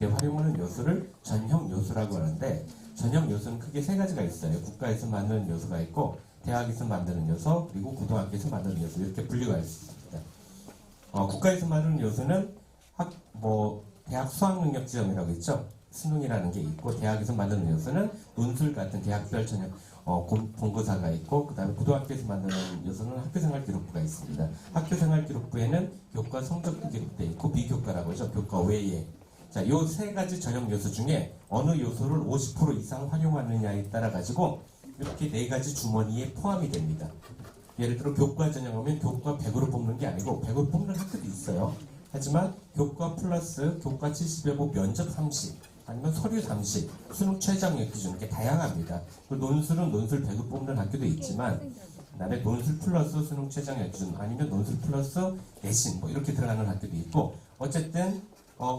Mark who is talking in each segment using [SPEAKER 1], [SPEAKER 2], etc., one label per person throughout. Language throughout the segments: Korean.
[SPEAKER 1] 활용하는 요소를 전형 요소라고 하는데, 전형 요소는 크게 세 가지가 있어요. 국가에서 만드는 요소가 있고, 대학에서 만드는 요소, 그리고 고등학교에서 만드는 요소, 이렇게 분류가 있습니다. 국가에서 만드는 요소는 대학 수학능력 지점이라고 있죠. 수능이라는 게 있고, 대학에서 만드는 요소는 논술 같은 대학별 전형 본고사가 있고, 그 다음에 고등학교에서 만드는 요소는 학교생활기록부가 있습니다. 학교생활기록부에는 교과 성적도 기록되어 있고, 비교과라고 하죠. 교과 외에. 자, 요 세 가지 전형 요소 중에 어느 요소를 50% 이상 활용하느냐에 따라 가지고 이렇게 네 가지 주머니에 포함이 됩니다. 예를 들어 교과 전형하면 교과 100으로 뽑는 게 아니고 100으로 뽑는 학교도 있어요. 하지만 교과 플러스 교과 70에 뭐 면접 30 아니면 서류 30, 수능 최저학력 기준 이렇게 다양합니다. 논술은 논술 100을 뽑는 학교도 있지만, 그다음에 논술 플러스 수능 최저학력 기준 아니면 논술 플러스 내신 뭐 이렇게 들어가는 학교도 있고, 어쨌든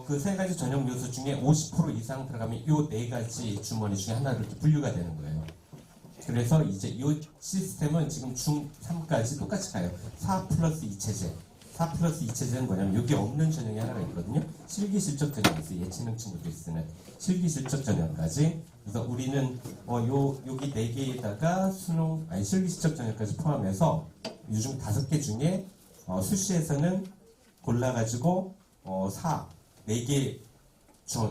[SPEAKER 1] 그 세 가지 전형 요소 중에 50% 이상 들어가면 이 네 가지 주머니 중에 하나로 이렇게 분류가 되는 거예요. 그래서 이제 이 시스템은 지금 중3까지 똑같이 가요. 4 플러스 2 체제. 4 플러스 2 체제는 뭐냐면 여기 없는 전형이 하나가 있거든요. 실기실적 전형이 있어요. 예체능 친구들이 쓰는 실기실적 전형까지. 그래서 우리는 여기 4개에다가 실기실적 전형까지 포함해서 요즘 5개 중에 수시에서는 골라가지고 4개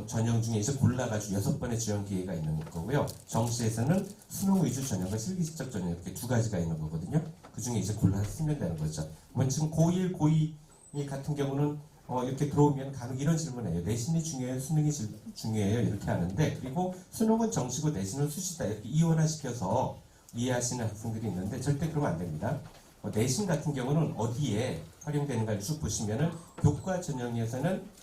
[SPEAKER 1] 전형 중에 이제 골라가지고 6번의 지원 기회가 있는 거고요. 정시에서는 수능 위주 전형과 실기실적 전형 이렇게 두 가지가 있는 거거든요. 그 중에 이제 골라서 쓰면 되는 거죠. 그러면 지금 고1, 고2 같은 경우는 이렇게 들어오면 간혹 이런 질문을 해요. 내신이 중요해요? 수능이 중요해요? 이렇게 하는데, 그리고 수능은 정시고 내신은 수시다 이렇게 이원화시켜서 이해하시는 학생들이 있는데 절대 그러면 안 됩니다. 내신 같은 경우는 어디에 활용되는가를 쭉 보시면은 교과 전형에서는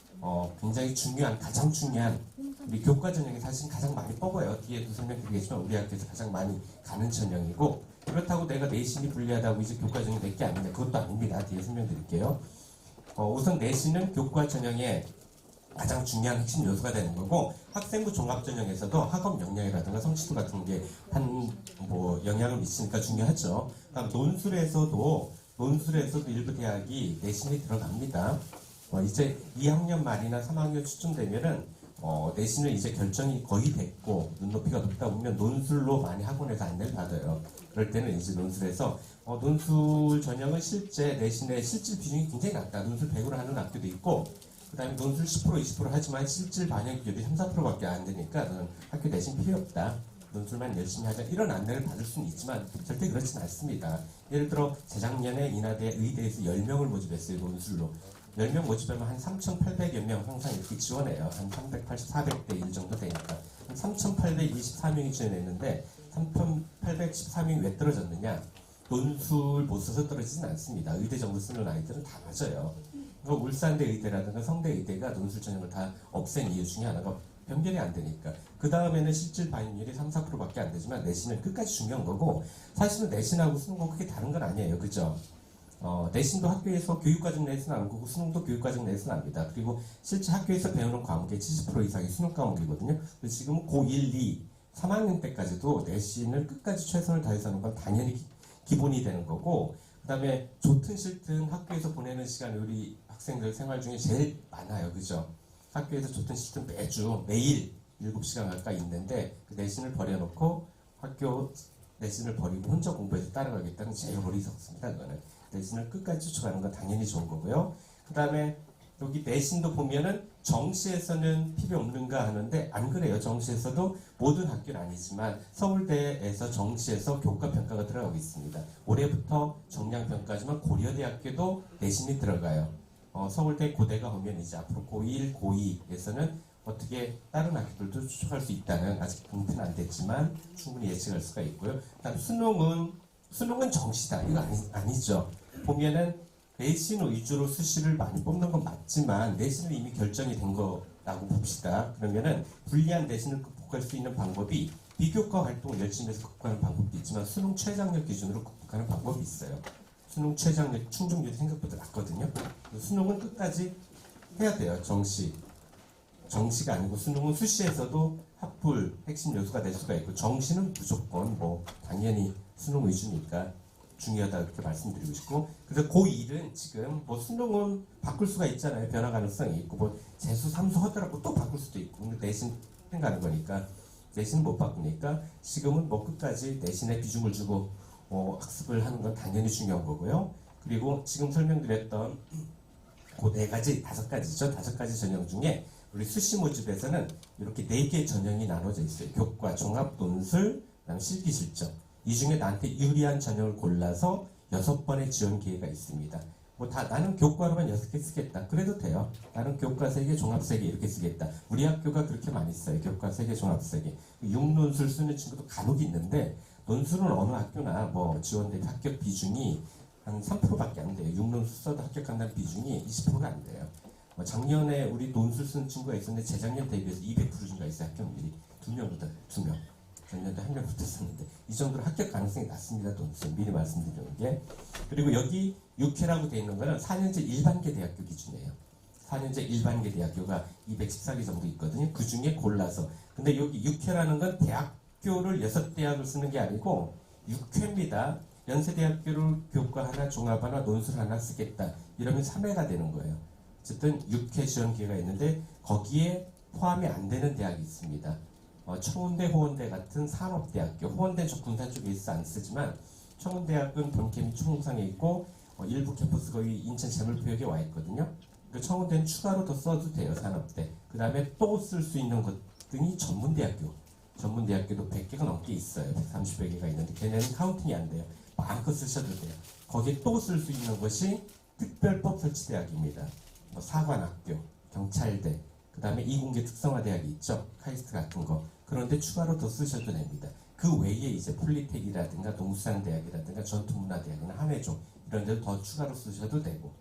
[SPEAKER 1] 굉장히 가장 중요한 우리 교과 전형이 사실 가장 많이 뽑아요. 뒤에도 설명드리겠지만 우리 학교에서 가장 많이 가는 전형이고, 그렇다고 내가 내신이 불리하다고 이제 교과 전형이 될 게 아닌데 그것도 아닙니다. 뒤에 설명드릴게요. 우선 내신은 교과 전형의 가장 중요한 핵심 요소가 되는 거고, 학생부 종합 전형에서도 학업 역량이라든가 성취도 같은 게 영향을 미치니까 중요하죠. 그다음 논술에서도 일부 대학이 내신이 들어갑니다. 이제 2학년 말이나 3학년 추쯤 되면은 내신을 이제 결정이 거의 됐고 눈높이가 높다 보면 논술로 많이 학원에서 안내를 받아요. 그럴 때는 이제 논술에서 논술 전형은 실제 내신의 실질 비중이 굉장히 낮다. 논술 100으로 하는 학교도 있고, 그 다음에 논술 10% 20% 하지만 실질 반영 비율이 3, 4%밖에 안 되니까 너는 학교 내신 필요 없다. 논술만 열심히 하자. 이런 안내를 받을 수는 있지만 절대 그렇진 않습니다. 예를 들어 재작년에 인하대 의대에서 10명을 모집했어요. 논술로. 10명 모집하면 한 3,800여 명 항상 이렇게 지원해요. 한 380, 400대 1 정도 되니까. 한 3,824명이 지원했는데 3,814명이 왜 떨어졌느냐? 논술 못 써서 떨어지진 않습니다. 의대 정도 쓰는 아이들은 다 맞아요. 울산대 의대라든가 성대 의대가 논술 전형을 다 없앤 이유 중에 하나가 변별이 안 되니까. 그 다음에는 실질 반영률이 3, 4%밖에 안 되지만 내신은 끝까지 중요한 거고, 사실은 내신하고 수능하고 크게 다른 건 아니에요. 그죠? 내신도 학교에서 교육과정 내에서는 안 보고 수능도 교육과정 내에서는 압니다. 그리고 실제 학교에서 배우는 과목의 70% 이상이 수능 과목이거든요. 지금 고1, 2, 3학년 때까지도 내신을 끝까지 최선을 다해서 하는 건 당연히 기본이 되는 거고, 그 다음에 좋든 싫든 학교에서 보내는 시간이 우리 학생들 생활 중에 제일 많아요. 그죠? 학교에서 좋든 싫든 매일 7시간 가까이 있는데 그 내신을 버려놓고 학교 내신을 버리고 혼자 공부해서 따라가겠다는 제일 어리석습니다. 그거는 내신을 끝까지 쫓아가는 건 당연히 좋은 거고요. 그 다음에 여기 내신도 보면은 정시에서는 필요 없는가 하는데 안 그래요. 정시에서도 모든 학교는 아니지만 서울대에서 정시에서 교과평가가 들어가고 있습니다. 올해부터 정량평가지만 고려대학교도 내신이 들어가요. 서울대 고대가 오면 이제 앞으로 고1, 고2에서는 어떻게 다른 학교들도 추적할 수 있다는, 아직 공표는 안 됐지만 충분히 예측할 수가 있고요. 그다음 수능은 정시다. 이거 아니죠. 보면은 내신 위주로 수시를 많이 뽑는 건 맞지만 내신은 이미 결정이 된 거라고 봅시다. 그러면은 불리한 내신을 극복할 수 있는 방법이 비교과 활동을 열심히 해서 극복하는 방법도 있지만 수능 최저학력 기준으로 극복하는 방법이 있어요. 수능 최저학력 충족률이 생각보다 낮거든요. 수능은 끝까지 해야 돼요. 정시가 아니고 수능은 수시에서도 합불 핵심 요소가 될 수가 있고, 정시는 무조건 당연히 수능 위주니까 중요하다 그렇게 말씀드리고 싶고, 그래서 고1은 지금 뭐 수능은 바꿀 수가 있잖아요. 변화 가능성이 있고, 뭐 재수, 삼수 하더라도 또 바꿀 수도 있고, 근데 내신 가는 거니까 내신 못 바꾸니까 지금은 뭐 끝까지 내신에 비중을 주고 학습을 하는 건 당연히 중요한 거고요. 그리고 지금 설명드렸던 그 네 가지, 다섯 가지죠. 다섯 가지 전형 중에 우리 수시 모집에서는 이렇게 네 개 전형이 나눠져 있어요. 교과, 종합, 논술, 그다음 실기 실적. 이 중에 나한테 유리한 전형을 골라서 6번의 지원 기회가 있습니다. 뭐 다 나는 교과로만 6개 쓰겠다. 그래도 돼요. 나는 교과 3개, 종합 3개 이렇게 쓰겠다. 우리 학교가 그렇게 많이 써요. 교과 3개, 종합 3개. 6논술 쓰는 친구도 간혹 있는데, 논술은 어느 학교나 뭐 지원된 합격 비중이 한 3%밖에 안 돼요. 6논술 써도 합격한다는 비중이 20%가 안 돼요. 작년에 우리 논술 쓰는 친구가 있었는데 재작년 대비해서 200% 증가했어요. 합격률이. 2명보다 2명. 작년도 1명 붙었었는데 이 정도로 합격 가능성이 낮습니다. 논술 미리 말씀드리는 게. 그리고 여기 6회라고 되어 있는 거는 4년제 일반계 대학교 기준이에요. 4년제 일반계 대학교가 214개 정도 있거든요. 그 중에 골라서. 근데 여기 6회라는 건 대학교를 6대학을 쓰는 게 아니고 6회입니다. 연세대학교를 교과 하나, 종합 하나, 논술 하나 쓰겠다. 이러면 3회가 되는 거예요. 어쨌든 6회 지원 기회가 있는데 거기에 포함이 안 되는 대학이 있습니다. 청운대, 호원대 같은 산업대학교, 호원대는 저 군산 쪽에 있어 안 쓰지만 청운대학은 본캠이 총상에 있고 일부 캠퍼스 거의 인천 재물포역에 와 있거든요. 그 청운대는 추가로 더 써도 돼요. 산업대. 그 다음에 또 쓸 수 있는 것 등이 전문대학교. 전문대학교도 100개가 넘게 있어요. 130개가 있는데 걔네는 카운팅이 안 돼요. 마음껏 쓰셔도 돼요. 거기에 또 쓸 수 있는 것이 특별법 설치대학입니다. 사관학교, 경찰대, 그 다음에 이공계 특성화대학이 있죠. 카이스트 같은 거. 그런데 추가로 더 쓰셔도 됩니다. 그 외에 이제 폴리텍이라든가 동수산대학이라든가 전투문화대학이나 한해종 이런 데도 더 추가로 쓰셔도 되고.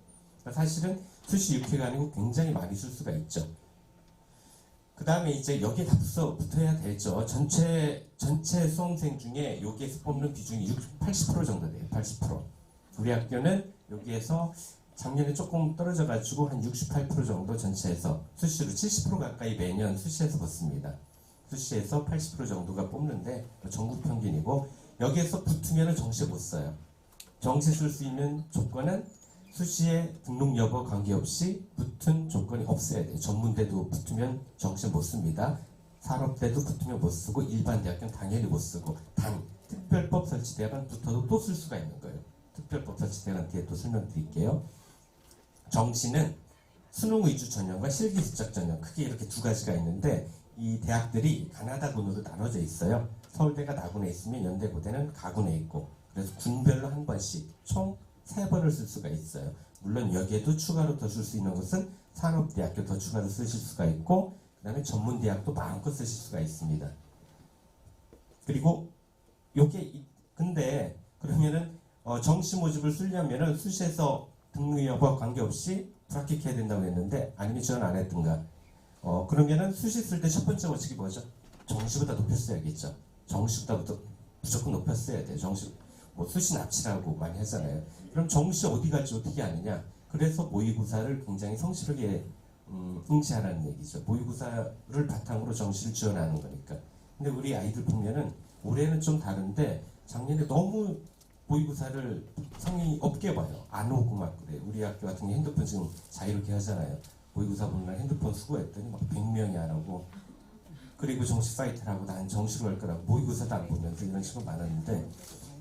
[SPEAKER 1] 그러니까 사실은 수시 6회가 아니고 굉장히 많이 쓸 수가 있죠. 그 다음에 이제 여기에 다 붙어야 되죠. 전체 수험생 중에 여기에서 뽑는 비중이 80% 정도 돼요. 80%. 우리 학교는 여기에서 작년에 조금 떨어져가지고 한 68% 정도 전체에서 수시로 70% 가까이 매년 수시에서 붙습니다. 수시에서 80% 정도가 뽑는데 전국 평균이고, 여기에서 붙으면 정시 못 써요. 정시 쓸 수 있는 조건은 수시에 등록 여부 관계없이 붙은 조건이 없어야 돼요. 전문대도 붙으면 정시 못 씁니다. 산업대도 붙으면 못 쓰고, 일반 대학교는 당연히 못 쓰고, 단 특별법 설치대학은 붙어도 또 쓸 수가 있는 거예요. 특별법 설치대학은 뒤에 또 설명드릴게요. 정시는 수능 위주 전형과 실기 실적 전형, 크게 이렇게 두 가지가 있는데 이 대학들이 가나다군으로 나눠져 있어요. 서울대가 나군에 있으면 연대고대는 가군에 있고, 그래서 군별로 한 번씩 총 3번을 쓸 수가 있어요. 물론 여기에도 추가로 더 쓸 수 있는 것은 산업대학교 더 추가로 쓰실 수가 있고, 그 다음에 전문대학도 마음껏 쓰실 수가 있습니다. 그리고 요게 근데 그러면은 정시 모집을 쓰려면은 수시에서 등록 여부와 관계없이 불합격해야 된다고 했는데, 아니면 지원 안 했든가. 그러면은 수시 쓸 때 첫 번째 원칙이 뭐죠? 정시보다 높였어야겠죠. 정시보다 무조건 높였어야 돼요. 정시, 뭐 수시 납치라고 많이 하잖아요. 그럼 정시 어디 갈지 어떻게 아느냐? 그래서 모의고사를 굉장히 성실하게 응시하라는 얘기죠. 모의고사를 바탕으로 정시를 지원하는 거니까. 근데 우리 아이들 보면은 올해는 좀 다른데 작년에 너무 모의고사를 성의 없게 봐요. 안 오고 막 그래. 우리 학교 같은 게 핸드폰 지금 자유롭게 하잖아요. 모의고사 보는 날 핸드폰 수거했더니 막 100명이 안 오고, 그리고 정시 사이트를 하고 난 정시로 할 거라고 모의고사도 안 보면서 이런 식으로 많았는데,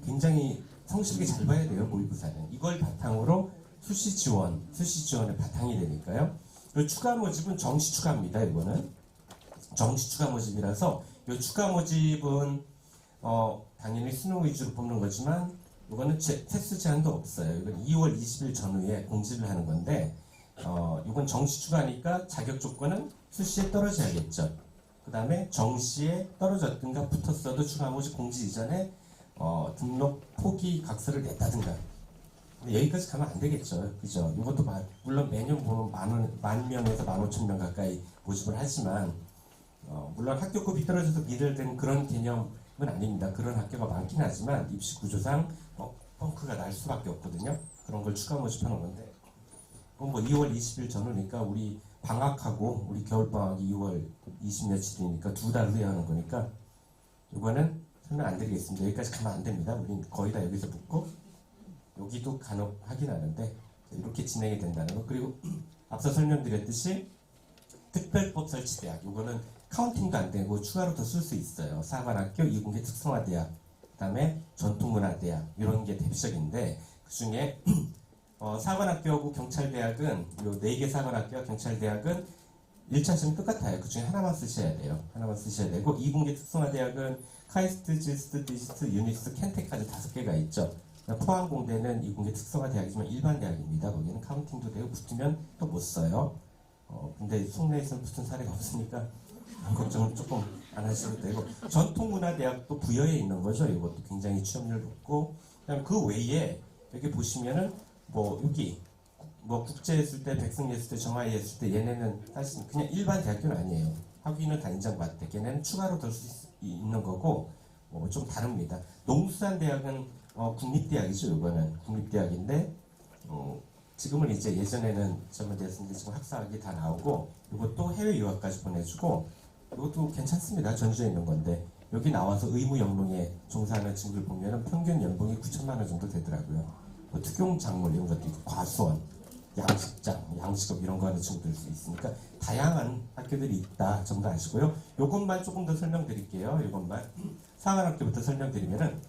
[SPEAKER 1] 굉장히 성실하게 잘 봐야 돼요. 모의고사는. 이걸 바탕으로 수시 지원의 바탕이 되니까요. 그리고 추가 모집은 정시 추가입니다. 이거는 정시 추가 모집이라서, 이 추가 모집은 당연히 수능 위주로 뽑는 거지만 이거는 테스트 제한도 없어요. 이건 2월 20일 전후에 공지를 하는 건데, 이건 정시 추가니까 자격 조건은 수시에 떨어져야겠죠. 그 다음에 정시에 떨어졌든가 붙었어도 추가 모집 공지 이전에 등록 포기 각서를 냈다든가. 근데 여기까지 가면 안 되겠죠. 그죠? 이것도 물론 매년 보면 만 명에서 15,000명 가까이 모집을 하지만, 물론 학교급이 떨어져서 미달된 그런 개념은 아닙니다. 그런 학교가 많긴 하지만 입시 구조상 펑크가 날 수밖에 없거든요. 그런 걸 추가 모집하는 건데, 뭐 2월 20일 전후니까 우리 방학하고 우리 겨울방학이 2월 20 며칠이니까 2달 후에 하는 거니까 이거는 설명 안 드리겠습니다. 여기까지 가면 안 됩니다. 우린 거의 다 여기서 붙고, 여기도 간혹 하긴 하는데 이렇게 진행이 된다는 거. 그리고 앞서 설명드렸듯이 특별법 설치대학, 이거는 카운팅도 안 되고 추가로 더 쓸 수 있어요. 사관학교, 이공계 특성화대학, 그다음에 전통문화대학, 이런 게 대표적인데 그 중에 사관학교하고 경찰대학은 요 4개 사관학교와 경찰대학은 1차 시험 똑같아요. 그 중에 하나만 쓰셔야 돼요. 하나만 쓰셔야 되고, 이공계 특성화대학은 카이스트, 지스트, 디지트, 유니스트, 켄텍까지 5개가 있죠. 포항공대는 이공계 특성화대학이지만 일반 대학입니다. 거기는 카운팅도 되고 붙으면 또 못 써요. 근데 속내에서는 붙은 사례가 없으니까 걱정은 조금 안 하셔도 되고, 전통문화대학도 부여에 있는 거죠. 이것도 굉장히 취업률 높고, 그다음 그 외에 여기 보시면은 뭐 여기 뭐 국제했을 때, 백승예술 때, 정화예 했을 때 얘네는 사실 그냥 일반 대학교는 아니에요. 학위는 다 인정받대. 걔네는 추가로 더 수 있는 거고 좀 다릅니다. 농수산대학은 국립대학이죠. 이거는 국립대학인데 지금은 이제 예전에는 전문대였는데 지금 학사학위 다 나오고 이것도 해외 유학까지 보내주고 이것도 괜찮습니다. 전주에 있는 건데 여기 나와서 의무 영농에 종사하는 친구들 보면은 평균 연봉이 9천만 원 정도 되더라고요. 뭐 특용 작물 이런 것도 있고 과수원, 양식장, 양식업 이런 거 하는 친구들 수 있으니까 다양한 학교들이 있다 정도 아시고요. 요것만 조금 더 설명드릴게요. 이것만 사관학교부터 설명드리면은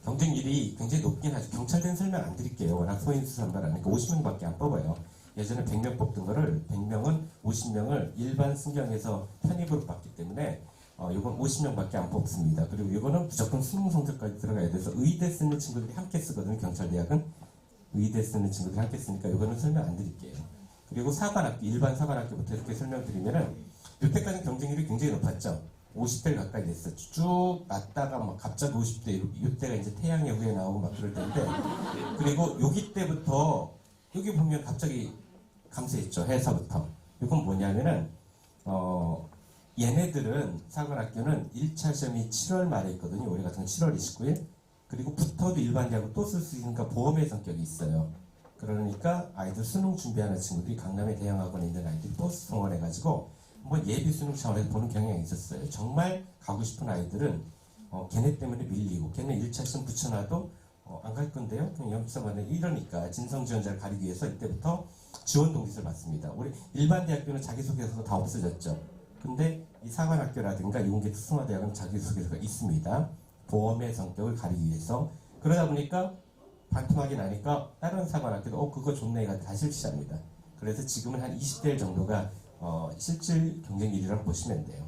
[SPEAKER 1] 경쟁률이 굉장히 높긴 하죠. 경찰대는 설명 안 드릴게요. 워낙 소인수산발하니까 50명밖에 안 뽑아요. 예전에 100명 뽑던 거를 100명은 50명을 일반 승경에서 편입으로 받기 때문에 이건 50명밖에 안 뽑습니다. 그리고 이거는 무조건 수능 성적까지 들어가야 돼서 의대 쓰는 친구들이 함께 쓰거든요. 경찰대학은 의대 쓰는 친구들이 함께 쓰니까 이거는 설명 안 드릴게요. 그리고 사관학교, 일반 사관학교부터 이렇게 설명드리면은 이때까지 경쟁률이 굉장히 높았죠. 50대 가까이 됐어. 쭉 낮다가 막 갑자기 50대, 이때가 이제 태양의 후예 나오고 막 그럴 때인데, 그리고 여기 때부터 여기 보면 갑자기 감소했죠. 해서부터. 이건 뭐냐면은 얘네들은 사관학교는 1차 시험이 7월 말에 있거든요. 올해 같은 건 7월 29일. 그리고 붙어도 일반 대학은 또 쓸 수 있으니까 보험의 성격이 있어요. 그러니까 아이들 수능 준비하는 친구들이 강남에 대형학원에 있는 아이들이 버스 통원해가지고 한번 예비 수능 차원에서 보는 경향이 있었어요. 정말 가고 싶은 아이들은 걔네 때문에 밀리고 걔네 1차 시험 붙여놔도 안 갈 건데요. 그냥 영수사관에 이러니까 진성지원자를 가리기 위해서 이때부터 지원 동기를 받습니다. 우리 일반 대학교는 자기소개서가 다 없어졌죠. 근데 이 사관학교라든가 이공계 특성화대학은 자기소개서가 있습니다. 보험의 성격을 가리기 위해서. 그러다 보니까 반토막이 나니까 다른 사관학교도 그거 좋네 이가 다시 시작합니다. 그래서 지금은 한 20대 정도가 실질 경쟁률이라고 보시면 돼요.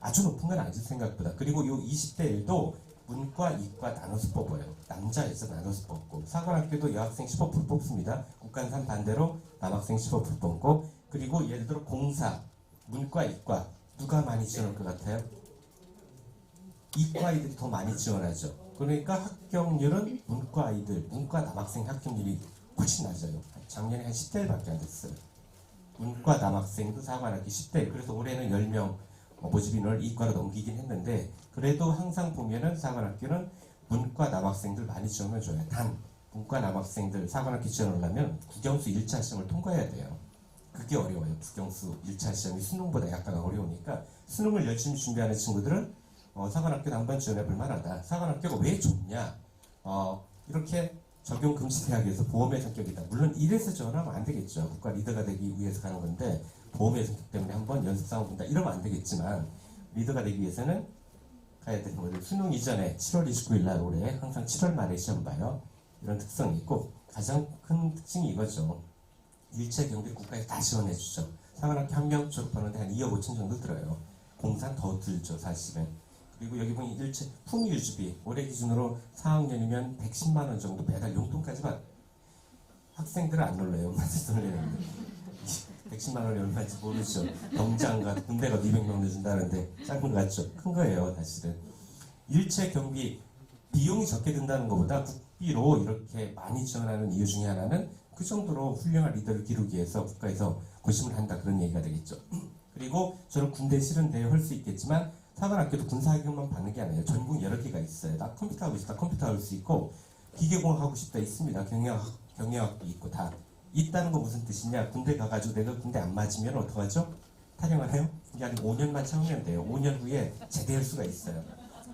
[SPEAKER 1] 아주 높은 건 아니죠 생각보다. 그리고 이 20대 1도 문과, 이과 나눠서 뽑아요. 남자에서 나눠서 뽑고 사관학교도 여학생 15% 뽑습니다. 국간산 반대로 남학생 15% 뽑고 그리고 예를 들어 공사, 문과, 이과 누가 많이 지원할 것 같아요? 이과 아이들이 더 많이 지원하죠. 그러니까 합격률은 문과 아이들, 문과 남학생 합격률이 훨씬 낮아요. 작년에 한 10대밖에 안 됐어요. 문과 남학생도 사관학교 10대. 그래서 올해는 10명 모집 인원을 이과로 넘기긴 했는데 그래도 항상 보면은 사관학교는 문과 남학생들 많이 지원을 줘요. 단 문과 남학생들 사관학교 지원하려면 국영수 1차 시험을 통과해야 돼요. 그게 어려워요. 국영수 1차 시험이 수능보다 약간 어려우니까 수능을 열심히 준비하는 친구들은 사관학교도 한번 지원해볼 만하다. 사관학교가 왜 좋냐? 이렇게 적용 금지 대학에서 보험의 성격이다. 물론 이래서 지원하면 안 되겠죠. 국가 리더가 되기 위해서 가는 건데 보험의 성격 때문에 한번 연습 상황 본다. 이러면 안 되겠지만 리더가 되기 위해서는 가야 되는 거예요. 수능 이전에 7월 29일 날 올해 항상 7월 말에 시험 봐요. 이런 특성이 있고 가장 큰 특징이 이거죠. 일체 경비 국가에 다 지원해주죠. 사관학교 한 명 졸업하는데 한 2억 5천 정도 들어요. 공산 더 들죠 사실은. 그리고 여기 보면 일체 품위유지비 올해 기준으로 4학년이면 110만 원 정도 매달 용돈까지 받. 학생들은 안 놀래요. 엄마들 놀래는데 110만 원이 얼마인지 모르죠. 병장과 군대가 200명 내준다는데 작은 거 같죠. 큰 거예요 사실은. 일체 경비 비용이 적게 든다는 것보다 국비로 이렇게 많이 지원하는 이유 중에 하나는 그 정도로 훌륭한 리더를 기르기 위해서 국가에서 고심을 한다 그런 얘기가 되겠죠. 그리고 저는 군대 싫은데 할 수 있겠지만 사관학교도 군사학위만 받는 게 아니에요. 전공 여러 개가 있어요. 나 컴퓨터 하고 싶다 컴퓨터 할 수 있고 기계공학 하고 싶다 있습니다. 경영학도 있고 다 있다는 거 무슨 뜻이냐? 군대 가가지고 내가 군대 안 맞으면 어떡하죠? 탈영을 해요? 이게 한 5년만 참으면 돼요. 5년 후에 제대할 수가 있어요.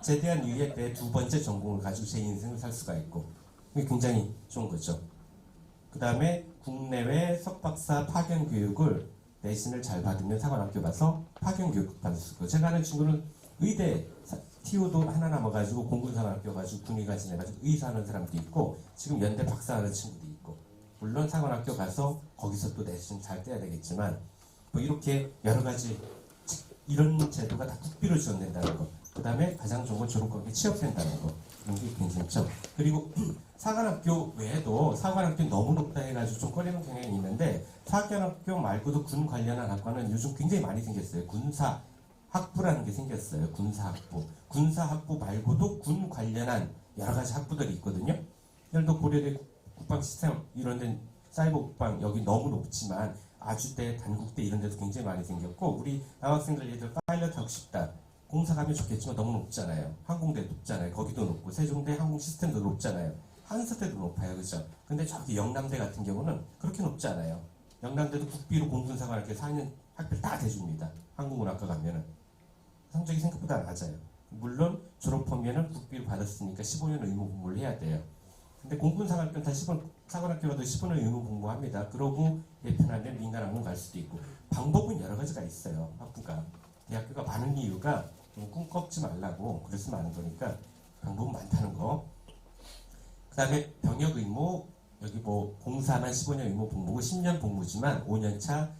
[SPEAKER 1] 제대한 이후에 내 두 번째 전공을 가지고 제 인생을 살 수가 있고 이게 굉장히 좋은 거죠. 그 다음에 국내외 석박사 파견 교육을 내신을 잘 받으면 사관학교 가서 파견 교육 받을 수 있고, 제가 아는 친구는 의대 TO도 하나 남아가지고 공군사관학교 가지고 군의관 지내가지고 의사하는 사람도 있고, 지금 연대 박사하는 친구도 있고, 물론 사관학교 가서 거기서 또 내신 잘 떼야 되겠지만, 뭐 이렇게 여러 가지 이런 제도가 다 국비로 지원된다는 거. 그 다음에 가장 좋은 건 졸업관계 취업된다는 거. 이런 게 괜찮죠. 그리고 사관학교 외에도 사관학교 너무 높다 해가지고 좀 꺼리는 경향이 있는데, 사관학교 말고도 군 관련한 학과는 요즘 굉장히 많이 생겼어요. 군사학부라는 게 생겼어요. 군사학부. 군사학부 말고도 군 관련한 여러 가지 학부들이 있거든요. 예를 들어 고려대 국방 시스템 이런 데 사이버 국방 여기 너무 높지만 아주대, 단국대 이런 데도 굉장히 많이 생겼고, 우리 남학생들 얘들 파일럿 하고 싶다. 공사 가면 좋겠지만 너무 높잖아요. 항공대도 높잖아요. 거기도 높고, 세종대 항공 시스템도 높잖아요. 한서대도 높아요. 그죠? 근데 저기 영남대 같은 경우는 그렇게 높지 않아요. 영남대도 국비로 공군사관학교 4년 학비를 다 대줍니다. 항공운학과 가면은. 성적이 생각보다 낮아요. 물론 졸업하면은 국비를 받았으니까 15년 의무 공부를 해야 돼요. 근데 공군사관학교는 다 사관학교라도 15년 의무 공부합니다. 그러고 예편하면 민간학원 갈 수도 있고, 방법은 여러 가지가 있어요. 학부가. 대학교가 많은 이유가 꿈 꺾지 말라고 그래서 많은 거니까 방법은 많다는 거. 그 다음에 병역 의무, 여기 뭐 공사만 15년 의무 복무고 10년 복무지만 5년차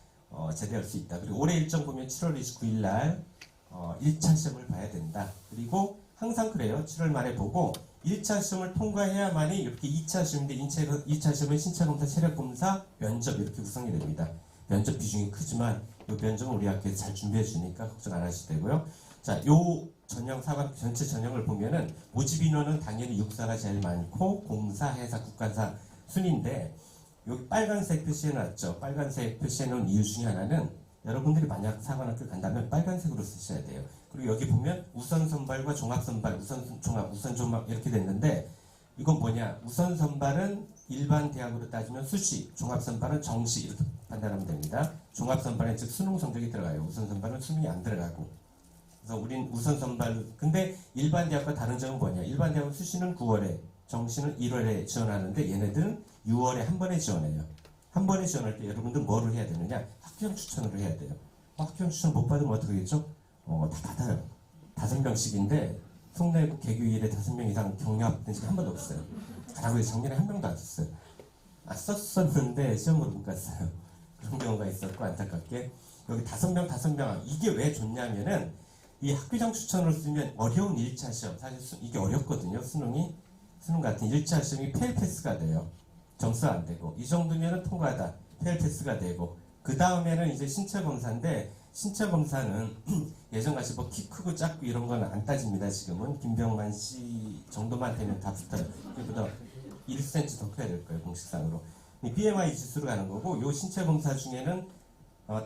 [SPEAKER 1] 제대할 수 있다. 그리고 올해 일정 보면 7월 29일 날 1차 시험을 봐야 된다. 그리고 항상 그래요. 7월 말에 보고 1차 시험을 통과해야만이 이렇게 2차 시험인데, 2차 시험은 신체검사, 체력검사, 면접 이렇게 구성이 됩니다. 면접 비중이 크지만 이 면접은 우리 학교에서 잘 준비해 주니까 걱정 안 하셔도 되고요. 자, 요 전형 사관 전체 전형을 보면은 모집 인원은 당연히 육사가 제일 많고 공사, 해사, 국가사 순인데, 여기 빨간색 표시해놨죠. 빨간색 표시해놓은 이유 중에 하나는 여러분들이 만약 사관학교 간다면 빨간색으로 쓰셔야 돼요. 그리고 여기 보면 우선 선발과 종합 선발, 우선 종합, 우선 종합 이렇게 됐는데, 이건 뭐냐? 우선 선발은 일반 대학으로 따지면 수시, 종합 선발은 정시 이렇게 판단하면 됩니다. 종합 선발은 즉 수능 성적이 들어가요. 우선 선발은 수능이 안 들어가고. 그래서 우린 우선 선발. 근데 일반 대학과 다른 점은 뭐냐? 일반 대학은 수시는 9월에, 정시는 1월에 지원하는데 얘네들은 6월에 한 번에 지원해요. 한 번에 지원할 때 여러분들 뭐를 해야 되느냐? 학교형 추천을 해야 돼요. 학교형 추천 못 받으면 어떻게 되겠죠? 다 받아요. 5명씩인데 송내고 개교일에 5명 이상 경력된 적이 한 번도 없어요. 가라고 해서 작년에 한 명도 안 썼어요. 썼었는데 시험을 못 갔어요. 그런 경우가 있었고, 안타깝게 여기 5명 이게 왜 좋냐면은, 이 학교장 추천을 쓰면 어려운 1차 시험, 사실 이게 어렵거든요. 수능 같은 1차 시험이 페일 패스가 돼요. 점수 안 되고, 이 정도면은 통과다, 페일 패스가 되고, 그 다음에는 이제 신체 검사인데, 신체 검사는 예전같이 뭐 키 크고 작고 이런 건 안 따집니다. 지금은 김병만 씨 정도만 되면 다 붙어요. 그보다 1cm 더 커야 될 거예요, 공식상으로. BMI 지수로 가는 거고, 요 신체 검사 중에는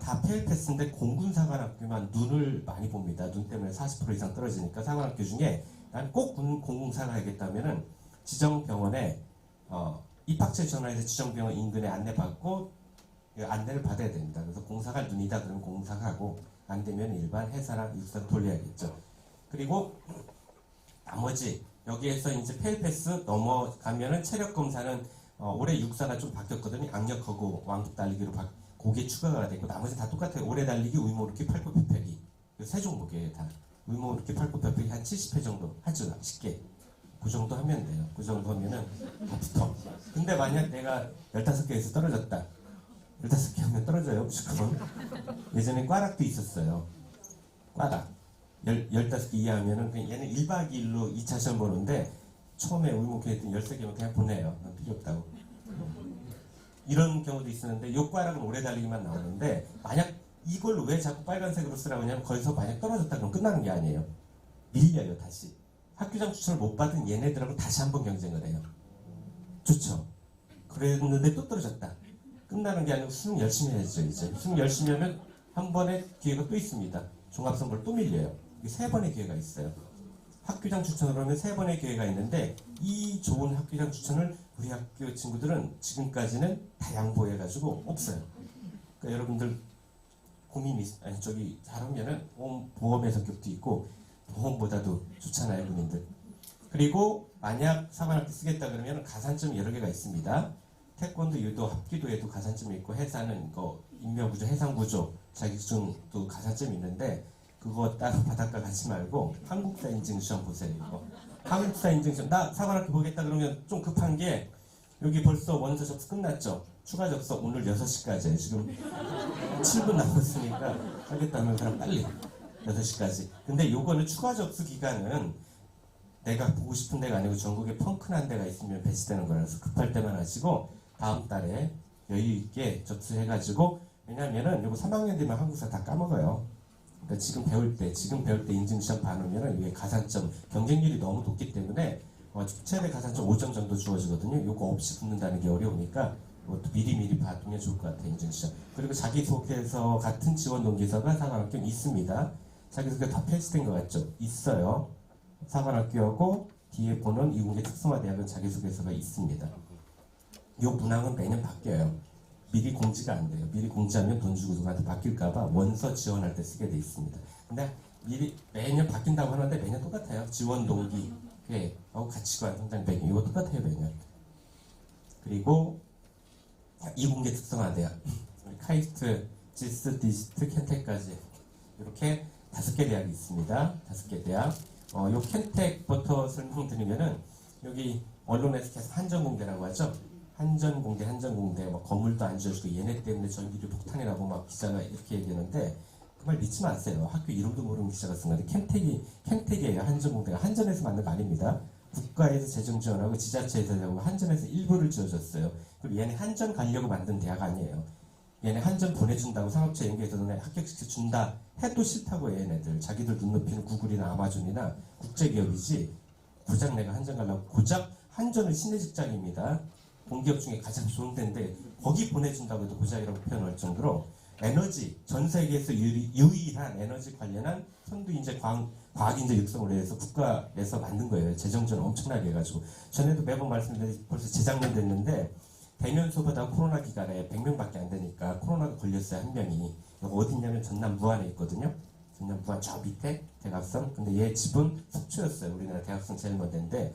[SPEAKER 1] 다 페일 패스인데 공군사관학교만 눈을 많이 봅니다. 눈 때문에 40% 이상 떨어지니까. 사관학교 중에 난 꼭 공군사 가야겠다면은 지정병원에 입학처에 전화해서 지정병원 인근에 안내받고 안내를 받아야 됩니다. 그래서 공사가 눈이다 그러면 공사가 하고, 안 되면 일반 회사랑 육사 돌려야겠죠. 그리고 나머지 여기에서 이제 페일 패스 넘어가면은 체력 검사는 올해 육사가 좀 바뀌었거든요. 악력하고 왕복 달리기로 그게 추가가 되고, 나머지 다 똑같아요. 오래 달리기, 의무르키, 팔굽혀펴기. 세 종목이에요, 다. 의무르키, 팔굽혀펴기 한 70회 정도 하죠, 쉽게. 그 정도 하면 돼요. 그 정도 하면은 다 붙어. 근데 만약 내가 15개에서 떨어졌다. 15개 하면 떨어져요, 무조건. 예전에 꽈락도 있었어요. 꽈락. 15개 이하면은 그냥 얘는 1박 2일로 2차 시험 보는데, 처음에 의무기 했던 13개면 그냥 보내요. 필요 없다고. 이런 경우도 있었는데, 요 꽈락은 오래 달리기만 나오는데, 만약 이걸 왜 자꾸 빨간색으로 쓰라고 하냐면, 거기서 만약 떨어졌다 그러면 끝나는 게 아니에요. 밀려요, 다시. 학교장 추천을 못 받은 얘네들하고 다시 한번 경쟁을 해요. 좋죠. 그랬는데 또 떨어졌다. 끝나는 게 아니고 수능 열심히 해야죠, 이제. 수능 열심히 하면 한 번의 기회가 또 있습니다. 종합선거를 또 밀려요. 이게 3번의 기회가 있어요. 학교장 추천을 하면 3번의 기회가 있는데, 이 좋은 학교장 추천을 우리 학교 친구들은 지금까지는 다 양보해가지고 없어요. 그러니까 여러분들 고민이, 잘하면은 보험의 성격도 있고, 보험보다도 좋잖아요, 본인들. 그리고 만약 사관학교 쓰겠다 그러면 가산점이 여러 개가 있습니다. 태권도, 유도, 합기도에도 가산점이 있고 해사는 인명구조, 해상구조, 자격증도 가산점이 있는데 그거 따로 바닷가 가지 말고 한국사 인증시험 보세요. 이거. 한국사 인증시험 나 사관학교 보겠다 그러면 좀 급한 게 여기 벌써 원서 접수 끝났죠. 추가 접수 오늘 6시까지예요. 지금 7분 남았으니까 하겠다면 그럼 빨리 6시까지. 근데 요거는 추가 접수 기간은 내가 보고 싶은 데가 아니고 전국에 펑크난 데가 있으면 배치되는 거라서 급할 때만 하시고 다음 달에 여유 있게 접수해가지고 왜냐면은 요거 3학년 되면 한국사 다 까먹어요. 그러니까 지금 배울 때 인증시험 봐놓으면은 이게 가산점 경쟁률이 너무 높기 때문에 최대 가산점 5점 정도 주어지거든요. 요거 없이 붙는다는 게 어려우니까 이것도 미리 봐두면 좋을 것 같아요. 인증시험. 그리고 자기소개서 같은 지원 동기서가 사관학교는 있습니다. 자기소개 다 폐지된 것 같죠? 있어요. 사관학교하고 뒤에 보는 이공계 특성화대학은 자기소개서가 있습니다. 요 문항은 매년 바뀌어요. 미리 공지가 안 돼요. 미리 공지하면 돈 주고 누구한테 바뀔까봐 원서 지원할 때 쓰게 돼 있습니다. 근데 매년 바뀐다고 하는데 매년 똑같아요. 지원 동기, 하고 가치관, 성장 배경 이거 똑같아요 매년. 그리고 이공계 특성화대학, 카이스트, 지스, 디스트, 켄텍까지 이렇게 5개 대학이 있습니다. 5개 대학. 요 켄텍부터 설명드리면은 여기 언론에서 계속 한전공대라고 하죠. 한전공대 막 건물도 안 지어주고 얘네 때문에 전기료 폭탄이라고 막 기자가 이렇게 얘기하는데 그 말 믿지 마세요. 학교 이름도 모르는 기자가 쓴 건데 켄텍이에요. 한전공대가 한전에서 만든 거 아닙니다. 국가에서 재정 지원하고 지자체에서 하고 한전에서 일부를 지어줬어요. 그리고 얘네 한전 가려고 만든 대학 아니에요. 얘네 한전 보내준다고 상업체 연계해서 너네 합격시켜준다 해도 싫다고 얘네들. 자기들 눈높이는 구글이나 아마존이나 국제기업이지 고작 내가 한전 가려고 고작 한전은 시내 직장입니다. 공기업 중에 가장 좋은 데인데 거기 보내준다고 해도 고작이라고 표현할 정도로 에너지, 전 세계에서 유일한 에너지 관련한 선두인재, 과학인재 육성을 위해서 국가에서 만든 거예요. 재정 지원 엄청나게 해가지고. 전에도 매번 말씀드렸는데 벌써 재작년 됐는데 대면 수업하다가 코로나 기간에 100명밖에 안 되니까 코로나가 걸렸어요. 한 명이. 여기 어딨냐면 전남 무안에 있거든요. 전남 무안 저 밑에 대각선. 근데 얘 집은 속초였어요. 우리나라 대각선 제일 먼 데인데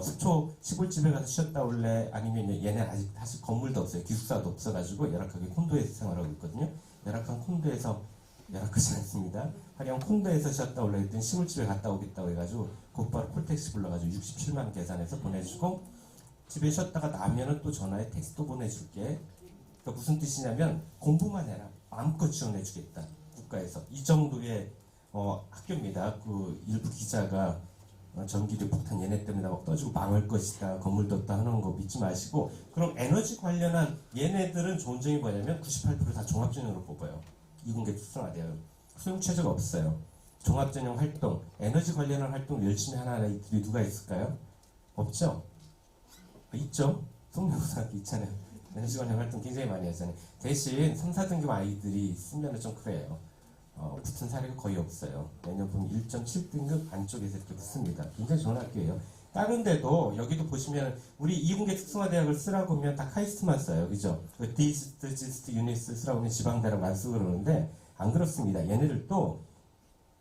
[SPEAKER 1] 속초 시골집에 가서 쉬었다 올래 아니면 얘네 아직 다시 건물도 없어요. 기숙사도 없어가지고 열악하게 콘도에서 생활하고 있거든요. 열악한 콘도에서 열악하지 않습니다. 화려한 콘도에서 쉬었다 올래 했더니 시골집에 갔다 오겠다고 해가지고 곧바로 콜택시 불러가지고 67만 원 계산해서 보내주고 집에 쉬었다가 나면은 또 전화에 텍스트 보내줄게. 그러니까 무슨 뜻이냐면 공부만 해라. 마음껏 지원해주겠다. 국가에서. 이 정도의 학교입니다. 그 일부 기자가 전기료 폭탄 얘네 때문에 막 떠지고 망할 것이다. 건물도 없다 하는 거 믿지 마시고 그럼 에너지 관련한 얘네들은 좋은 점이 뭐냐면 98% 다 종합전형으로 뽑아요. 이공계 특성화대요. 수용 최저가 없어요. 종합전형 활동, 에너지 관련한 활동 열심히 하는 아이들이 누가 있을까요? 없죠? 있죠? 송명고등학교 있잖아요. 에너지 관련 활동 굉장히 많이 하잖아요. 대신 3, 4등급 아이들이 쓰면 좀 그래요. 붙은 사례가 거의 없어요. 매년 보면 1.7등급 안쪽에서 이렇게 붙습니다. 굉장히 좋은 학교예요. 다른 데도 여기도 보시면 우리 이공계 특성화대학을 쓰라고 하면 다 카이스트만 써요. 그죠? 디스트, 지스트, 유니스 쓰라고 하면 지방대학 안 쓰고 그러는데 안 그렇습니다. 얘네들도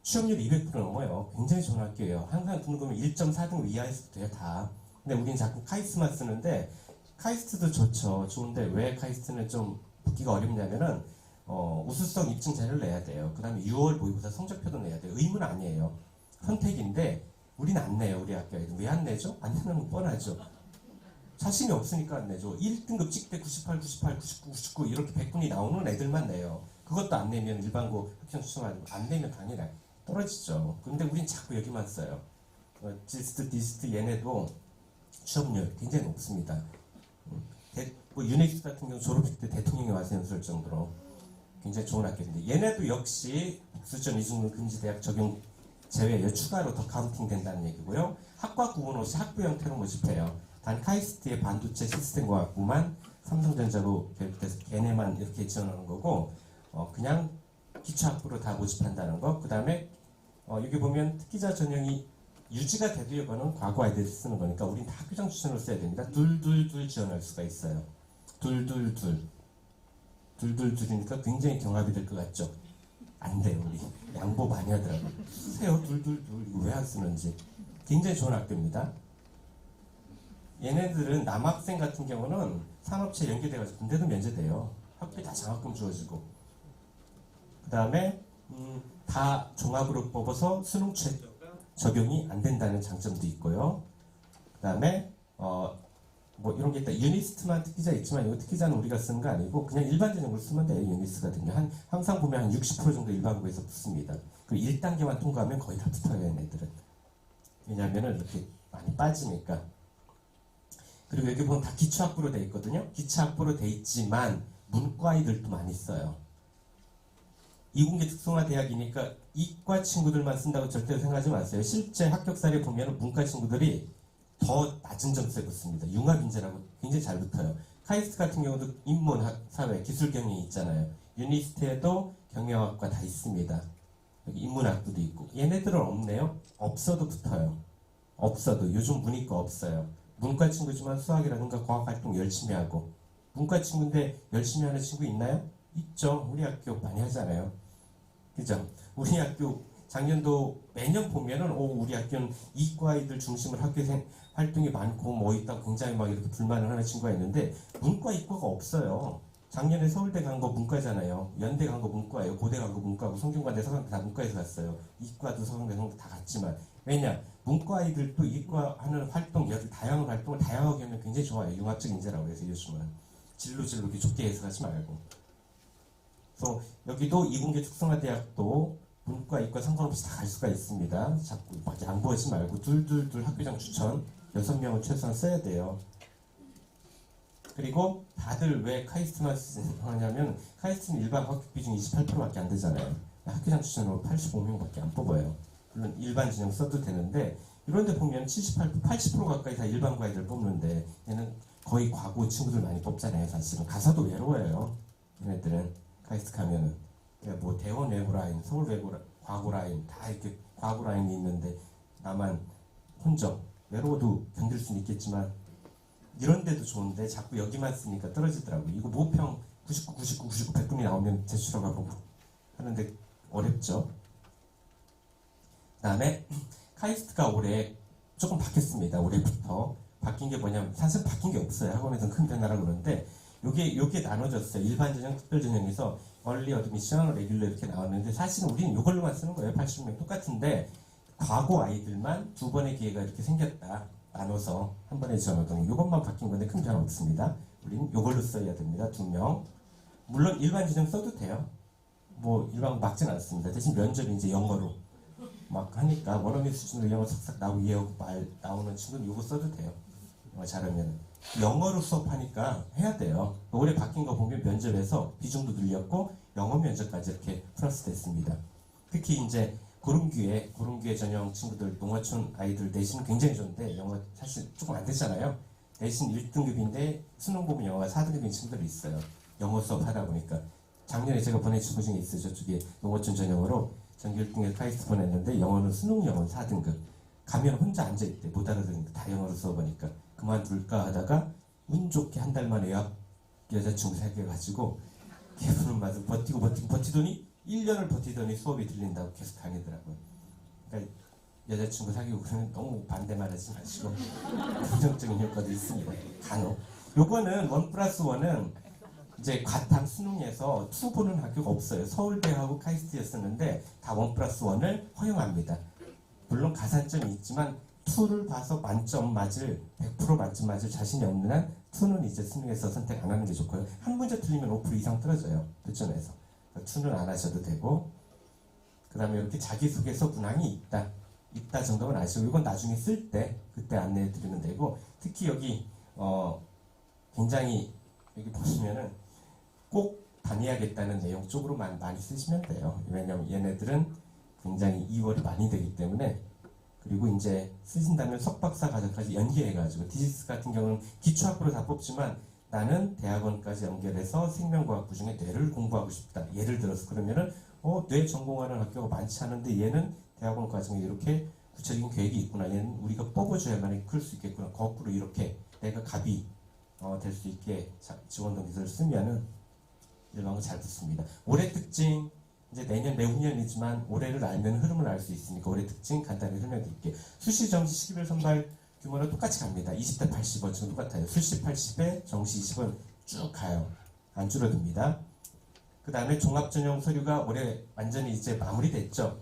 [SPEAKER 1] 취업률 200% 넘어요. 굉장히 좋은 학교예요. 항상 등록하면 1.4등급 이하에서 돼요. 다. 근데 우린 자꾸 카이스트만 쓰는데 카이스트도 좋죠. 좋은데 왜 카이스트는 좀 붙기가 어렵냐면은 우수성 입증 자료를 내야 돼요. 그 다음에 6월 모의고사 성적표도 내야 돼요. 의무는 아니에요. 선택인데 우리는 안 내요. 우리 학교에도. 왜 안 내죠? 안 내는 건 뻔하죠. 자신이 없으니까 안 내죠. 1등급 찍대 98, 98, 99, 99 이렇게 100분이 나오는 애들만 내요. 그것도 안 내면 일반고 합격 추천하고 안 내면 당연히 떨어지죠. 근데 우린 자꾸 여기만 써요. 지스트, 디스트 얘네도 취업률 굉장히 높습니다. 유닉스 같은 경우 졸업식 때 대통령이 와서 연수할 정도로 굉장히 좋은 학교인데 얘네도 역시 복수전 이중능 금지대학 적용 제외에 추가로 더 카운팅 된다는 얘기고요. 학과 구분 없이 학부 형태로 모집해요. 단 카이스트의 반도체 시스템과학부만 삼성전자로 결합돼서 걔네만 이렇게 지원하는 거고 그냥 기초학부로 다 모집한다는 거. 그 다음에 여기 보면 특기자 전형이 유지가 돼도 이거는 과거 아이들이 쓰는 거니까 우린 다 학교장 추천을 써야 됩니다. 둘 지원할 수가 있어요. 둘이니까 굉장히 경합이 될 것 같죠? 안 돼요. 우리 양보 많이 하더라고요. 쓰세요. 이거 왜 안 쓰는지. 굉장히 좋은 학교입니다. 얘네들은 남학생 같은 경우는 산업체에 연계돼가지고 군대도 면제돼요. 학교에 다 장학금 주어지고. 그 다음에 다 종합으로 뽑아서 수능 최저가 적용이 안 된다는 장점도 있고요. 그 다음에 뭐 이런 게 있다. 유니스트만 특기자 있지만 이 특기자는 우리가 쓰는 거 아니고 그냥 일반 전형으로 쓰면 돼요. 유니스트거든요. 항상 보면 한 60% 정도 일반고에서 붙습니다. 그리고 1단계만 통과하면 거의 다 붙어요. 얘네들은. 왜냐하면 이렇게 많이 빠지니까. 그리고 여기 보면 다 기초학부로 돼 있거든요. 기초학부로 돼 있지만 문과이들도 많이 써요. 이공계 특성화 대학이니까 이과 친구들만 쓴다고 절대로 생각하지 마세요. 실제 합격사를 보면 문과 친구들이 더 낮은 점수에 붙습니다. 융합인재라고 굉장히 잘 붙어요. 카이스트 같은 경우도 인문, 사회, 기술 경영이 있잖아요. 유니스트에도 경영학과 다 있습니다. 여기 인문학부도 있고. 얘네들은 없네요. 없어도 붙어요. 없어도. 요즘 문이과 없어요. 문과 친구지만 수학이라든가 과학활동 열심히 하고. 문과 친구인데 열심히 하는 친구 있나요? 있죠. 우리 학교 많이 하잖아요. 그죠? 우리 학교 작년도 매년 보면은 우리 학교는 이과이들 중심으로 학교생 활동이 많고 뭐 있다고 굉장히 막 이렇게 불만을 하는 친구가 있는데 문과 이과가 없어요. 작년에 서울대 간 거 문과잖아요. 연대 간 거 문과예요. 고대 간 거 문과고 성균관대 서강대 다 문과에서 갔어요. 이과도 서강대 성대 다 갔지만 왜냐? 문과 아이들도 이과 하는 활동, 다양한 활동을 다양하게 하면 굉장히 좋아요. 융합적 인재라고 해서 요즘은 진로 이렇게 좁게 해석하지 말고. 그래서 여기도 이공계 특성화 대학도 문과, 이과 상관없이 다 갈 수가 있습니다. 자꾸 막 양보하지 말고 둘 학교장 추천 6명은 최소한 써야 돼요. 그리고 다들 왜 카이스트만 하냐면 카이스트는 일반 합격 비중 28%밖에 안 되잖아요. 학교장 추천으로 85명밖에 안 뽑아요. 물론 일반 진영 써도 되는데 이런 데 보면 80% 가까이 다 일반고 애들 뽑는데 얘는 거의 과고 친구들 많이 뽑잖아요. 사실은 가서도 외로워요. 얘네들은 카이스트 가면은 뭐 대원 외고 라인, 서울 외고 과고 라인 다 이렇게 과고 라인이 있는데 나만 혼자 외로워도 견딜 수는 있겠지만 이런 데도 좋은데 자꾸 여기만 쓰니까 떨어지더라고요. 이거 모평 99, 99, 99, 100분이 나오면 제출하고 하는데 어렵죠. 그 다음에 카이스트가 올해 조금 바뀌었습니다. 올해부터 바뀐 게 뭐냐면 사실 바뀐 게 없어요. 학원에서는 큰 변화라고 그러는데 요게 나눠졌어요. 일반 전형, 특별 전형에서 얼리 어드미션, 레귤러 이렇게 나왔는데 사실은 우리는 이걸로만 쓰는 거예요. 80명 똑같은데 과거 아이들만 2번의 기회가 이렇게 생겼다. 나눠서 한 번에 지원하던 이것만 바뀐 건데 큰 변화 없습니다. 우리는 이걸로 써야 됩니다. 2명. 물론 일반 전형 써도 돼요. 뭐 일반 막진 않습니다. 대신 면접이 이제 영어로 막 하니까 원어민 수준으로 영어 싹싹 나오고 이해하고 말 나오는 친구는 이거 써도 돼요. 잘하면 영어로 수업하니까 해야 돼요. 올해 바뀐 거 보면 면접에서 비중도 늘렸고 영어 면접까지 이렇게 플러스 됐습니다. 특히 이제 고른교회 전형 친구들, 농어촌 아이들 내신은 굉장히 좋은데 영어 사실 조금 안 되잖아요. 내신 1등급인데 수능 보면 영어가 4등급인 친구들이 있어요. 영어 수업 하다 보니까 작년에 제가 보낸 친구 중에 있어요. 저쪽에 농어촌 전형으로 전교 1등에서 카이스트 보냈는데 영어는 수능 영어는 4등급. 가면 혼자 앉아있대. 못 알아듣는데 다 영어로 수업하니까 그만둘까 하다가 운 좋게 한 달 만에 여자친구 사귀어가지고 개부는 맛을 버티더니 1년을 버티더니 수업이 들린다고 계속 다니더라고요. 그러니까 여자친구 사귀고 그러면 너무 반대만 하지 마시고 긍정적인 효과도 있습니다. 간혹. 요거는 1+1은 이제 과탐 수능에서 2 보는 학교가 없어요. 서울대하고 카이스트였었는데 다 1+1을 허용합니다. 물론 가산점이 있지만 2를 봐서 만점 맞을 100% 만점 맞을 자신이 없는 한 2는 이제 수능에서 선택 안 하는 게 좋고요. 한 문제 틀리면 5% 이상 떨어져요. 교점에서. 2는 안 하셔도 되고 그 다음에 이렇게 자기소개서 문항이 있다 정도는 아시고 이건 나중에 쓸 때 그때 안내해 드리면 되고 특히 여기 굉장히 여기 보시면은 꼭 다녀야겠다는 내용 쪽으로만 많이 쓰시면 돼요. 왜냐면 얘네들은 굉장히 2월이 많이 되기 때문에 그리고 이제 쓰신다면 석박사 과정까지 연계해가지고 디지스 같은 경우는 기초학부로 다 뽑지만 나는 대학원까지 연결해서 생명과학부 중에 뇌를 공부하고 싶다. 예를 들어서 그러면은 뇌 전공하는 학교가 많지 않은데 얘는 대학원 과정에 이렇게 구체적인 계획이 있구나. 얘는 우리가 뽑아줘야만 클 수 있겠구나. 거꾸로 이렇게 내가 갑이 될 수 있게 지원 동기서를 쓰면은 일반고 잘 붙습니다. 올해 특징 이제 내년, 내후년이지만 올해를 알면 흐름을 알 수 있으니까 올해 특징 간단히 설명드릴게요. 수시, 정시, 11월 선발 규모는 똑같이 갑니다. 20대 80원 지금 똑같아요. 수시 80에 정시 20원 쭉 가요. 안 줄어듭니다. 그 다음에 종합전형 서류가 올해 완전히 이제 마무리됐죠.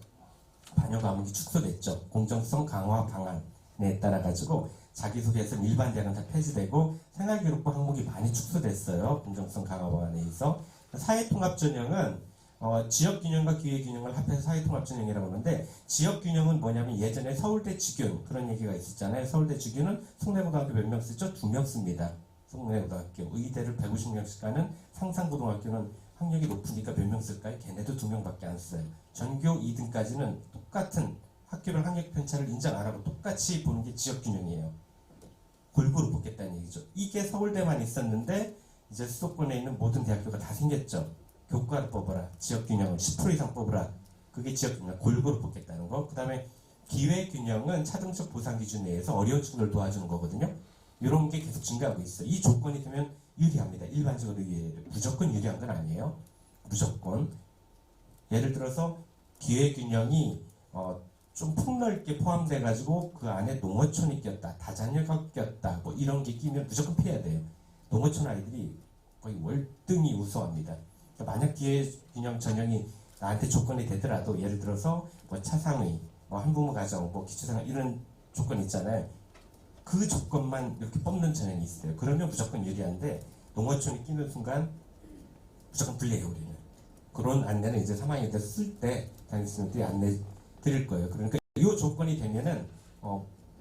[SPEAKER 1] 반영 과목이 축소됐죠. 공정성 강화 방안에 따라 가지고 자기소개서 일반 대학은 다 폐지되고 생활기록부 항목이 많이 축소됐어요. 공정성 강화 방안에 의해서. 사회통합전형은 지역균형과 기회균형을 합해서 사회통합전형이라고 하는데, 지역균형은 뭐냐면 예전에 서울대 직균 그런 얘기가 있었잖아요. 서울대 직균은 송내고등학교 몇 명 쓰죠? 2명 씁니다. 송내고등학교. 의대를 150명씩 가는 상산고등학교는 학력이 높으니까 몇 명 쓸까요? 걔네도 2명밖에 안 써요. 전교 2등까지는 똑같은 학교별 학력 편차를 인정 안 하고 똑같이 보는 게 지역균형이에요. 골고루 뽑겠다는 얘기죠. 이게 서울대만 있었는데 이제 수도권에 있는 모든 대학교가 다 생겼죠. 교과를 뽑아라. 지역균형을 10% 이상 뽑으라. 그게 지역균형. 골고루 뽑겠다는 거. 그 다음에 기회균형은 차등적 보상 기준에 의해서 어려운 친구들 도와주는 거거든요. 이런 게 계속 증가하고 있어요. 이 조건이 되면 유리합니다. 일반적으로 유리해요. 무조건 유리한 건 아니에요. 무조건. 예를 들어서 기회균형이 좀 폭넓게 포함돼가지고 그 안에 농어촌이 꼈다, 다자녀가 꼈다, 뭐 이런 게 끼면 무조건 피해야 돼요. 농어촌 아이들이 거의 월등히 우수합니다. 그러니까 만약 기회균형 전형이 나한테 조건이 되더라도 예를 들어서 뭐 차상위, 뭐 한부모 가정, 뭐 기초생활 이런 조건 있잖아요. 그 조건만 이렇게 뽑는 전형이 있어요. 그러면 무조건 유리한데 농어촌이 끼는 순간 무조건 불리해요. 우리는. 그런 안내는 이제 3학년 때 쓸 때 담임선생님들이 안내 드릴 거예요. 그러니까 이 조건이 되면은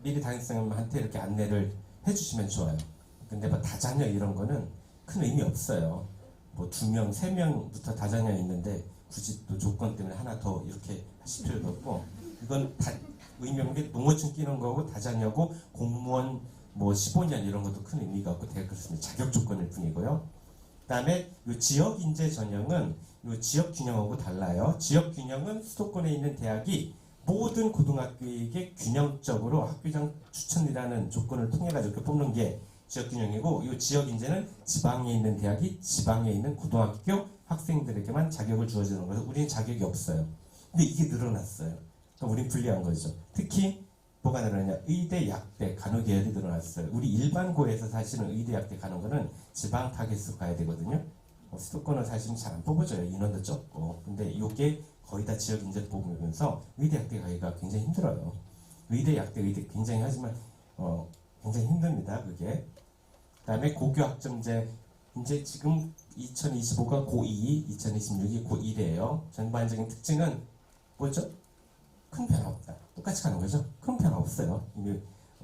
[SPEAKER 1] 미리 담임선생님한테 이렇게 안내를 해주시면 좋아요. 근데 뭐 다자녀 이런 거는 큰 의미 없어요. 뭐 2명, 3명부터 다자녀 있는데 굳이 또 조건 때문에 하나 더 이렇게 하실 필요도 없고, 이건 다 의미 없는 게 농어촌 끼는 거고 다자녀고 공무원 뭐 15년 이런 것도 큰 의미가 없고 되게 그렇습니다. 자격 조건일 뿐이고요. 그 다음에 이 지역 인재 전형은 이 지역 균형하고 달라요. 지역 균형은 수도권에 있는 대학이 모든 고등학교에게 균형적으로 학교장 추천이라는 조건을 통해 가지고 이렇게 뽑는 게 지역 균형이고, 이 지역 인재는 지방에 있는 대학이 지방에 있는 고등학교 학생들에게만 자격을 주어주는 거예요. 우리는 자격이 없어요. 근데 이게 늘어났어요. 그러니까 우린 불리한 거죠. 특히 뭐가 늘어나냐? 의대, 약대, 간호계열이 늘어났어요. 우리 일반고에서 사실은 의대, 약대 가는 거는 지방 타겟으로 가야 되거든요. 수도권은 사실은 잘 안 뽑아져요. 인원도 적고. 근데 이게 거의 다 지역 인재 뽑으면서 의대, 약대 가기가 굉장히 힘들어요. 의대, 약대, 의대 굉장히 하지만 굉장히 힘듭니다. 그게. 그 다음에 고교 학점제, 이제 지금 2025가 고2, 2026이 고1이에요. 전반적인 특징은 뭐죠? 큰 변화 없다. 똑같이 가는 거죠? 큰 변화 없어요. 이미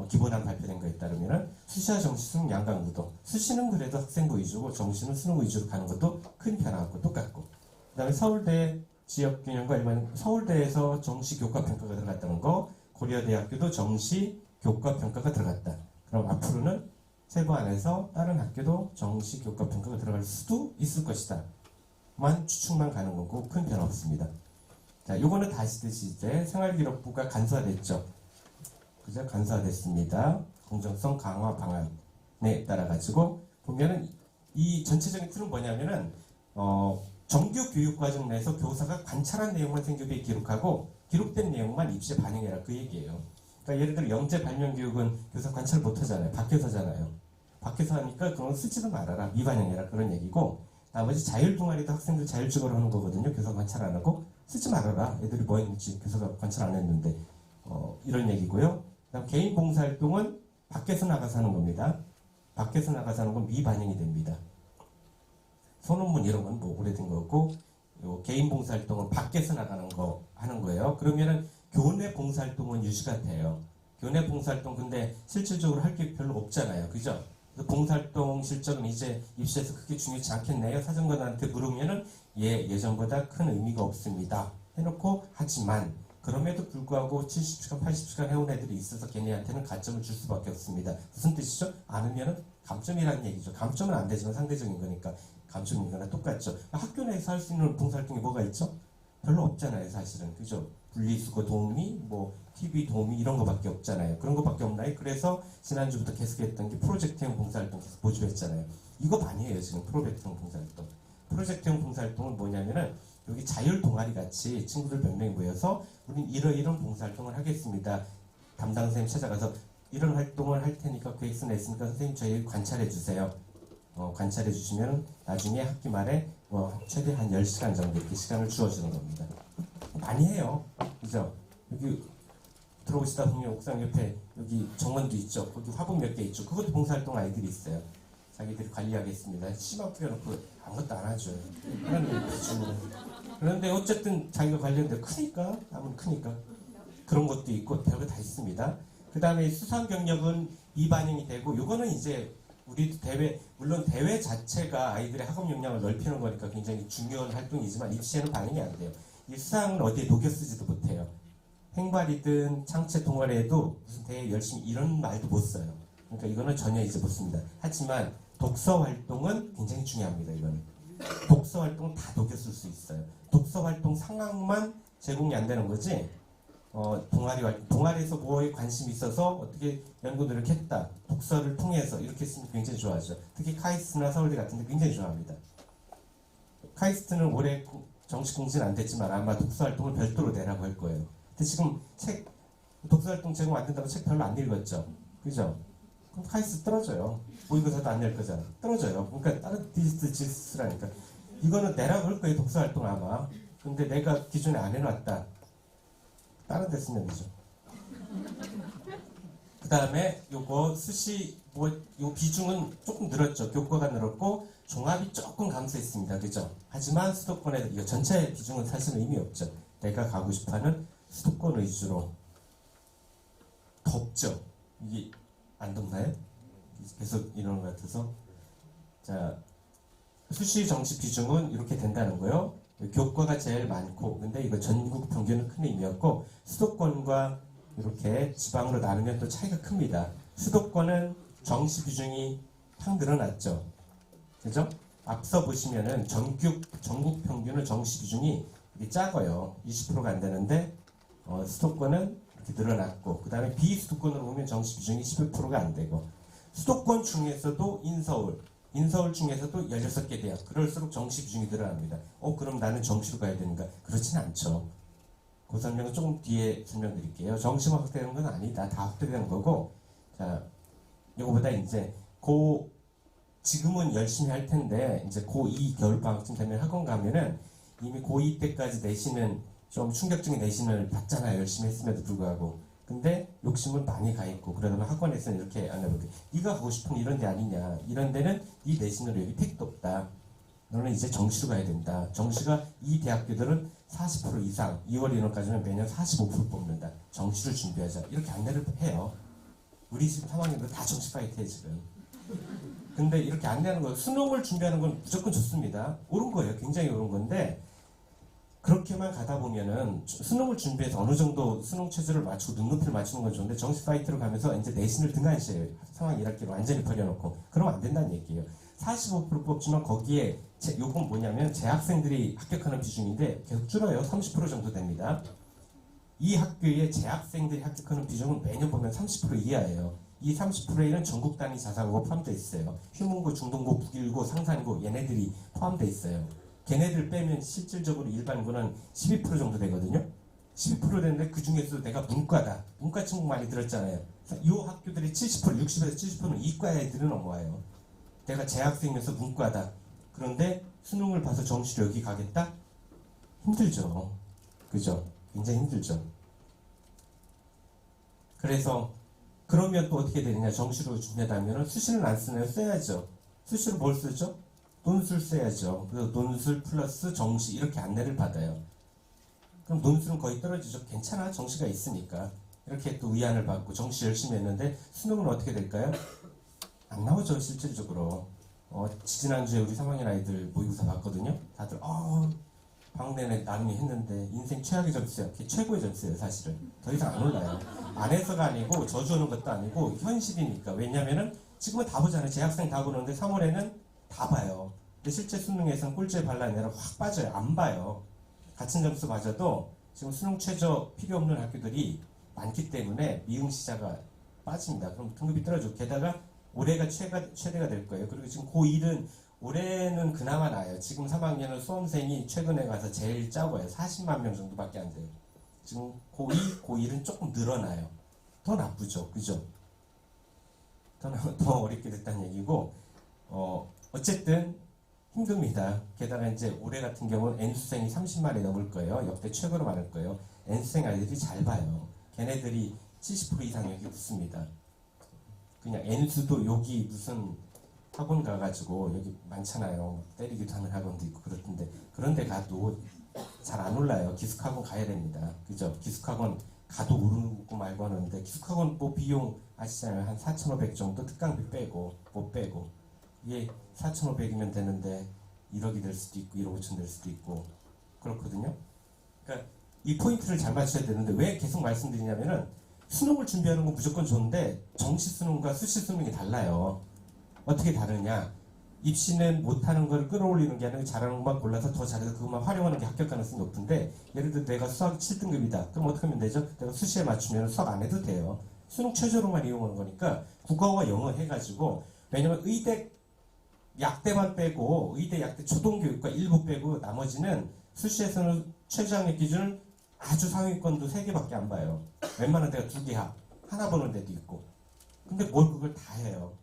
[SPEAKER 1] 기본안 발표된 거에 따르면 수시와 정시 수능 양강구도. 수시는 그래도 학생부 위주고 정시는 수능 위주로 가는 것도 큰 변화 없고 똑같고. 그 다음에 서울대 지역균형과 일반 서울대에서 정시 교과평가가 들어갔다는 거, 고려대학교도 정시 교과평가가 들어갔다. 그럼 앞으로는 세부 안에서 다른 학교도 정시 교과평가가 들어갈 수도 있을 것이다. 만 추측만 가는 거고 큰 변화 없습니다. 자, 요거는 다 아시듯이 이제 생활기록부가 간소화됐죠. 그죠? 간소화됐습니다. 공정성 강화 방안에 따라 가지고 보면은 이 전체적인 틀은 뭐냐면은 정규 교육 과정 내에서 교사가 관찰한 내용만 생교부에 기록하고 기록된 내용만 입시에 반영해라 그 얘기예요. 그러니까 예를 들어 영재 발명 교육은 교사 관찰 못 하잖아요. 밖에서 하잖아요. 밖에서 하니까 그건 쓰지도 말아라. 미반영해라 그런 얘기고, 나머지 자율 동아리도 학생들 자율적으로 하는 거거든요. 교사 관찰 안 하고 쓰지 말아라. 애들이 뭐 했는지 교사가 관찰 안 했는데 이런 얘기고요. 그다음 개인 봉사활동은 밖에서 나가서 하는 겁니다. 밖에서 나가서 하는 건 미반영이 됩니다. 소논문 이런 건 뭐 오래된 거고, 요 개인 봉사활동은 밖에서 나가는 거 하는 거예요. 그러면은 교내 봉사활동은 유지가 돼요. 교내 봉사활동 근데 실질적으로 할 게 별로 없잖아요. 그죠? 봉사활동 실적은 이제 입시에서 크게 중요치 않겠네요. 사정관한테 물으면은 예전보다 큰 의미가 없습니다. 해놓고 하지만 그럼에도 불구하고 70시간, 80시간 해온 애들이 있어서 걔네한테는 가점을 줄 수밖에 없습니다. 무슨 뜻이죠? 않으면은 감점이라는 얘기죠. 감점은 안 되지만 상대적인 거니까 감점인 거나 똑같죠. 학교 내에서 할 수 있는 봉사활동이 뭐가 있죠? 별로 없잖아요, 사실은. 그죠? 분리수거 도우미, 뭐 TV 도우미 이런 거밖에 없잖아요. 그런 거밖에 없나요? 그래서 지난주부터 계속했던 게 프로젝트형 봉사활동 계속 모집했잖아요. 이거 많이 해요, 지금 프로젝트형 봉사활동. 프로젝트형 봉사활동은 뭐냐면은 여기 자율 동아리 같이 친구들 몇 명이 모여서 우린 이런 봉사활동을 하겠습니다. 담당 선생님 찾아가서 이런 활동을 할 테니까 계획서 냈으니까 선생님 저희 관찰해 주세요. 관찰해 주시면 나중에 학기 말에 최대 한 10시간 정도 이렇게 시간을 주어주는 겁니다. 많이 해요. 그죠? 여기 들어오시다 보면 옥상 옆에 여기 정원도 있죠. 거기 화분 몇 개 있죠. 그것도 봉사활동 아이들이 있어요. 자기들이 관리하겠습니다. 씨만 뿌려놓고 아무것도 안 하죠. 그런데 어쨌든 자기가 관리하는데 크니까, 나무는 크니까. 그런 것도 있고 별거 다 있습니다. 그 다음에 수상 경력은 2반영이 되고, 요거는 이제 우리 대회, 물론 대회 자체가 아이들의 학업 역량을 넓히는 거니까 굉장히 중요한 활동이지만 입시에는 반영이 안 돼요. 이 수상은 어디에 녹여 쓰지도 못해요. 행발이든 창체 동아리에도 무슨 대회 열심히 이런 말도 못 써요. 그러니까 이거는 전혀 이제 못 씁니다. 하지만 독서 활동은 굉장히 중요합니다. 이거는 독서 활동 다 녹여 쓸 수 있어요. 독서 활동 상황만 제공이 안 되는 거지. 동아리에서 뭐에 관심이 있어서 어떻게 연구 노력했다. 독서를 통해서 이렇게 쓰면 굉장히 좋아하죠. 특히 카이스트나 서울대 같은 데 굉장히 좋아합니다. 카이스트는 올해 정식 공지는 안 됐지만 아마 독서 활동을 별도로 내라고 할 거예요. 근데 지금 독서 활동 제공 안 된다고 책 별로 안 읽었죠. 그죠? 그럼 카이스트 떨어져요. 모의고사도 안 낼 거잖아. 떨어져요. 그러니까 다른 디스라니까. 이거는 내라고 할 거예요. 독서 활동 아마. 근데 내가 기존에 안 해놨다. 다른 데 쓰면 되죠. 그 다음에 요거 수시 요 비중은 조금 늘었죠. 교과가 늘었고 종합이 조금 감소했습니다. 그죠? 하지만 수도권에 이거 전체 비중은 사실은 의미 없죠. 내가 가고 싶어하는 수도권 위주로. 덥죠? 이게 안 덥나요? 계속 이러는 것 같아서. 자, 수시 정시 비중은 이렇게 된다는 거요. 교과가 제일 많고, 근데 이거 전국 평균은 큰 의미였고, 수도권과 이렇게 지방으로 나누면 또 차이가 큽니다. 수도권은 정시 비중이 확 늘어났죠. 그죠? 앞서 보시면은 전국 평균은 정시 비중이 작아요. 20%가 안 되는데, 수도권은 이렇게 늘어났고, 그 다음에 비수도권으로 보면 정시 비중이 11%가 안 되고, 수도권 중에서도 인서울 중에서도 16개 대학, 그럴수록 정시 비중이 늘어납니다. 그럼 나는 정시로 가야 되는가? 그렇진 않죠. 그 설명은 조금 뒤에 설명드릴게요. 정시만 확대되는 건 아니다. 다 확대되는 거고, 자, 이거보다 이제 지금은 열심히 할 텐데, 이제 고2 겨울방학쯤 되면 학원 가면은 이미 고2 때까지 내신은 좀 충격적인 내신을 받잖아요. 열심히 했음에도 불구하고. 근데 욕심은 많이 가 있고, 그러다 보면 학원에서는 이렇게 안 해볼게. 네가 가고 싶은 이런 데 아니냐. 이런 데는 이 내신으로 여기 택도 없다. 너는 이제 정시로 가야 된다. 정시가 이 대학교들은 40% 이상, 2월 인원까지는 매년 45% 뽑는다. 정시를 준비하자. 이렇게 안내를 해요. 우리 지금 3학년들 다 정시 파이트해 지금. 근데 이렇게 안내하는 거, 수능을 준비하는 건 무조건 좋습니다. 옳은 거예요. 굉장히 옳은 건데, 그렇게만 가다 보면은 수능을 준비해서 어느 정도 수능 체제를 맞추고 눈높이를 맞추는 건 좋은데 정시 파이트로 가면서 이제 내신을 등한시해요. 상황 1학기로 완전히 버려놓고. 그러면 안 된다는 얘기예요. 45% 뽑지만 거기에 요건 뭐냐면 재학생들이 합격하는 비중인데 계속 줄어요. 30% 정도 됩니다. 이 학교에 재학생들이 합격하는 비중은 매년 보면 30% 이하예요. 이 30%에는 전국 단위 자사고가 포함되어 있어요. 휴문고, 중동고, 북일고, 상산고 얘네들이 포함되어 있어요. 걔네들 빼면 실질적으로 일반고는 12% 정도 되거든요. 12% 되는데 그 중에서도 내가 문과다. 문과 친구 많이 들었잖아요. 이 학교들이 70%, 60에서 70%는 이과 애들은 넘어와요. 내가 재학생이어서 문과다. 그런데 수능을 봐서 정시로 여기 가겠다? 힘들죠. 그죠? 굉장히 힘들죠. 그래서 그러면 또 어떻게 되느냐. 정시로 준비하다면 수시는 안 쓰나요? 써야죠. 수시로 뭘 쓰죠? 논술 써야죠. 그래서 논술 플러스 정시 이렇게 안내를 받아요. 그럼 논술은 거의 떨어지죠. 괜찮아. 정시가 있으니까. 이렇게 또 위안을 받고 정시 열심히 했는데 수능은 어떻게 될까요? 안 나오죠. 실질적으로. 지지난주에 우리 3학년 아이들 모의고사 봤거든요. 다들 방학 내내 나름이 했는데 인생 최악의 점수야. 그게 최고의 점수예요. 사실은. 더 이상 안 올라요. 안 해서가 아니고 저주하는 것도 아니고 현실이니까. 왜냐면은 지금은 다 보잖아요. 재학생 다 보는데 3월에는 다 봐요. 근데 실제 수능에서는 꼴찌에 발라내라 확 빠져요. 안 봐요. 같은 점수 맞아도 지금 수능 최저 필요 없는 학교들이 많기 때문에 미응시자가 빠집니다. 그럼 등급이 떨어지고 게다가 올해가 최대가 될 거예요. 그리고 지금 고1은 올해는 그나마 나아요. 지금 3학년은 수험생이 최근에 가서 제일 적어요. 40만 명 정도밖에 안 돼요. 지금 고2, 고1은 조금 늘어나요. 더 나쁘죠. 그죠? 더 어렵게 됐다는 얘기고, 어쨌든 힘듭니다. 게다가 이제 올해 같은 경우는 N수생이 30만이 넘을 거예요. 역대 최고로 많을 거예요. N수생 아이들이 잘 봐요. 걔네들이 70% 이상 여기 붙습니다. 그냥 N수도 여기 무슨 학원 가가지고 여기 많잖아요. 때리기도 하는 학원도 있고 그렇던데 그런 데 가도 잘 안 올라요. 기숙학원 가야 됩니다. 그죠? 기숙학원 가도 오르고 말고 하는데 기숙학원 뭐 비용 아시잖아요. 한 4,500 정도 특강비 빼고 못 빼고 이게 4,500이면 되는데 1억이 될 수도 있고 1억 5천 될 수도 있고 그렇거든요. 그러니까 이 포인트를 잘 맞춰야 되는데 왜 계속 말씀드리냐면은 수능을 준비하는 건 무조건 좋은데 정시 수능과 수시 수능이 달라요. 어떻게 다르냐? 입시는 못하는 걸 끌어올리는 게 아니라 잘하는 것만 골라서 더 잘해서 그것만 활용하는 게 합격 가능성이 높은데 예를 들어 내가 수학 7등급이다. 그럼 어떻게 하면 되죠? 내가 수시에 맞추면 수학 안 해도 돼요. 수능 최저로만 이용하는 거니까 국어와 영어 해가지고 왜냐면 의대 약대만 빼고 의대 약대 초등교육과 일부 빼고 나머지는 수시에서는 최저학력 기준을 아주 상위권도 3개밖에 안 봐요. 웬만한 데가 2개 하나 보는 데도 있고 근데 뭘 그걸 다 해요.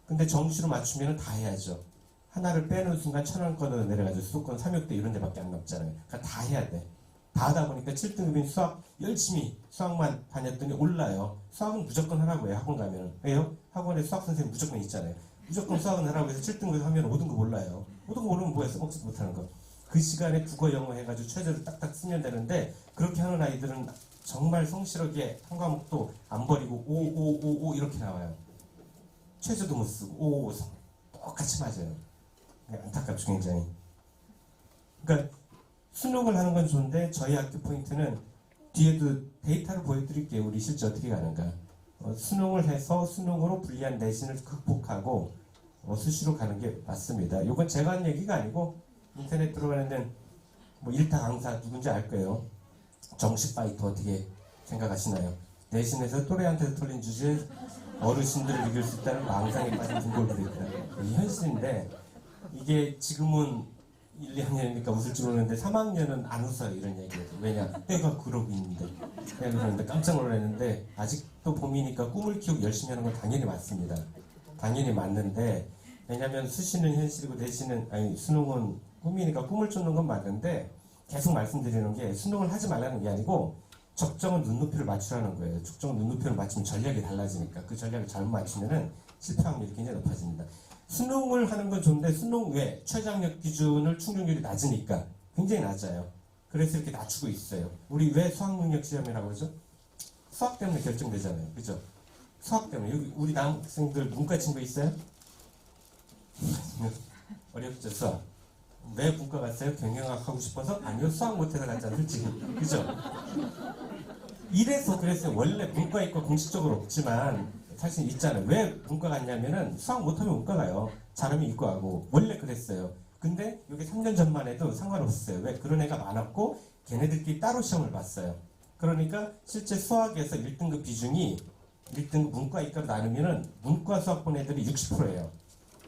[SPEAKER 1] 근데 정시로 맞추면 다 해야죠. 하나를 빼는 순간 천왕권으로 내려가죠. 수도권 3, 6대 이런 데밖에 안 남잖아요. 그러니까 다 해야 돼. 다 하다 보니까 7등급인 수학 열심히 수학만 다녔더니 올라요. 수학은 무조건 하라고 해요. 학원 가면. 왜요? 학원에 수학 선생님 무조건 있잖아요. 무조건 수학은 하라고 해서 7등급 하면 5등급 올라요. 5등급 오르면 뭐야? 써먹지도 못하는 거. 그 시간에 국어 영어 해가지고 최저를 딱딱 쓰면 되는데 그렇게 하는 아이들은 정말 성실하게 한 과목도 안 버리고 5 이렇게 나와요. 최저도 못 쓰고 5 똑같이 맞아요. 안타깝죠 굉장히. 그러니까 수능을 하는 건 좋은데 저희 학교 포인트는 뒤에도 데이터를 보여드릴게요. 우리 실제 어떻게 가는가. 수능을 해서 수능으로 불리한 내신을 극복하고 수시로 가는 게 맞습니다. 이건 제가 한 얘기가 아니고 인터넷 들어가는 데는 뭐 일타 강사 누군지 알 거예요. 정식 파이터 어떻게 생각하시나요? 내신에서 또래한테 털린 주제에 어르신들을 이길 수 있다는 망상에 빠진 등골들이 있다. 이 현실인데 이게 지금은 1, 2학년이니까 웃을 줄 모르는데 3학년은 안 웃어요. 이런 얘기해도. 왜냐? 때가 그러고 있는데. 내가 그러는데 깜짝 놀랐는데 아직도 봄이니까 꿈을 키우고 열심히 하는 건 당연히 맞습니다. 당연히 맞는데 왜냐면 수시는 현실이고 내신은 아니 수능은 꿈이니까 꿈을 쫓는 건 맞는데 계속 말씀드리는 게 수능을 하지 말라는 게 아니고 적정한 눈높이를 맞추라는 거예요. 적정한 눈높이를 맞추면 전략이 달라지니까 그 전략을 잘못 맞추면은 실패 확률이 굉장히 높아집니다. 수능을 하는 건 좋은데 수능 외 최저학력 기준을 충족률이 낮으니까 굉장히 낮아요. 그래서 이렇게 낮추고 있어요. 우리 왜 수학능력 시험이라고 그러죠? 수학 때문에 결정되잖아요. 그죠? 수학 때문에. 여기 우리 남학생들 문과 친구 있어요? 어렵죠 수학. 왜 문과 갔어요? 경영학 하고 싶어서? 아니요 수학 못해서 갔잖아요 솔직히. 그죠? 이래서 그랬어요. 원래 문과 이과 공식적으로 없지만 사실 있잖아요. 왜 문과 갔냐면은 수학 못하면 문과 가요. 잘하면 이과 하고. 원래 그랬어요. 근데 여기 3년 전만 해도 상관없었어요. 왜? 그런 애가 많았고 걔네들끼리 따로 시험을 봤어요. 그러니까 실제 수학에서 1등급 비중이 1등급 문과 이과로 나누면은 문과 수학 본 애들이 60%예요.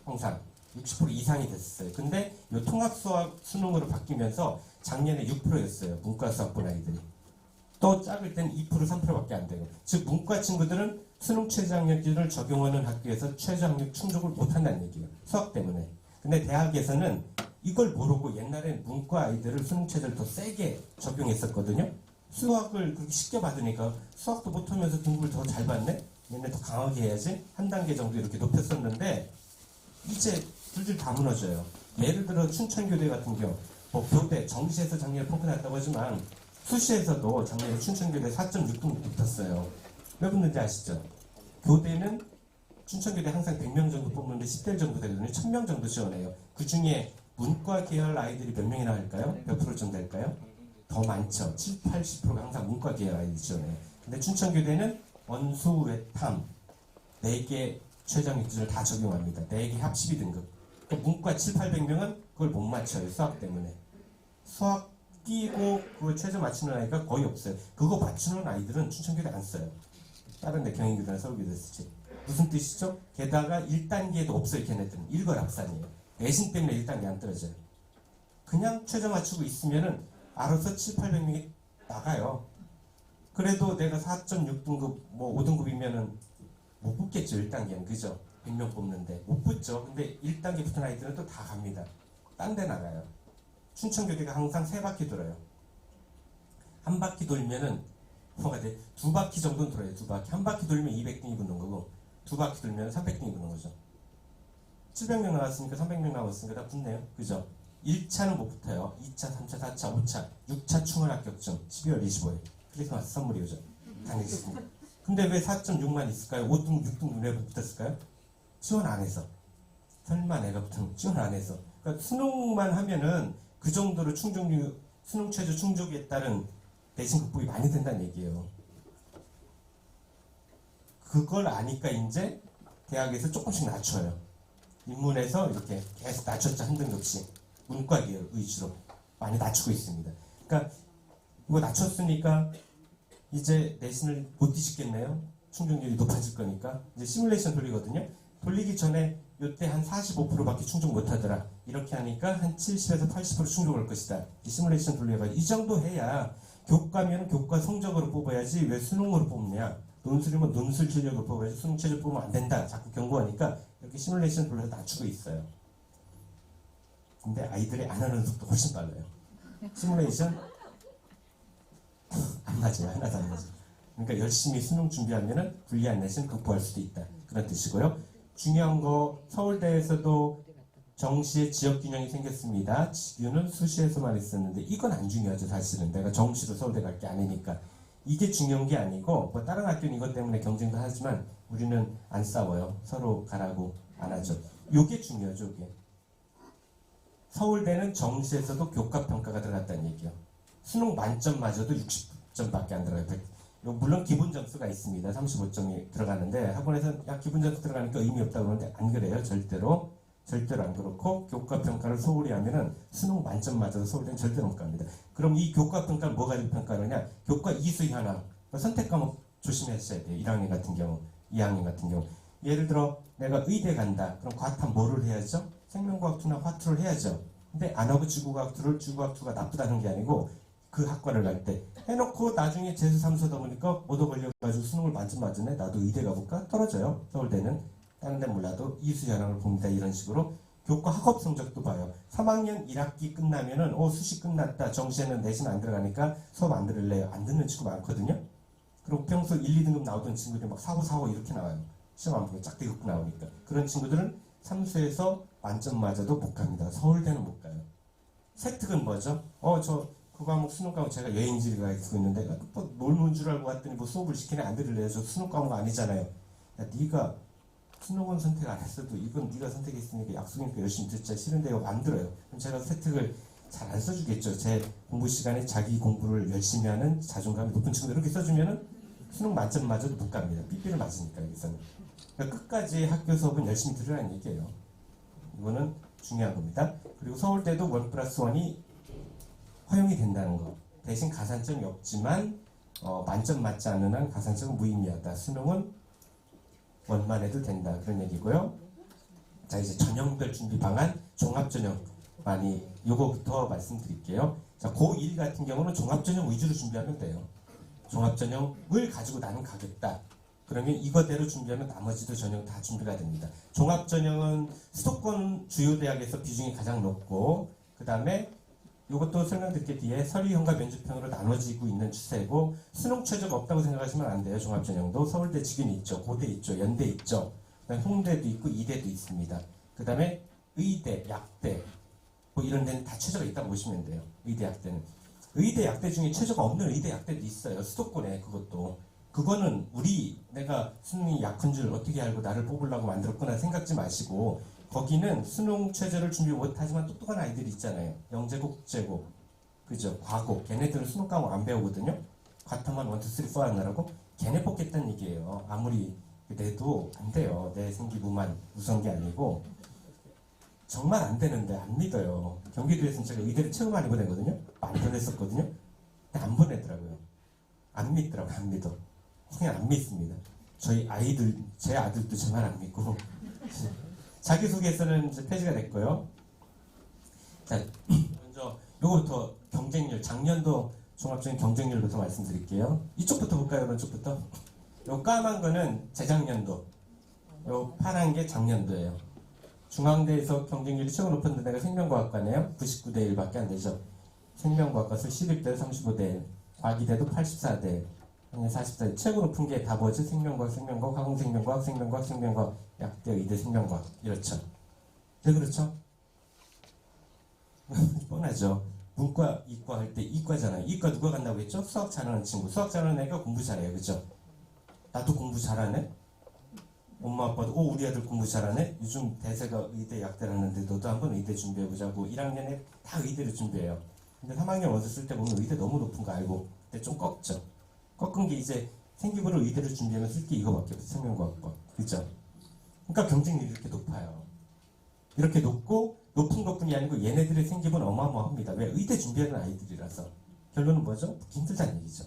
[SPEAKER 1] 항상 60% 이상이 됐어요. 근데 이 통합 수학 수능으로 바뀌면서 작년에 6%였어요. 문과 수학 본 아이들이. 또 작을 땐 2% 3%밖에 안 돼요. 즉 문과 친구들은 수능 최저학력 기준을 적용하는 학교에서 최저학력 충족을 못한다는 얘기예요. 수학 때문에. 근데 대학에서는 이걸 모르고 옛날엔 문과 아이들을 수능 최저를 더 세게 적용했었거든요. 수학을 그렇게 쉽게 받으니까 수학도 못하면서 등급을 더 잘 받네? 얘네 더 강하게 해야지. 한 단계 정도 이렇게 높였었는데 이제 둘둘 다 무너져요. 예를 들어 춘천교대 같은 경우 뭐 교대 정시에서 작년에 평가 났다고 하지만 수시에서도 작년에 춘천교대 4.6등급 붙었어요. 왜 붙는지 아시죠? 교대는 춘천교대 항상 100명 정도 뽑는데 10대 정도 되거든요. 1000명 정도 지원해요. 그 중에 문과 계열 아이들이 몇 명이나 할까요? 몇 프로 정도 될까요? 더 많죠. 7, 80%가 항상 문과 계열 아이들이 지원해요. 근데 춘천교대는 원수, 외탐 4개 최저학력 기준을 다 적용합니다. 4개 합 12등급. 그러니까 문과 7, 800명은 그걸 못 맞춰요. 수학 때문에. 수학 끼고 그 최저 맞추는 아이가 거의 없어요. 그거 맞추는 아이들은 춘천교대 안 써요. 다른 데 경인교대나 서울교대 쓰지. 무슨 뜻이죠? 게다가 1단계도 없어요. 걔네들은 일거랍산이에요. 내신 때문에 1단계 안 떨어져요. 그냥 최저 맞추고 있으면은 알아서 7, 800명이 나가요. 그래도 내가 4.6등급 뭐 5등급이면은 못 붙겠죠. 1단계는. 그죠? 100명 뽑는데 못 붙죠. 근데 1단계 붙은 아이들은 또 다 갑니다. 딴 데 나가요. 춘천교대가 항상 3바퀴 돌아요. 한 바퀴 돌면은 뭐가 돼? 2바퀴 정도는 돌아요. 2바퀴. 한 바퀴 돌면 200등이 붙는 거고 2바퀴 돌면 300등이 붙는 거죠. 700명 나왔으니까 300명 나왔으니까 다 붙네요. 그죠? 1차는 못 붙어요. 2차, 3차, 4차, 5차, 6차 충원 합격증 12월 25일 크리스마스 선물이 오죠. 당했습니다. 근데 왜 4.6만 있을까요? 5등, 6등 왜 붙었을까요? 지원 안 해서. 설마 내가 붙으면 지원 안 해서. 그러니까 수능만 하면은 그 정도로 수능 최저 충족에 따른 내신 극복이 많이 된다는 얘기예요. 그걸 아니까 이제 대학에서 조금씩 낮춰요. 인문에서 이렇게 계속 낮췄죠. 한 등급씩. 문과 계열 위주로 많이 낮추고 있습니다. 그러니까 이거 낮췄으니까 이제 내신을 못 뒤집겠네요. 충족률이 높아질 거니까. 이제 시뮬레이션 돌리거든요. 돌리기 전에 이때 한 45%밖에 충족 못하더라. 이렇게 하니까 한 70에서 80% 충족할 것이다. 이 시뮬레이션 돌려가지고 이 정도 해야 교과면 교과 성적으로 뽑아야지 왜 수능으로 뽑냐. 논술이면 논술 실력으로 뽑아야지 수능 최저 뽑으면 안 된다. 자꾸 경고하니까 이렇게 시뮬레이션 돌려서 낮추고 있어요. 근데 아이들이 안 하는 속도 훨씬 빨라요. 시뮬레이션 안 맞아요. 하나도 안 맞아요. 그러니까 열심히 수능 준비하면은 불리한 내신 극복할 수도 있다. 그런 뜻이고요. 중요한 거 서울대에서도 정시의 지역균형이 생겼습니다. 지규는 수시에서만 있었는데 이건 안 중요하죠. 사실은 내가 정시로 서울대 갈 게 아니니까 이게 중요한 게 아니고 뭐 다른 학교는 이것 때문에 경쟁도 하지만 우리는 안 싸워요. 서로 가라고 안 하죠. 요게 중요하죠. 요게. 서울대는 정시에서도 교과평가가 들어갔다는 얘기요. 수능 만점마저도 60점밖에 안 들어가요. 물론 기본 점수가 있습니다. 35점이 들어가는데 학원에서 야 기본 점수 들어가니까 의미 없다고 그러는데 안 그래요. 절대로 안 그렇고 교과평가를 소홀히 하면은 수능 만점마저도 서울대는 절대로 못 갑니다. 그럼 이 교과평가를 뭐 가지고 평가하느냐? 교과 이수 현황 선택 과목 조심하셔야 돼요. 1학년 같은 경우 2학년 같은 경우 예를 들어 내가 의대 간다. 그럼 과탐 뭐를 해야죠? 생명과학 2나 화투를 해야죠. 근데 안 하고 지구과학 2를 지구과학 2가 나쁘다는 게 아니고 그 학과를 갈 때 해놓고 나중에 재수 삼수다 보니까 얻어 걸려가지고 수능을 만점 맞으네. 나도 의대 가볼까? 떨어져요. 서울대는 다른 데 몰라도 이수 현황을 봅니다. 이런 식으로 교과 학업 성적도 봐요. 3학년 1학기 끝나면은 수시 끝났다. 정시에는 내신 안 들어가니까 수업 안 들을래요. 안 듣는 친구 많거든요. 그리고 평소 1, 2등급 나오던 친구들이 막 4, 5, 4, 5 이렇게 나와요. 시험 안 보고 짝대기 나오니까. 그런 친구들은 삼수에서 만점 맞아도 못 갑니다. 서울대는 못 가요. 세특은 뭐죠? 그 과목 수능 과목 제가 여행지가 있는데 뭐 놀는 줄 알고 왔더니 뭐 수업을 시키네 안 들을래요. 저 수능 과목 아니잖아요. 야 네가 수능은 선택 안 했어도 이건 네가 선택했으니까 약속이니까 열심히 듣자. 싫은데 이거 안 들어요. 그럼 제가 세특을 잘 안 써주겠죠. 제 공부 시간에 자기 공부를 열심히 하는 자존감이 높은 친구들 이렇게 써주면은 수능 만점 맞아도 못 갑니다. 삐삐를 맞으니까 여기서는. 그러니까 끝까지 학교 수업은 열심히 들으라는 얘기예요. 이거는 중요한 겁니다. 그리고 서울대도 1+1이 허용이 된다는 거. 대신 가산점이 없지만 만점 맞지 않는 한 가산점은 무의미하다. 수능은 원만 해도 된다. 그런 얘기고요. 자 이제 전형별 준비 방안 종합전형 많이 요거부터 말씀드릴게요. 자 고1 같은 경우는 종합전형 위주로 준비하면 돼요. 종합전형을 가지고 나는 가겠다. 그러면 이거대로 준비하면 나머지도 전형 다 준비가 됩니다. 종합전형은 수도권 주요 대학에서 비중이 가장 높고 그 다음에 이것도 설명드릴게 뒤에 서류형과 면접형으로 나눠지고 있는 추세고 수능 최저가 없다고 생각하시면 안 돼요. 종합전형도 서울대 직윤 있죠. 고대 있죠. 연대 있죠. 그다음에 홍대도 있고 이대도 있습니다. 그 다음에 의대, 약대 뭐 이런 데는 다 최저가 있다고 보시면 돼요. 의대, 약대는. 의대, 약대 중에 최저가 없는 의대, 약대도 있어요. 수도권에 그것도. 그거는 내가 수능이 약한 줄 어떻게 알고 나를 뽑으려고 만들었구나 생각지 마시고 거기는 수능 최저를 준비 못하지만 똑똑한 아이들이 있잖아요. 영재고, 국제고, 그죠? 과고. 걔네들은 수능 과목 안 배우거든요. 과탐만 1, 2, 3, 4 하느라고 걔네 뽑겠다는 얘기예요. 아무리 내도 안 돼요. 내 생기부만 우선 게 아니고 정말 안 되는데 안 믿어요. 경기도에서는 제가 의대를 최고 많이 보내거든요. 많이 보냈었거든요. 근데 안 보내더라고요. 안 믿더라고요. 안 믿어. 그냥 안 믿습니다. 저희 아이들, 제 아들도 제 말 안 믿고 자기소개서는 이제 폐지가 됐고요. 자, 먼저 요거부터 경쟁률, 작년도 종합적인 경쟁률부터 말씀드릴게요. 이쪽부터 볼까요? 오른쪽부터. 요 까만 거는 재작년도, 요 파란 게 작년도예요. 중앙대에서 경쟁률이 최고 높은 데가 생명과학과네요. 99대 1밖에 안 되죠. 생명과학과에서 11대 35대 1, 과기대도 84대 1, 44대 1. 최고 높은 게 다 뭐지? 생명과학, 화공생명과학, 생명과학, 약대, 의대 생명과학. 이렇죠. 왜 그렇죠? 뻔하죠. 문과, 이과 할 때 이과잖아요. 이과 누가 간다고 했죠? 수학 잘하는 친구. 수학 잘하는 애가 공부 잘해요. 그죠? 나도 공부 잘하네? 엄마 아빠도 우리 아들 공부 잘하네? 요즘 대세가 의대 약대라는데 너도 한번 의대 준비해보자고. 1학년에 다 의대를 준비해요. 근데 3학년 와서 쓸 때 보면 의대 너무 높은 거 알고 그때 좀 꺾죠. 꺾은 게 이제 생기부를 의대를 준비하면 쓸 게 이거밖에 없어요. 생명과학과. 그죠? 그러니까 경쟁률이 이렇게 높아요. 이렇게 높은 것뿐이 아니고 얘네들의 생기부는 어마어마합니다. 왜? 의대 준비하는 아이들이라서. 결론은 뭐죠? 힘들다는 얘기죠.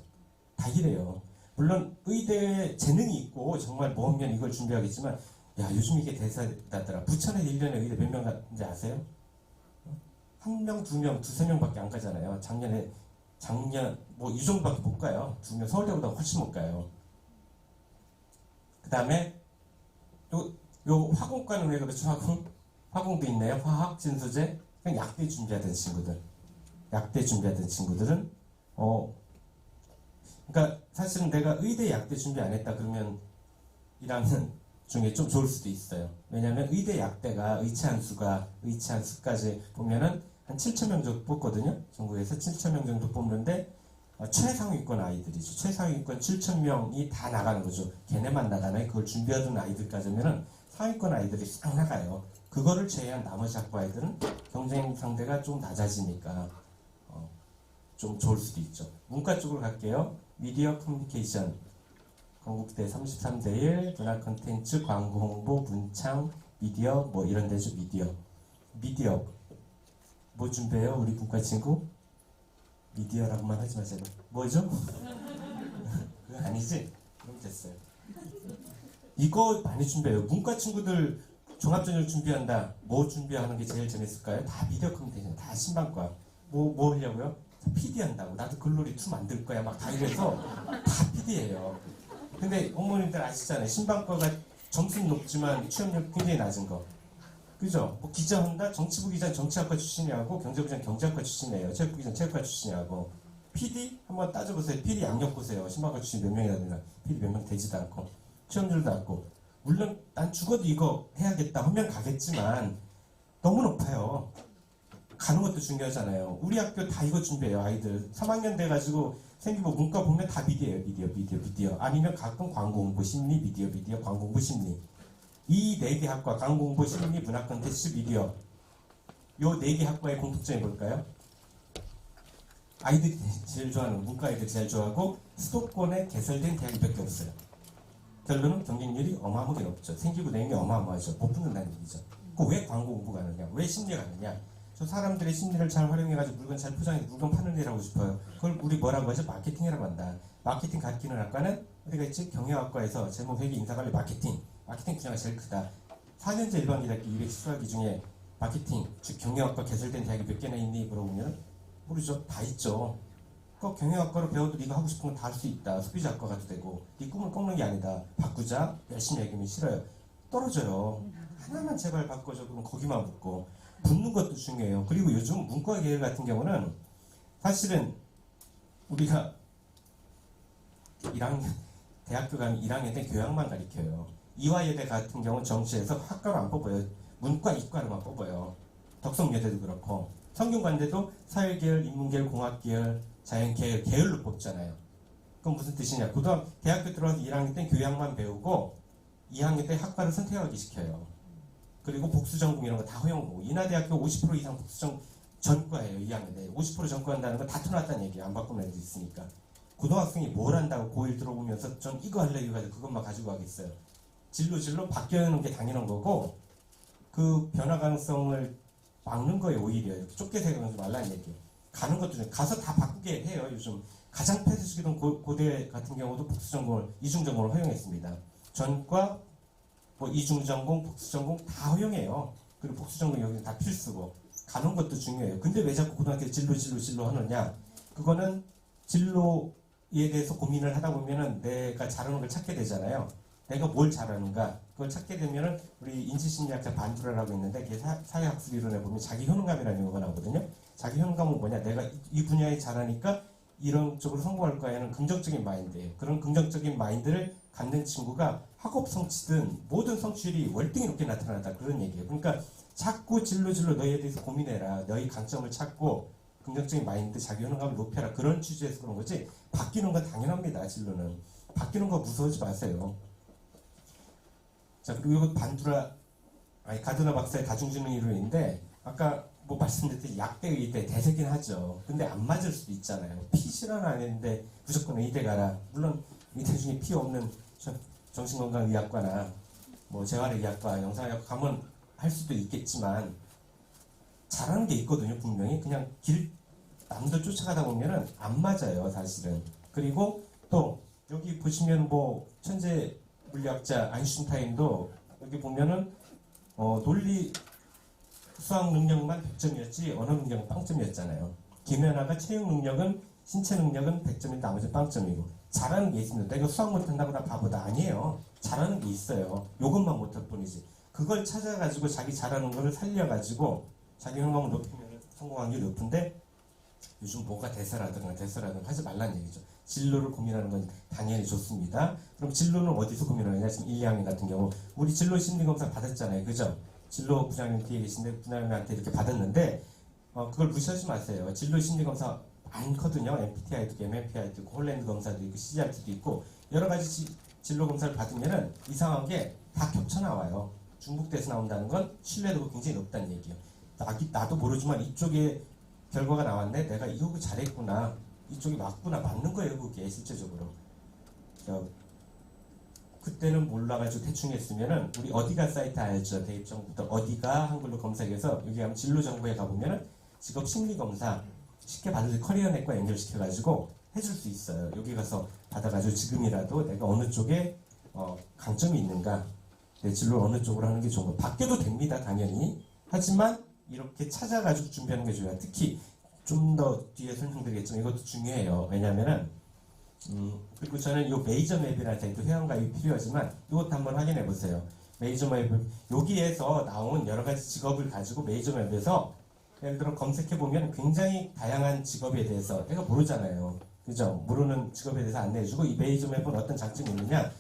[SPEAKER 1] 다 이래요. 물론 의대에 재능이 있고 정말 모험면 이걸 준비하겠지만 야 요즘 이게 대세다더라. 부천에 1년에 의대 몇 명 가는지 아세요? 1명, 2명, 2~3명밖에 안 가잖아요. 작년 뭐 이 정도밖에 못 가요. 2명, 서울대보다 훨씬 못 가요. 그 다음에 요 화공과는 왜 그렇죠? 화공도 있네요. 화학, 진소제, 그냥 약대 준비하던 친구들. 약대 준비하던 친구들은 그러니까 사실은 내가 의대 약대 준비 안 했다 그러면 1학년 중에 좀 좋을 수도 있어요. 왜냐하면 의대 약대가 의체한 수까지 보면은 한 7,000명 정도 뽑거든요. 전국에서 7,000명 정도 뽑는데 최상위권 아이들이죠. 최상위권 7,000명이 다 나가는 거죠. 걔네만 나가나요? 그걸 준비하던 아이들까지 하면은 상위권 아이들이 싹 나가요. 그거를 제외한 나머지 학부 아이들은 경쟁 상대가 좀 낮아지니까 좀 좋을 수도 있죠. 문과 쪽으로 갈게요. 미디어 커뮤니케이션 건국대 33대 1, 문화 콘텐츠, 광고 홍보, 문창, 미디어 뭐 이런 데죠. 미디어 뭐 준비해요? 우리 문과 친구? 미디어라고만 하지 마세요. 뭐죠? 그거 아니지? 그럼 됐어요. 이거 많이 준비해요. 문과 친구들 종합전형 준비한다. 뭐 준비하는 게 제일 재밌을까요? 다 미디어 커뮤니케이션, 다 신방과. 뭐 하려고요? PD 한다고. 나도 글로리 2 만들 거야. 막 다 이래서 다 PD예요. 근데 어머님들 아시잖아요. 신방과가 점수는 높지만 취업률 굉장히 낮은 거. 그죠? 뭐 기자 한다? 정치부 기자는 정치학과 출신이하고 경제부 기자는 경제학과 출신이에요. 체육부 기자는 체육과 출신이하고. PD? 한번 따져보세요. PD 양력 보세요. 신방과 출신 몇 명이나 되나. PD 몇 명 되지도 않고. 취업률도 낮고. 물론 난 죽어도 이거 해야겠다 하면 가겠지만 너무 높아요. 가는 것도 중요하잖아요. 우리 학교 다 이거 준비해요. 아이들 3학년 돼가지고 생기고 문과 보면 다 미디어. 아니면 가끔 광고 홍보 심리, 미디어, 광고 홍보 심리. 이 4개 학과 광고 홍보 심리, 문화 콘텐츠, 미디어. 요 4개 학과의 공통점이 뭘까요? 아이들이 제일 좋아하는 문과 아이들이 제일 좋아하고 수도권에 개설된 대학이 몇 개 없어요. 결론은 경쟁률이 어마어마하게 높죠. 생기부 내용이 어마어마하죠. 못 붙는다는 얘기죠. 왜 광고 홍보가 하느냐? 왜 심리가 하느냐? 저 사람들의 심리를 잘 활용해가지고 물건 잘 포장해서 물건 파는 일 하고 싶어요. 그걸 우리 뭐라고 하죠? 마케팅이라고 한다. 마케팅 가르치는 학과는 어디가 있지? 경영학과에서 제목회계 인사관리 마케팅 분야가 제일 크다. 4년제 일반 기대학교 210수학기 중에 마케팅, 즉 경영학과 개설된 대학이 몇 개나 있니? 물어보면 모르죠. 다 있죠. 그 경영학과로 배워도 네가 하고 싶은 건 다 할 수 있다. 소비자학과 가도 되고 네 꿈을 꺾는 게 아니다. 바꾸자. 열심히 얘기하면 싫어요. 떨어져요. 하나만 제발 바꿔줘. 그럼 거기만 붙고 붙는 것도 중요해요. 그리고 요즘 문과 계열 같은 경우는 사실은 우리가 1학년 대학교 가면 1학년 때 교양만 가르쳐요. 이화여대 같은 경우는 정시에서 학과로 안 뽑아요. 문과, 이과로만 뽑아요. 덕성여대도 그렇고 성균관대도 사회계열, 인문계열, 공학계열, 자연계열, 계열로 뽑잖아요. 그건 무슨 뜻이냐? 대학교 들어와서 1학년 때 교양만 배우고 2학년 때 학과를 선택하게 시켜요. 그리고 복수전공 이런 거 다 허용하고 인하대학교 50% 이상 전과예요. 2학년 때 50% 전과한다는 거 다 터놨다는 얘기예요. 안 바꾸는 애들 있으니까. 고등학생이 뭘 한다고 고1 들어보면서 전 이거 할래 이거 가지고 그것만 가지고 가겠어요. 진로 바뀌는 게 당연한 거고 그 변화 가능성을 막는 거예요. 오히려 이렇게 좁게 생각하지 말라는 얘기예요. 가는 것도 좀 가서 다 바꾸게 해요. 요즘 가장 폐쇄적이던 고대 같은 경우도 복수전공을 이중전공을 허용했습니다. 전과 뭐 이중전공, 복수전공 다 허용해요. 그리고 복수전공 여기는 다 필수고 가는 것도 중요해요. 근데 왜 자꾸 고등학교 진로 하느냐? 그거는 진로에 대해서 고민을 하다 보면은 내가 잘하는 걸 찾게 되잖아요. 내가 뭘 잘하는가? 그걸 찾게 되면은 우리 인지심리학자 반두라라고 있는데 그게 사회학습 이론에 보면 자기 효능감이라는 용어가 나오거든요. 자기 효능감은 뭐냐? 내가 이 분야에 잘하니까 이런 쪽으로 성공할 거야는 긍정적인 마인드예요. 그런 긍정적인 마인드를 갖는 친구가 학업 성취든 모든 성취율이 월등히 높게 나타난다. 그런 얘기예요. 그러니까 자꾸 진로 너희에 대해서 고민해라. 너희 강점을 찾고 긍정적인 마인드, 자기 효능감을 높여라. 그런 취지에서 그런 거지. 바뀌는 건 당연합니다. 진로는. 바뀌는 거 무서워하지 마세요. 자, 그리고 이거 가드너 박사의 다중지능 이론인데 아까 뭐 말씀드렸듯이 약대 의대 대세긴 하죠. 근데 안 맞을 수도 있잖아요. 피 실현 안 했는데 무조건 의대 가라. 물론 의대 중에 피 없는 정신건강의학과나 뭐 재활의학과, 영상의학과 가면 할 수도 있겠지만 잘하는 게 있거든요. 분명히 그냥 남들 쫓아가다 보면은 안 맞아요. 사실은. 그리고 또 여기 보시면 뭐 천재 물리학자 아인슈타인도 여기 보면은 논리 수학 능력만 100점이었지 언어 능력은 빵점이었잖아요. 김연아가 체육 능력은 신체 능력은 100점인데 나머지 빵점이고 잘하는 게 있습니다. 내가 수학 못한다고 나 바보다 아니에요. 잘하는 게 있어요. 요것만 못할 뿐이지. 그걸 찾아가지고 자기 잘하는 거를 살려가지고 자기 효능감을 높이면 성공 확률이 높은데 요즘 뭐가 대세라든가 하지 말라는 얘기죠. 진로를 고민하는 건 당연히 좋습니다. 그럼 진로는 어디서 고민하느냐? 지금 1, 2학년 같은 경우 우리 진로 심리검사 받았잖아요. 그죠? 진로 부장님 뒤에 계신데 부장님한테 이렇게 받았는데 그걸 무시하지 마세요. 진로 심리검사 많거든요. MBTI도 있고 MMPI도 있고 홀랜드 검사도 있고 CRT도 있고 여러 가지 진로 검사를 받으면은 이상한 게 다 겹쳐 나와요. 중복돼서 나온다는 건 신뢰도가 굉장히 높다는 얘기예요. 나도 모르지만 이쪽에 결과가 나왔네. 내가 이거 잘했구나. 이쪽이 맞구나. 맞는 거예요. 그게 실제적으로. 그때는 몰라가지고 대충 했으면은 우리 어디가 사이트 알죠? 대입정부터 어디가 한글로 검색해서 여기 가면 진로정보에 가보면은 직업 심리검사 쉽게 받을 커리어넷과 연결시켜가지고 해줄 수 있어요. 여기 가서 받아가지고 지금이라도 내가 어느 쪽에 강점이 있는가, 내 진로 어느 쪽으로 하는 게 좋은 거. 바뀌어도 됩니다. 당연히. 하지만 이렇게 찾아가지고 준비하는 게 좋아요. 특히 좀 더 뒤에 설명드리겠지만 이것도 중요해요. 왜냐면은 그리고 저는 이 메이저 맵이라는 사이트 회원가입이 필요하지만 이것도 한번 확인해 보세요. 메이저 맵 여기에서 나온 여러 가지 직업을 가지고 메이저 맵에서 예를 들어 검색해 보면 굉장히 다양한 직업에 대해서 내가 모르잖아요. 그죠? 모르는 직업에 대해서 안내해주고 이 메이저 맵은 어떤 장점이 있느냐?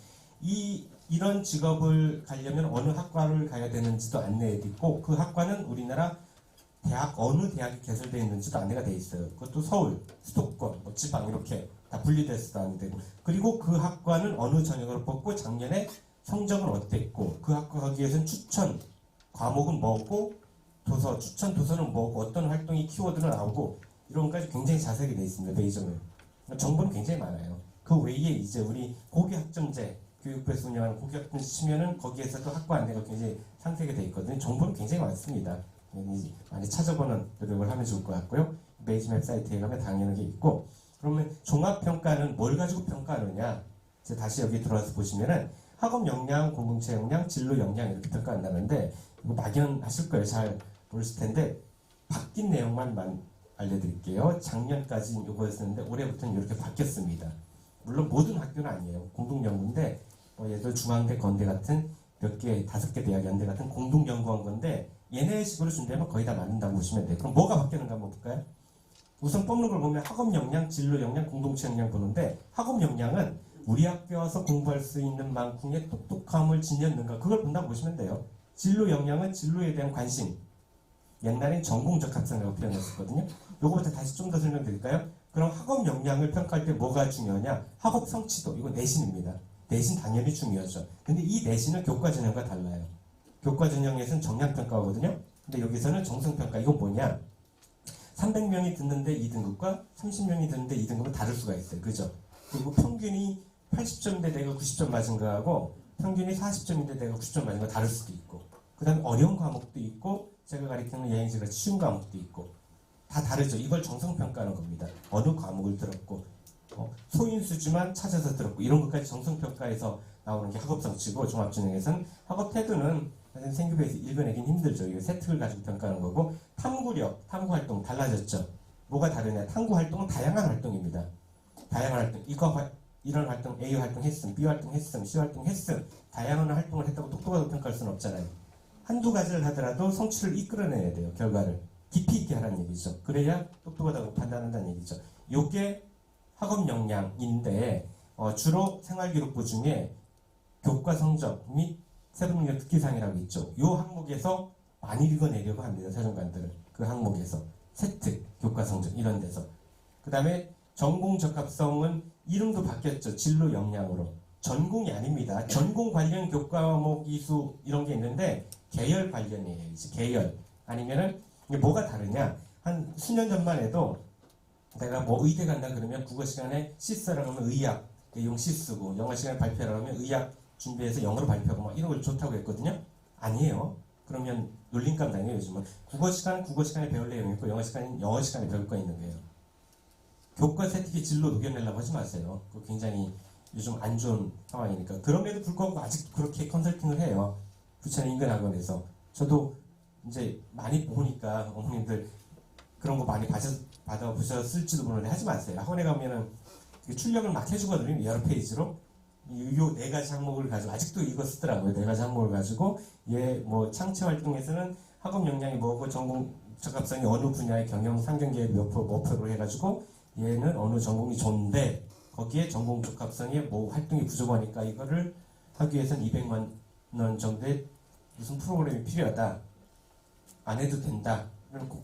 [SPEAKER 1] 이런 직업을 가려면 어느 학과를 가야 되는지도 안내해드리고 그 학과는 우리나라 어느 대학이 개설되어 있는지도 안내가 되어 있어요. 그것도 서울, 수도권, 뭐 지방 이렇게 다 분리돼서도 안내되고 그리고 그 학과는 어느 전형으로 뽑고 작년에 성적은 어땠고 그 학과 가기 위해서는 추천 과목은 뭐고 추천 도서는 뭐고 어떤 활동이 키워드로 나오고 이런 것까지 굉장히 자세하게 되어 있습니다. 메이저는. 정보는 굉장히 많아요. 그 외에 이제 우리 고교학점제 교육부에서 운영하는 고교학점제 치면은 거기에서도 학과 안내가 굉장히 상세하게 되어 있거든요. 정보는 굉장히 많습니다. 많이 찾아보는 노력을 하면 좋을 것 같고요. 메이저맵 사이트에 가면 당연하게 있고 그러면 종합평가는 뭘 가지고 평가하느냐 이제 다시 여기 들어와서 보시면은 학업 역량, 공동체 역량, 진로 역량 이렇게 평가한다는데 이거 막연하실 거예요. 잘 모르실 텐데 바뀐 내용만 알려드릴게요. 작년까지 이거였었는데 올해부터는 이렇게 바뀌었습니다. 물론 모든 학교는 아니에요. 공동연구인데 예를 들어 중앙대, 건대 같은 몇 개, 5개 대학, 연대 같은 공동연구한 건데 얘네 식으로 준비하면 거의 다 맞는다고 보시면 돼요. 그럼 뭐가 바뀌는가 한번 볼까요? 우선 뽑는 걸 보면 학업 역량, 진로 역량, 공동체 역량 보는데 학업 역량은 우리 학교 와서 공부할 수 있는 만큼의 똑똑함을 지녔는가 그걸 본다고 보시면 돼요. 진로 역량은 진로에 대한 관심. 옛날엔 전공적 학생이라고 표현했었거든요. 요거부터 다시 좀 더 설명드릴까요? 그럼 학업 역량을 평가할 때 뭐가 중요하냐? 학업 성취도. 이거 내신입니다. 내신 당연히 중요하죠. 근데 이 내신은 교과 전형과 달라요. 교과 전형에서는 정량평가거든요. 근데 여기서는 정성평가. 이건 뭐냐? 300명이 듣는데 2등급과 30명이 듣는데 2등급은 다를 수가 있어요. 그죠? 그리고 평균이 80점인데 내가 90점 맞은 거하고 평균이 40점인데 내가 90점 맞은 거 다를 수도 있고 그 다음에 어려운 과목도 있고 제가 가르치는 여행지가 쉬운 과목도 있고 다 다르죠. 이걸 정성평가하는 겁니다. 어느 과목을 들었고 소인수지만 찾아서 들었고 이런 것까지 정성평가에서 나오는 게 학업성취고 종합지능에서는 학업 태도는 사실 생기부에서 읽어내긴 힘들죠. 이거 세특을 가지고 평가하는 거고 탐구력, 탐구활동 달라졌죠. 뭐가 다르냐? 탐구활동은 다양한 활동입니다. 다양한 활동, 이런 활동, A 활동 했음, B 활동 했음, C 활동 했음 다양한 활동을 했다고 똑똑하게 평가할 수는 없잖아요. 한두 가지를 하더라도 성취를 이끌어내야 돼요. 결과를 깊이 있게 하라는 얘기죠. 그래야 똑똑하다고 판단한다는 얘기죠. 요게 학업 역량인데 주로 생활기록부 중에 교과 성적 및 세부능력 특기사항이라고 있죠. 요 항목에서 많이 읽어내려고 합니다. 사정관들은 그 항목에서 세특, 교과 성적 이런 데서. 그 다음에 전공 적합성은 이름도 바뀌었죠. 진로 역량으로. 전공이 아닙니다. 전공 관련 교과 과목 이수 이런 게 있는데 계열 관련이에요. 이제 계열. 아니면은 이게 뭐가 다르냐? 한 수년 전만 해도 내가 뭐 의대 간다 그러면 국어 시간에 C 쓰라고 하면 의학 용 C 쓰고 영어 시간에 발표하라고 하면 의학 준비해서 영어로 발표하고 막 이런 걸 좋다고 했거든요. 아니에요. 그러면 놀림감 당해요. 요즘은 국어 시간에 배울 내용이 있고 영어 시간에 배울 거 있는 거예요. 교과 세특기 진로 녹여내려고 하지 마세요. 그거 굉장히 요즘 안 좋은 상황이니까. 그럼에도 불구하고 아직 그렇게 컨설팅을 해요. 부천 인근학원에서. 저도 이제 많이 보니까 어머님들 그런 거 많이 받아보셨을지도 모르는데 하지 마세요. 학원에 가면은 출력을 막 해주거든요. 여러 페이지로. 요 네 가지 항목을 가지고 아직도 이거 쓰더라고요. 네 가지 항목을 가지고 뭐 창체 활동에서는 학업 역량이 뭐고 전공 적합성이 어느 분야의 경영 상경계획 몇 프로 해가지고 얘는 어느 전공이 좋은데 거기에 전공 적합성에 뭐 활동이 부족하니까 이거를 하기 위해서는 200만 원 정도의 무슨 프로그램이 필요하다. 안 해도 된다.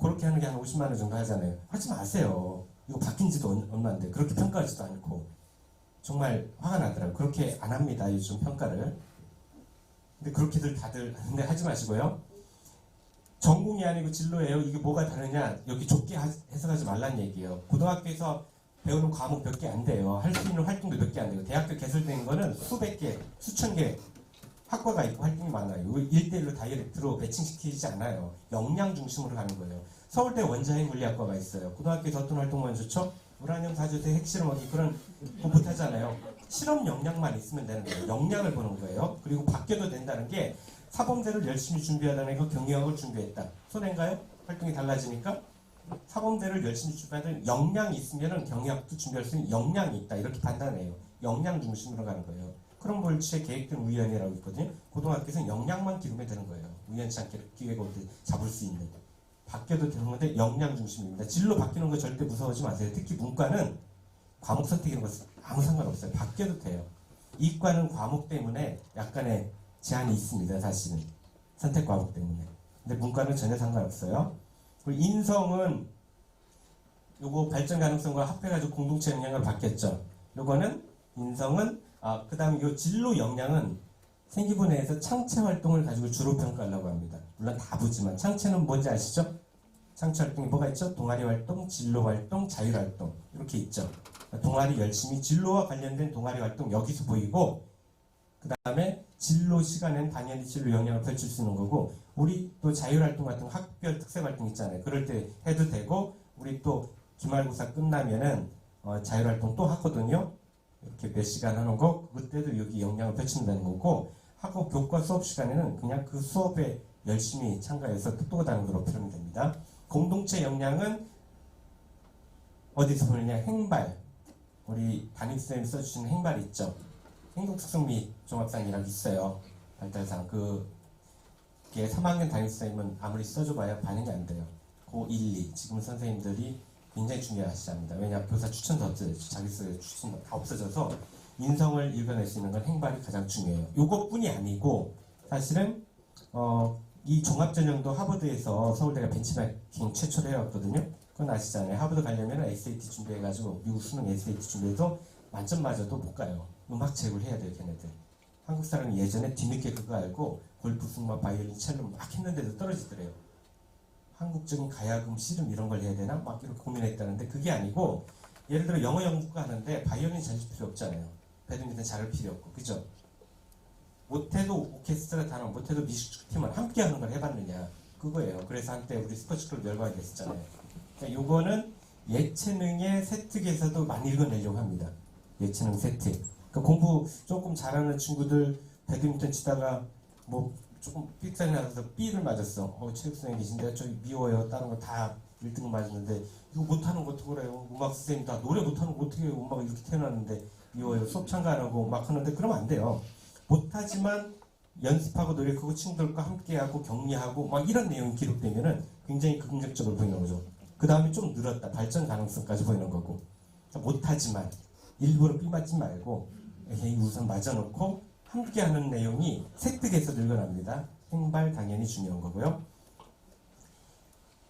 [SPEAKER 1] 그렇게 하는 게 한 50만 원 정도 하잖아요. 하지 마세요. 이거 바뀐 지도 얼마인데 그렇게 평가하지도 않고. 정말 화가 나더라고요. 그렇게 안 합니다. 요즘 평가를. 근데 그렇게들 다들 근데 하지 마시고요. 전공이 아니고 진로예요. 이게 뭐가 다르냐? 여기 좁게 해석하지 말란 얘기예요. 고등학교에서 배우는 과목 몇 개 안 돼요. 할 수 있는 활동도 몇 개 안 돼요. 대학교 개설된 거는 수백 개, 수천 개 학과가 있고 활동이 많아요. 1대1로 다이렉트로 배칭시키지 않아요. 역량 중심으로 가는 거예요. 서울대 원자핵 물리학과가 있어요. 고등학교에서 어떤 활동만 좋죠? 우라늄 사조제 핵실험하기 그런 거 못하잖아요. 실험 역량만 있으면 되는 거예요. 역량을 보는 거예요. 그리고 바뀌어도 된다는 게 사범대를 열심히 준비하다는 거 경영학을 준비했다. 손해인가요? 활동이 달라지니까 사범대를 열심히 준비하는 역량이 있으면 경영학도 준비할 수 있는 역량이 있다. 이렇게 판단해요. 역량 중심으로 가는 거예요. 그런 볼치의 계획된 우연이라고 있거든요. 고등학교에서는 역량만 기르면 되는 거예요. 우연치 않게 기획을 잡을 수 있는. 바뀌어도 되는 건데 역량 중심입니다. 진로 바뀌는 거 절대 무서워하지 마세요. 특히 문과는 과목 선택 이런 거 아무 상관없어요. 바뀌어도 돼요. 이과는 과목 때문에 약간의 제한이 있습니다. 사실은. 선택 과목 때문에. 근데 문과는 전혀 상관없어요. 그리고 인성은 요거 발전 가능성과 합해가지고 공동체 역량으로 바뀌었죠. 요거는 인성은 그 다음에 요 진로 역량은 생기부 내에서 창체 활동을 가지고 주로 평가하려고 합니다. 물론 다부지만 창체는 뭔지 아시죠? 창체 활동이 뭐가 있죠? 동아리 활동, 진로 활동, 자율 활동 이렇게 있죠. 동아리 열심히 진로와 관련된 동아리 활동 여기서 보이고 그 다음에 진로 시간엔 당연히 진로 역량을 펼칠 수 있는 거고 우리 또 자율 활동 같은 학별 특색 활동 있잖아요. 그럴 때 해도 되고 우리 또 기말고사 끝나면은 자율 활동 또 하거든요. 이렇게 몇 시간 하는 거 그때도 여기 역량을 펼친다는 거고 학업 교과 수업 시간에는 그냥 그 수업에 열심히 참가해서 똑똑하다는 걸 어필하면 됩니다. 공동체 역량은 어디서 보느냐? 행발. 우리 담임선생님이 써주시는 행발 있죠. 행동특성 및 종합상이라고 있어요. 발달상. 그게 3학년 담임선생님은 아무리 써줘봐야 반응이 안 돼요. 고 1, 2. 지금 선생님들이 굉장히 중요하시답니다. 왜냐하면 교사 추천도 없어져요. 자기소개 추천 다 없어져서 인성을 읽어낼 수 있는 건 행발이 가장 중요해요. 요것뿐이 아니고 사실은 이 종합전형도 하버드에서 서울대가 벤치마킹 최초로 해왔거든요. 그건 아시잖아요. 하버드 가려면 SAT 준비해가지고 미국 수능 SAT 준비해도 만점 맞아도 못 가요. 음악 체육을 해야 돼요. 걔네들. 한국 사람이 예전에 뒤늦게 그거 알고 골프, 승마, 바이올린, 첼로 막 했는데도 떨어지더래요. 한국적인 가야금, 씨름 이런 걸 해야 되나? 막 이렇게 고민했다는데 그게 아니고 예를 들어 영어 연구가 하는데 바이올린 잘칠 필요 없잖아요. 배드민턴 잘할 필요 없고 그죠? 못해도 오케스트라 단원, 못해도 뮤직팀은 함께 하는 걸 해봤느냐 그거예요. 그래서 한때 우리 스포츠클럽 열광이 됐었잖아요. 그러니까 요거는 예체능의 세특에서도 많이 읽어내려고 합니다. 예체능 세특. 공부 조금 잘하는 친구들 배드민턴 치다가 뭐 조금 삑사리 나서 B를 맞았어. 체육 선생님 계신데 저 미워요. 다른 거 다 1등을 맞았는데 이거 못하는 거 어떻게 그래요? 음악 선생님 다 노래 못하는 거 어떻게 해요? 음악을 이렇게 태어났는데 미워요. 수업 참가 안 하고 막 하는데 그러면 안 돼요. 못하지만 연습하고 노력하고 친구들과 함께하고 격려하고 막 이런 내용이 기록되면은 굉장히 긍정적으로 보이는 거죠. 그 다음에 좀 늘었다. 발전 가능성까지 보이는 거고. 못하지만 일부러 B 맞지 말고 우선 맞아놓고 함께하는 내용이 색득해서 늘어납니다. 행발 당연히 중요한 거고요.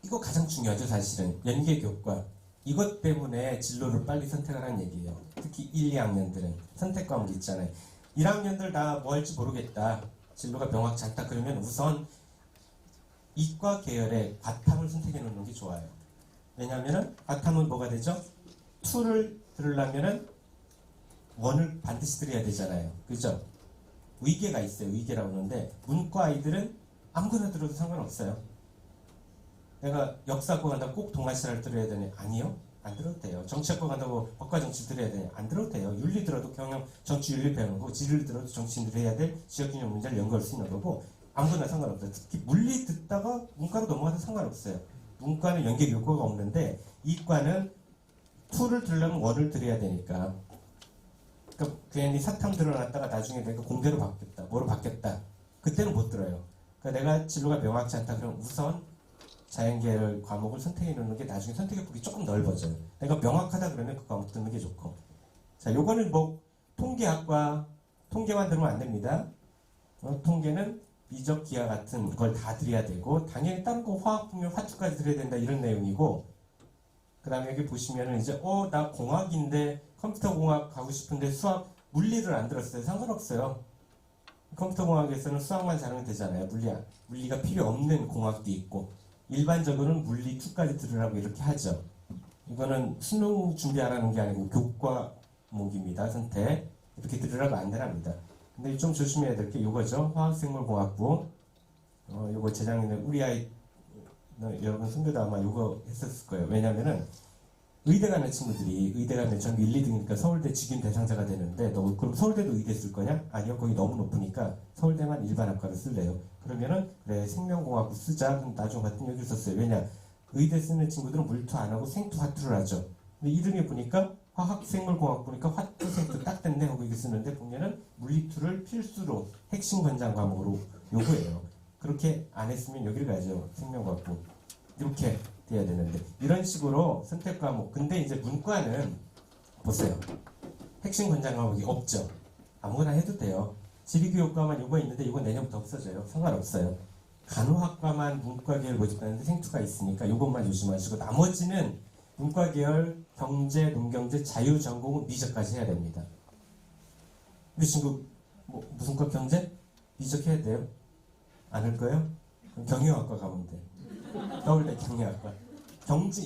[SPEAKER 1] 이거 가장 중요하죠. 사실은 연계교과. 이것 때문에 진로를 빨리 선택하라는 얘기예요. 특히 1, 2학년들은 선택 과목이 있잖아요. 1학년들 다 뭐 할지 모르겠다. 진로가 명확치 않다. 그러면 우선 이과 계열의 바탕을 선택해 놓는 게 좋아요. 왜냐하면 바탕은 뭐가 되죠? 2를 들으려면은 1을 반드시 들어야 되잖아요. 그죠? 의계가 있어요. 의계라고 하는데 문과 아이들은 아무거나 들어도 상관없어요. 내가 역사과 간다고 꼭 동아시아를 들어야 되냐? 아니요. 안 들어도 돼요. 정치학과 간다고 법과 정치 들어야 되냐? 안 들어도 돼요. 윤리 들어도 경영, 정치 윤리 배우는 거고 지리를 들어도 정치인들이 해야 될 지역균형 문제를 연구할 수 있는 거고 아무거나 상관없어요. 특히 물리 듣다가 문과로 넘어가도 상관없어요. 문과는 연계 교과가 없는데 이과는 2를 들으려면 1을 들어야 되니까 그러니까 괜히 사탐 들어놨다가 나중에 내가 공대로 바뀌었다. 뭐로 바뀌었다. 그때는 못 들어요. 그러니까 내가 진로가 명확치 않다. 그럼 우선 자연계열 과목을 선택해 놓는 게 나중에 선택의 폭이 조금 넓어져요. 내가 명확하다 그러면 그 과목 듣는 게 좋고. 자, 요거는 뭐 통계학과 통계만 들으면 안 됩니다. 통계는 미적 기하 같은 걸 다 들어야 되고 당연히 다른 거 화학 분명 화투까지 들어야 된다 이런 내용이고 그 다음에 여기 보시면은 이제 나 공학인데 컴퓨터 공학 가고 싶은데 수학 물리를 안 들었어요. 상관없어요. 컴퓨터 공학에서는 수학만 잘하면 되잖아요. 물리가 필요 없는 공학도 있고 일반적으로는 물리 2까지 들으라고 이렇게 하죠. 이거는 수능 준비하라는 게 아니고 교과목입니다. 선택. 이렇게 들으라고 안내합니다. 근데 좀 조심해야 될 게 이거죠. 화학생물공학부. 요거 재작년에 우리 아이 여러분 선배도 아마 요거 했었을 거예요. 왜냐면은 의대 가는 친구들이 의대 가면 전 1, 2등이니까 서울대 직인 대상자가 되는데 너 그럼 서울대도 의대 쓸 거냐? 아니요. 거기 너무 높으니까 서울대만 일반 학과를 쓸래요. 그러면은 그래 생명공학부 쓰자. 그럼 나중 같은 여기를 썼어요. 왜냐? 의대 쓰는 친구들은 물투 안 하고 생투 화투를 하죠. 근데 이름에 보니까 화학생물공학 보니까 화투 생투 딱 됐네 하고 이렇게 쓰는데 보면은 물리투를 필수로 핵심 권장 과목으로 요구해요. 그렇게 안 했으면 여기를 가죠. 생명과학부. 이렇게 돼야 되는데 이런 식으로 선택 과목. 근데 이제 문과는 보세요. 핵심 권장 과목이 없죠. 아무거나 해도 돼요. 지리교육과만 요거 있는데 이거 내년부터 없어져요. 상관없어요. 간호학과만 문과 계열 모집하는데 생투가 있으니까 요것만 조심하시고 나머지는 문과 계열 경제, 농경제, 자유전공은 미적까지 해야 됩니다. 우리 친구 무슨 과 경제? 미적해야 돼요? 안 할 거예요? 그럼 경영학과 가면 돼. 서울대 경영학과.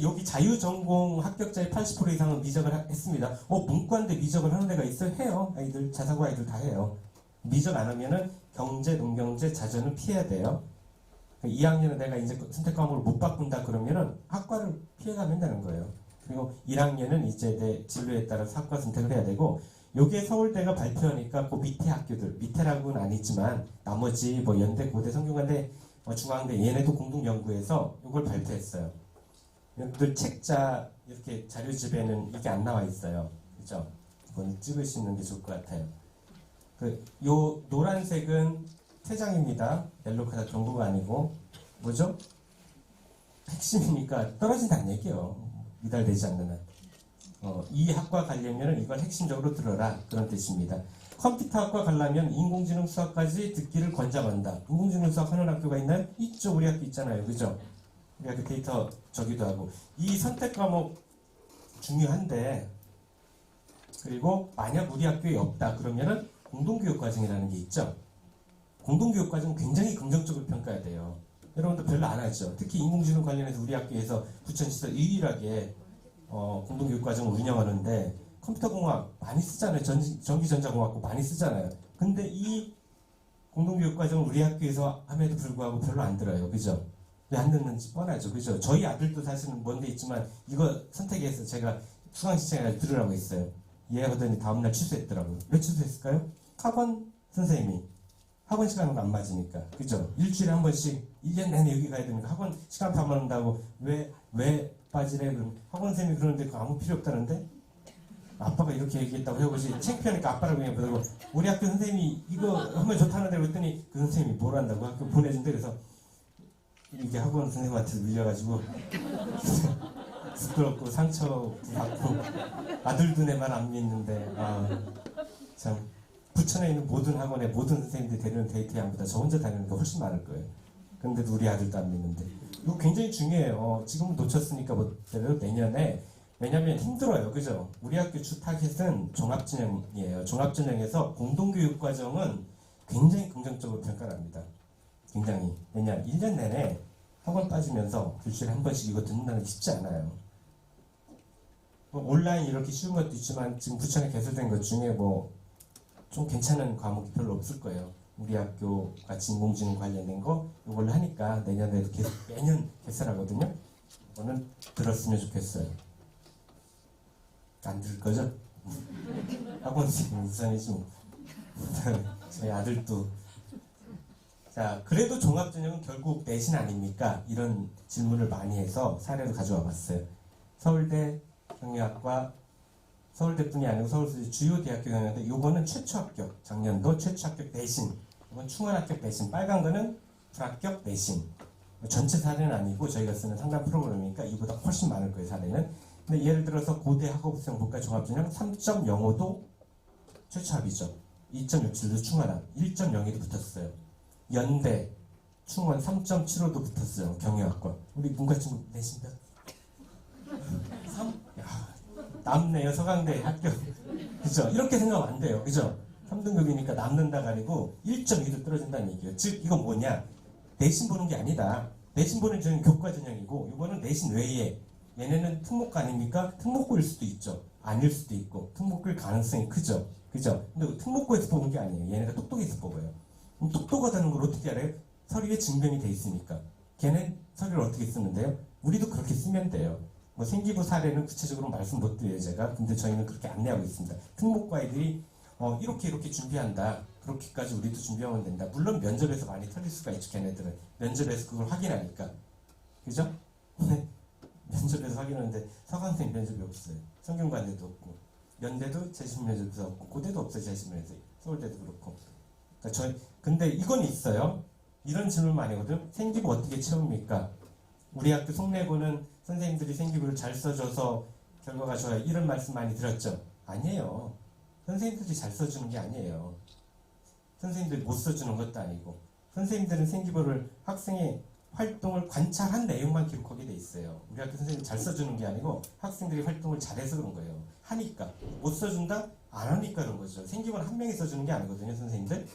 [SPEAKER 1] 여기 자유전공 합격자의 80% 이상은 미적을 했습니다. 문과인데 미적을 하는 데가 있어요? 해요. 아이들, 자사고 아이들 다 해요. 미적 안 하면은 경제, 농경제, 자전은 피해야 돼요. 2학년은 내가 이제 선택 과목을 못 바꾼다 그러면은 학과를 피해가면 되는 거예요. 그리고 1학년은 이제 내 진로에 따라서 학과 선택을 해야 되고 요게 서울대가 발표하니까 그 밑에 학교들, 밑에라고는 아니지만 나머지 뭐 연대, 고대, 성균관대, 중앙대 얘네도 공동연구해서 이걸 발표했어요. 여러분들 책자 이렇게 자료집에는 이게 안 나와 있어요. 그죠? 이건 찍으시는 게 좋을 것 같아요. 요 노란색은 퇴장입니다. 옐로카다 정보가 아니고 뭐죠? 핵심이니까 떨어진다는 얘기예요. 미달되지 않는 한. 이 학과 가려면 이걸 핵심적으로 들어라 그런 뜻입니다. 컴퓨터학과 가려면 인공지능 수학까지 듣기를 권장한다. 인공지능 수학 하는 학교가 있나요? 있죠. 우리 학교 있잖아요. 그죠? 우리 학교 데이터 저기도 하고. 이 선택 과목 중요한데 그리고 만약 우리 학교에 없다 그러면은 공동교육과정이라는 게 있죠. 공동교육과정은 굉장히 긍정적으로 평가해야 돼요. 여러분도 별로 안 하죠. 특히 인공지능 관련해서 우리 학교에서 부천시에서 유일하게 공동교육과정을 운영하는데 컴퓨터공학 많이 쓰잖아요. 전기전자공학부 많이 쓰잖아요. 근데 이 공동교육과정을 우리 학교에서 함에도 불구하고 별로 안 들어요. 그죠? 왜 안 듣는지 뻔하죠. 그죠? 저희 아들도 사실은 뭔데 있지만 이거 선택해서 제가 수강신청에 들으라고 했어요. 이해하더니 다음날 취소했더라고요. 왜 취소했을까요? 학원 선생님이 학원 시간과 안 맞으니까. 그죠? 일주일에 한 번씩 1년 내내 여기 가야 되니까 학원 시간 다 맞는다고 왜 빠지래? 그럼 학원 선생님이 그러는데 그거 아무 필요 없다는데? 아빠가 이렇게 얘기했다고 해보지. 창피하니까 아빠라고 그냥 부르고 우리 학교 선생님이 이거 하면 좋다는데 그랬더니 그 선생님이 뭘 한다고 학교 보내준대. 그래서 이게 학원 선생님한테 밀려가지고 부끄럽고 상처 받고 아들도 내 말 안 믿는데 참 부천에 있는 모든 학원에 모든 선생님들이 데리는 데이트양보다 저 혼자 다니는 게 훨씬 많을 거예요. 근데도 우리 아들도 안 믿는데 이거 굉장히 중요해요. 지금은 놓쳤으니까 못해도 내년에 왜냐면 힘들어요. 그죠? 우리 학교 주 타겟은 종합전형이에요. 종합전형에서 공동교육과정은 굉장히 긍정적으로 평가를 합니다. 굉장히. 왜냐 1년 내내 학원 빠지면서 일주일에 한 번씩 이거 듣는다는 게 쉽지 않아요. 온라인 이렇게 쉬운 것도 있지만 지금 부천에 개설된 것 중에 좀 괜찮은 과목이 별로 없을 거예요. 우리 학교 같이 인공지능 관련된 거 이걸로 하니까 내년에도 계속 매년 개설하거든요. 이거는 들었으면 좋겠어요. 안 들을 거죠? 학원 선생님 우선이지. 저희 아들도. 자, 그래도 종합전형은 결국 내신 아닙니까? 이런 질문을 많이 해서 사례로 가져와 봤어요. 서울대 경영학과, 서울대뿐이 아니고 서울대 주요 대학교 경영인데 이거는 최초 합격, 작년도 최초 합격 내신, 이건 충원 합격 내신, 빨간 거는 불합격 내신. 전체 사례는 아니고 저희가 쓰는 상담 프로그램이니까 이보다 훨씬 많을 거예요, 사례는. 근데 예를 들어서 고대 학업수행 문과 종합전형 3.05도 최초 합이죠. 2.67도 충원합, 1.01이 붙었어요. 연대 충원 3.75도 붙었어요. 경영학과. 우리 문과 친구 내신 몇? 3? 야, 남네요. 서강대 합격. 그죠? 이렇게 생각하면 안 돼요. 그죠? 3등급이니까 남는다가 아니고 1.2도 떨어진다는 얘기예요. 즉 이건 뭐냐? 내신 보는 게 아니다. 내신 보는 전형은 교과 전형이고 이거는 내신 외에 얘네는 특목고 아닙니까? 특목고일 수도 있죠. 아닐 수도 있고 특목고일 가능성이 크죠. 그죠? 근데 특목고에서 뽑은 게 아니에요. 얘네가 똑똑해서 뽑아요. 그럼 똑똑하다는 걸 어떻게 알아요? 서류에 증명이 돼 있으니까. 걔는 서류를 어떻게 쓰는데요? 우리도 그렇게 쓰면 돼요. 생기부 사례는 구체적으로 말씀 못 드려요, 제가. 근데 저희는 그렇게 안내하고 있습니다. 특목고 아이들이 이렇게 준비한다. 그렇게까지 우리도 준비하면 된다. 물론 면접에서 많이 틀릴 수가 있죠, 걔네들은. 면접에서 그걸 확인하니까. 그죠? 면접에서 확인하는데 서강대 면접이 없어요. 성균관대도 없고 연대도 재심 면접도 없고 고대도 없어요. 재심 면접. 서울대도 그렇고. 그러니까 근데 이건 있어요. 이런 질문 많이 하거든. 생기부 어떻게 채웁니까? 우리 학교 속내고는 선생님들이 생기부를 잘 써줘서 결과가 좋아요. 이런 말씀 많이 들었죠? 아니에요. 선생님들이 잘 써주는 게 아니에요. 선생님들이 못 써주는 것도 아니고 선생님들은 생기부를 학생의 활동을 관찰한 내용만 기록하게 돼 있어요. 우리 학교 선생님이 잘 써주는 게 아니고 학생들이 활동을 잘해서 그런 거예요. 하니까. 못 써준다? 안 하니까 그런 거죠. 생기부는 한 명이 써주는 게 아니거든요, 선생님들.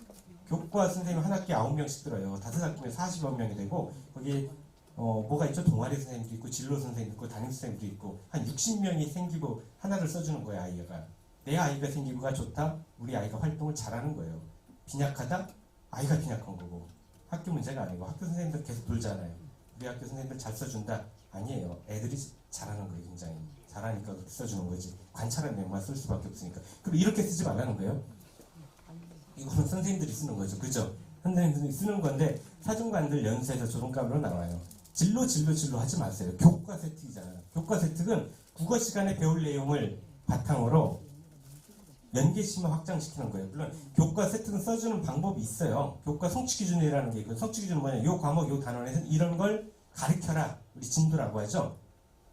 [SPEAKER 1] 교과 선생님 한 학기에 9명씩 들어요. 5학기면 40여 명이 되고 거기 뭐가 있죠? 동아리 선생님도 있고 진로 선생님도 있고 담임 선생님도 있고 한 60명이 생기부 하나를 써주는 거예요. 아이가. 내 아이가 생기부가 좋다? 우리 아이가 활동을 잘하는 거예요. 빈약하다? 아이가 빈약한 거고 학교 문제가 아니고 학교 선생님들 계속 돌잖아요. 우리 학교 선생님들 잘 써준다? 아니에요. 애들이 잘하는 거예요. 굉장히. 잘하니까 그렇게 써주는 거지. 관찰한 내용만 쓸 수밖에 없으니까. 그리고 이렇게 쓰지 말라는 거예요. 이거는 선생님들이 쓰는 거죠. 그죠? 선생님들이 쓰는 건데 사중관들 연수에서 조롱감으로 나와요. 진로 하지 마세요. 교과 세특이잖아요. 교과 세특은 국어 시간에 배울 내용을 바탕으로 연계심을 확장시키는 거예요. 물론 교과 세특은 써주는 방법이 있어요. 교과 성취기준이라는 게 있고 성취기준은 뭐냐? 요 과목 요 단원에서는 이런 걸 가르쳐라. 우리 진도라고 하죠.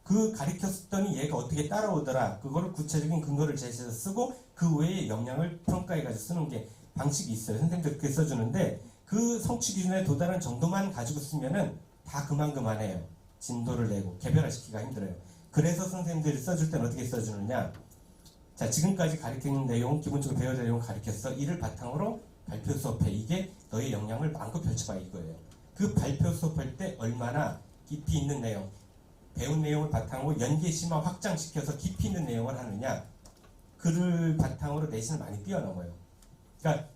[SPEAKER 1] 그 가르쳤더니 얘가 어떻게 따라오더라. 그거를 구체적인 근거를 제시해서 쓰고 그 외에 역량을 평가해가지고 쓰는 게 방식이 있어요. 선생님들 그렇게 써주는데 그 성취 기준에 도달한 정도만 가지고 쓰면은 다 그만해요. 진도를 내고 개별화시키기가 힘들어요. 그래서 선생님들이 써줄 때는 어떻게 써주느냐. 자, 지금까지 가르치는 내용, 기본적으로 배워야 될 내용 가르쳤어. 이를 바탕으로 발표 수업해. 이게 너의 역량을 마음껏 펼쳐봐 이거예요. 그 발표 수업할 때 얼마나 깊이 있는 내용, 배운 내용을 바탕으로 연계심화 확장시켜서 깊이 있는 내용을 하느냐. 그를 바탕으로 내신을 많이 뛰어넘어요. 그러니까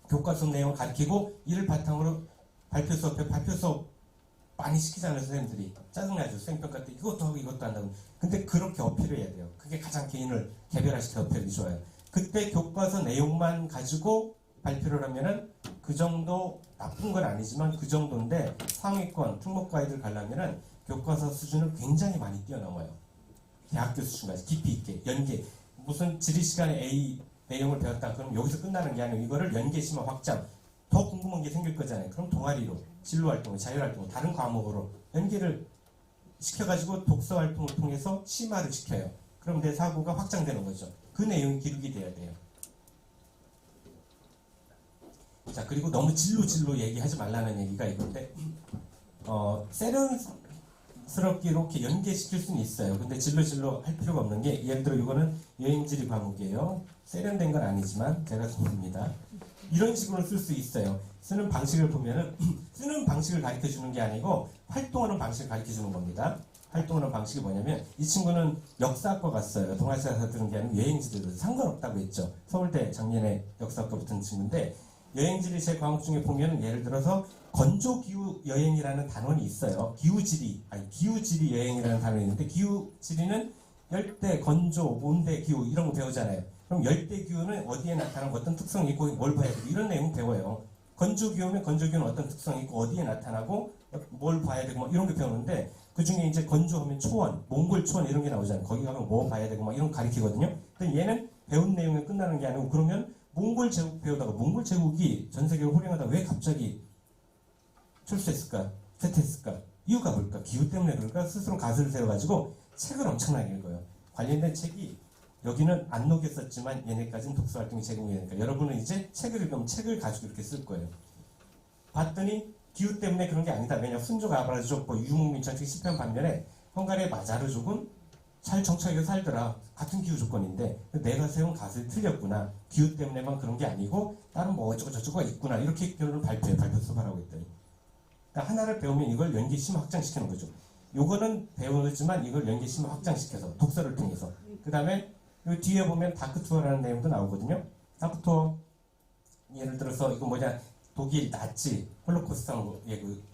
[SPEAKER 1] 교과 수업 내용을 가르치고 이를 바탕으로 발표 수업 많이 시키잖아요. 선생님들이 짜증나죠. 수행평가 때 이것도 하고 이것도 한다고. 근데 그렇게 어필을 해야 돼요. 그게 가장 개인을 개별화시켜 어필이 좋아요. 그때 교과서 내용만 가지고 발표를 하면은 그 정도 나쁜 건 아니지만 그 정도인데 상위권 특목과외들 가려면은 교과서 수준을 굉장히 많이 뛰어넘어요. 대학교 수준까지 깊이 있게 연계 무슨 지리 시간에 A 내용을 배웠다 그럼 여기서 끝나는 게 아니고 이거를 연계 심화 확장 더 궁금한 게 생길 거잖아요. 그럼 동아리로 진로 활동, 자율 활동, 다른 과목으로 연계를 시켜가지고 독서 활동을 통해서 심화를 시켜요. 그럼 내 사고가 확장되는 거죠. 그 내용이 기록이 돼야 돼요. 자, 그리고 너무 진로 얘기하지 말라는 얘기가 이건데 세련스럽게 이렇게 연계시킬 수는 있어요. 근데 진로 할 필요가 없는 게 예를 들어 이거는 여행지리 과목이에요. 세련된 건 아니지만 제가 줍니다. 이런 식으로 쓸 수 있어요. 쓰는 방식을 보면은 쓰는 방식을 가르쳐 주는 게 아니고 활동하는 방식을 가르쳐 주는 겁니다. 활동하는 방식이 뭐냐면 이 친구는 역사학과 갔어요. 동아시아에서 들은 게 아니고 여행지리도 상관없다고 했죠. 서울대 작년에 역사학과 붙은 친구인데 여행지리 제 과목 중에 보면 예를 들어서 건조기후 여행이라는 단원이 있어요. 기후지리 여행이라는 단원이 있는데 기후지리는 열대, 건조, 온대, 기후 이런 거 배우잖아요. 그럼 열대 기후는 어디에 나타나고 어떤 특성이 있고 뭘 봐야 되고 이런 내용 배워요. 건조 기후면 건조 기후는 어떤 특성이 있고 어디에 나타나고 뭘 봐야 되고 뭐 이런 거 배우는데 그 중에 이제 건조하면 초원, 몽골 초원 이런 게 나오잖아요. 거기 가면 뭐 봐야 되고 막 이런 거 가리키거든요. 근데 얘는 배운 내용에 끝나는 게 아니고 그러면 몽골 제국 배우다가 몽골 제국이 전 세계를 호령하다 왜 갑자기 출세했을까? 쇠퇴했을까? 이유가 뭘까? 기후 때문에 그럴까? 스스로 가설을 세워가지고 책을 엄청나게 읽어요. 관련된 책이 여기는 안 녹였었지만 얘네까지는 독서활동이 제공되니까 여러분은 이제 책을 읽으면 책을 가지고 이렇게 쓸 거예요. 봤더니 기후 때문에 그런 게 아니다. 왜냐 훈족 아브라족 유목민천책 10편 반면에 헝가리의 마자르족은 잘 정착해서 살더라. 같은 기후 조건인데 내가 세운 가설이 틀렸구나. 기후 때문에만 그런 게 아니고 다른 뭐 어쩌고 저쩌고가 있구나. 이렇게 결론을 발표 수업하라고 했더니 그러니까 하나를 배우면 이걸 연계심화 확장시키는 거죠. 요거는 배우지만 이걸 연계심화 확장시켜서 독서를 통해서 그 다음에 요 뒤에 보면 다크투어라는 내용도 나오거든요. 다크투어 예를 들어서 이거 뭐냐 독일 나치 홀로코스트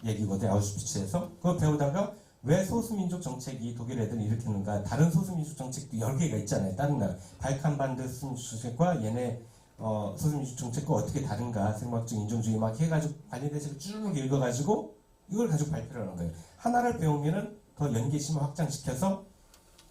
[SPEAKER 1] 얘기거든요. 아우슈비츠에서 그거 배우다가 왜 소수민족 정책이 독일 애들을 일으키는가 다른 소수민족 정책도 여러 개가 있잖아요. 다른 나라 발칸반도 소수민족 정책과 얘네 소수민족 정책과 어떻게 다른가 생물학적 인종주의 막 해가지고 관련된 책을 쭉 읽어가지고 이걸 가지고 발표를 하는 거예요. 하나를 배우면은 더 연계심을 확장시켜서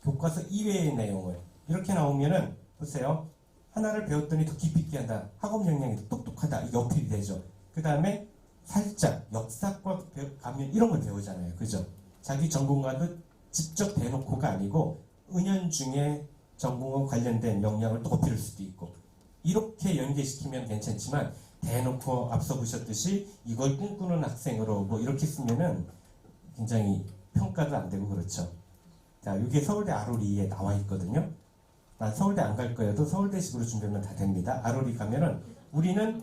[SPEAKER 1] 교과서 이외의 내용을 이렇게 나오면은 보세요. 하나를 배웠더니 더 깊이 있게 한다. 학업 역량이 더 똑똑하다. 이게 어필이 되죠. 그 다음에 살짝 역사과 가면 이런 걸 배우잖아요. 그죠? 자기 전공과도 직접 대놓고가 아니고 은연중에 전공과 관련된 역량을 또 어필할 수도 있고 이렇게 연계시키면 괜찮지만 대놓고 앞서 보셨듯이 이걸 꿈꾸는 학생으로 뭐 이렇게 쓰면은 굉장히 평가도 안 되고 그렇죠. 자, 이게 서울대 ROE에 나와 있거든요. 난 서울대 안 갈 거여도 서울대식으로 준비하면 다 됩니다. ROE 가면은 우리는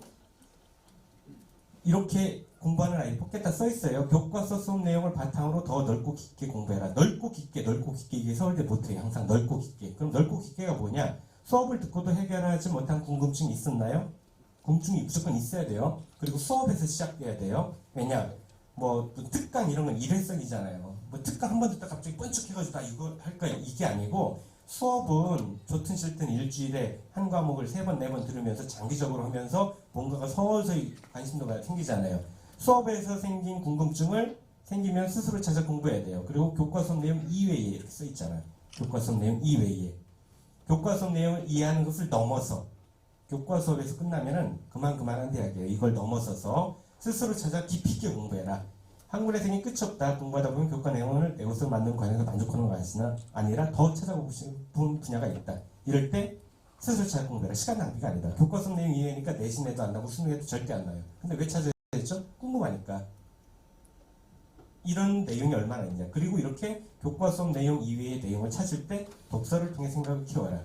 [SPEAKER 1] 이렇게 공부하는 아이 뽑겠다 써 있어요. 교과서 수업 내용을 바탕으로 더 넓고 깊게 공부해라. 넓고 깊게 이게 서울대 모토예요. 항상 넓고 깊게. 그럼 넓고 깊게가 뭐냐? 수업을 듣고도 해결하지 못한 궁금증이 있었나요? 궁금증이 무조건 있어야 돼요. 그리고 수업에서 시작돼야 돼요. 왜냐? 뭐 특강 이런 건 일회성이잖아요. 뭐 특강 한 번 듣다 갑자기 번쩍해가지고 나 이거 할까 이게 아니고 수업은 좋든 싫든 일주일에 한 과목을 3번, 4번 들으면서 장기적으로 하면서 뭔가가 서서히 관심도가 생기잖아요. 수업에서 생긴 궁금증을 생기면 스스로 찾아 공부해야 돼요. 그리고 교과서 내용 이외에 이렇게 써 있잖아요. 교과서 내용 이외에. 교과서 내용을 이해하는 것을 넘어서 교과 수업에서 끝나면은 그만한 대학이에요. 이걸 넘어서서 스스로 찾아 깊이 있게 공부해라. 학문의 생이 끝이 없다. 공부하다 보면 교과 내용을 내 것으로 만든 과정에서 만족하는 것이 아니라 더 찾아보고 싶은 분야가 있다. 이럴 때 스스로 찾아 공부해라. 시간 낭비가 아니다. 교과서 내용 이해니까 내신에도 안 나고 수능에도 절대 안 나요. 근데 왜 찾아야 되죠? 궁금하니까. 이런 내용이 얼마나 있냐. 그리고 이렇게 교과 수업 내용 이외의 내용을 찾을 때 독서를 통해 생각을 키워라.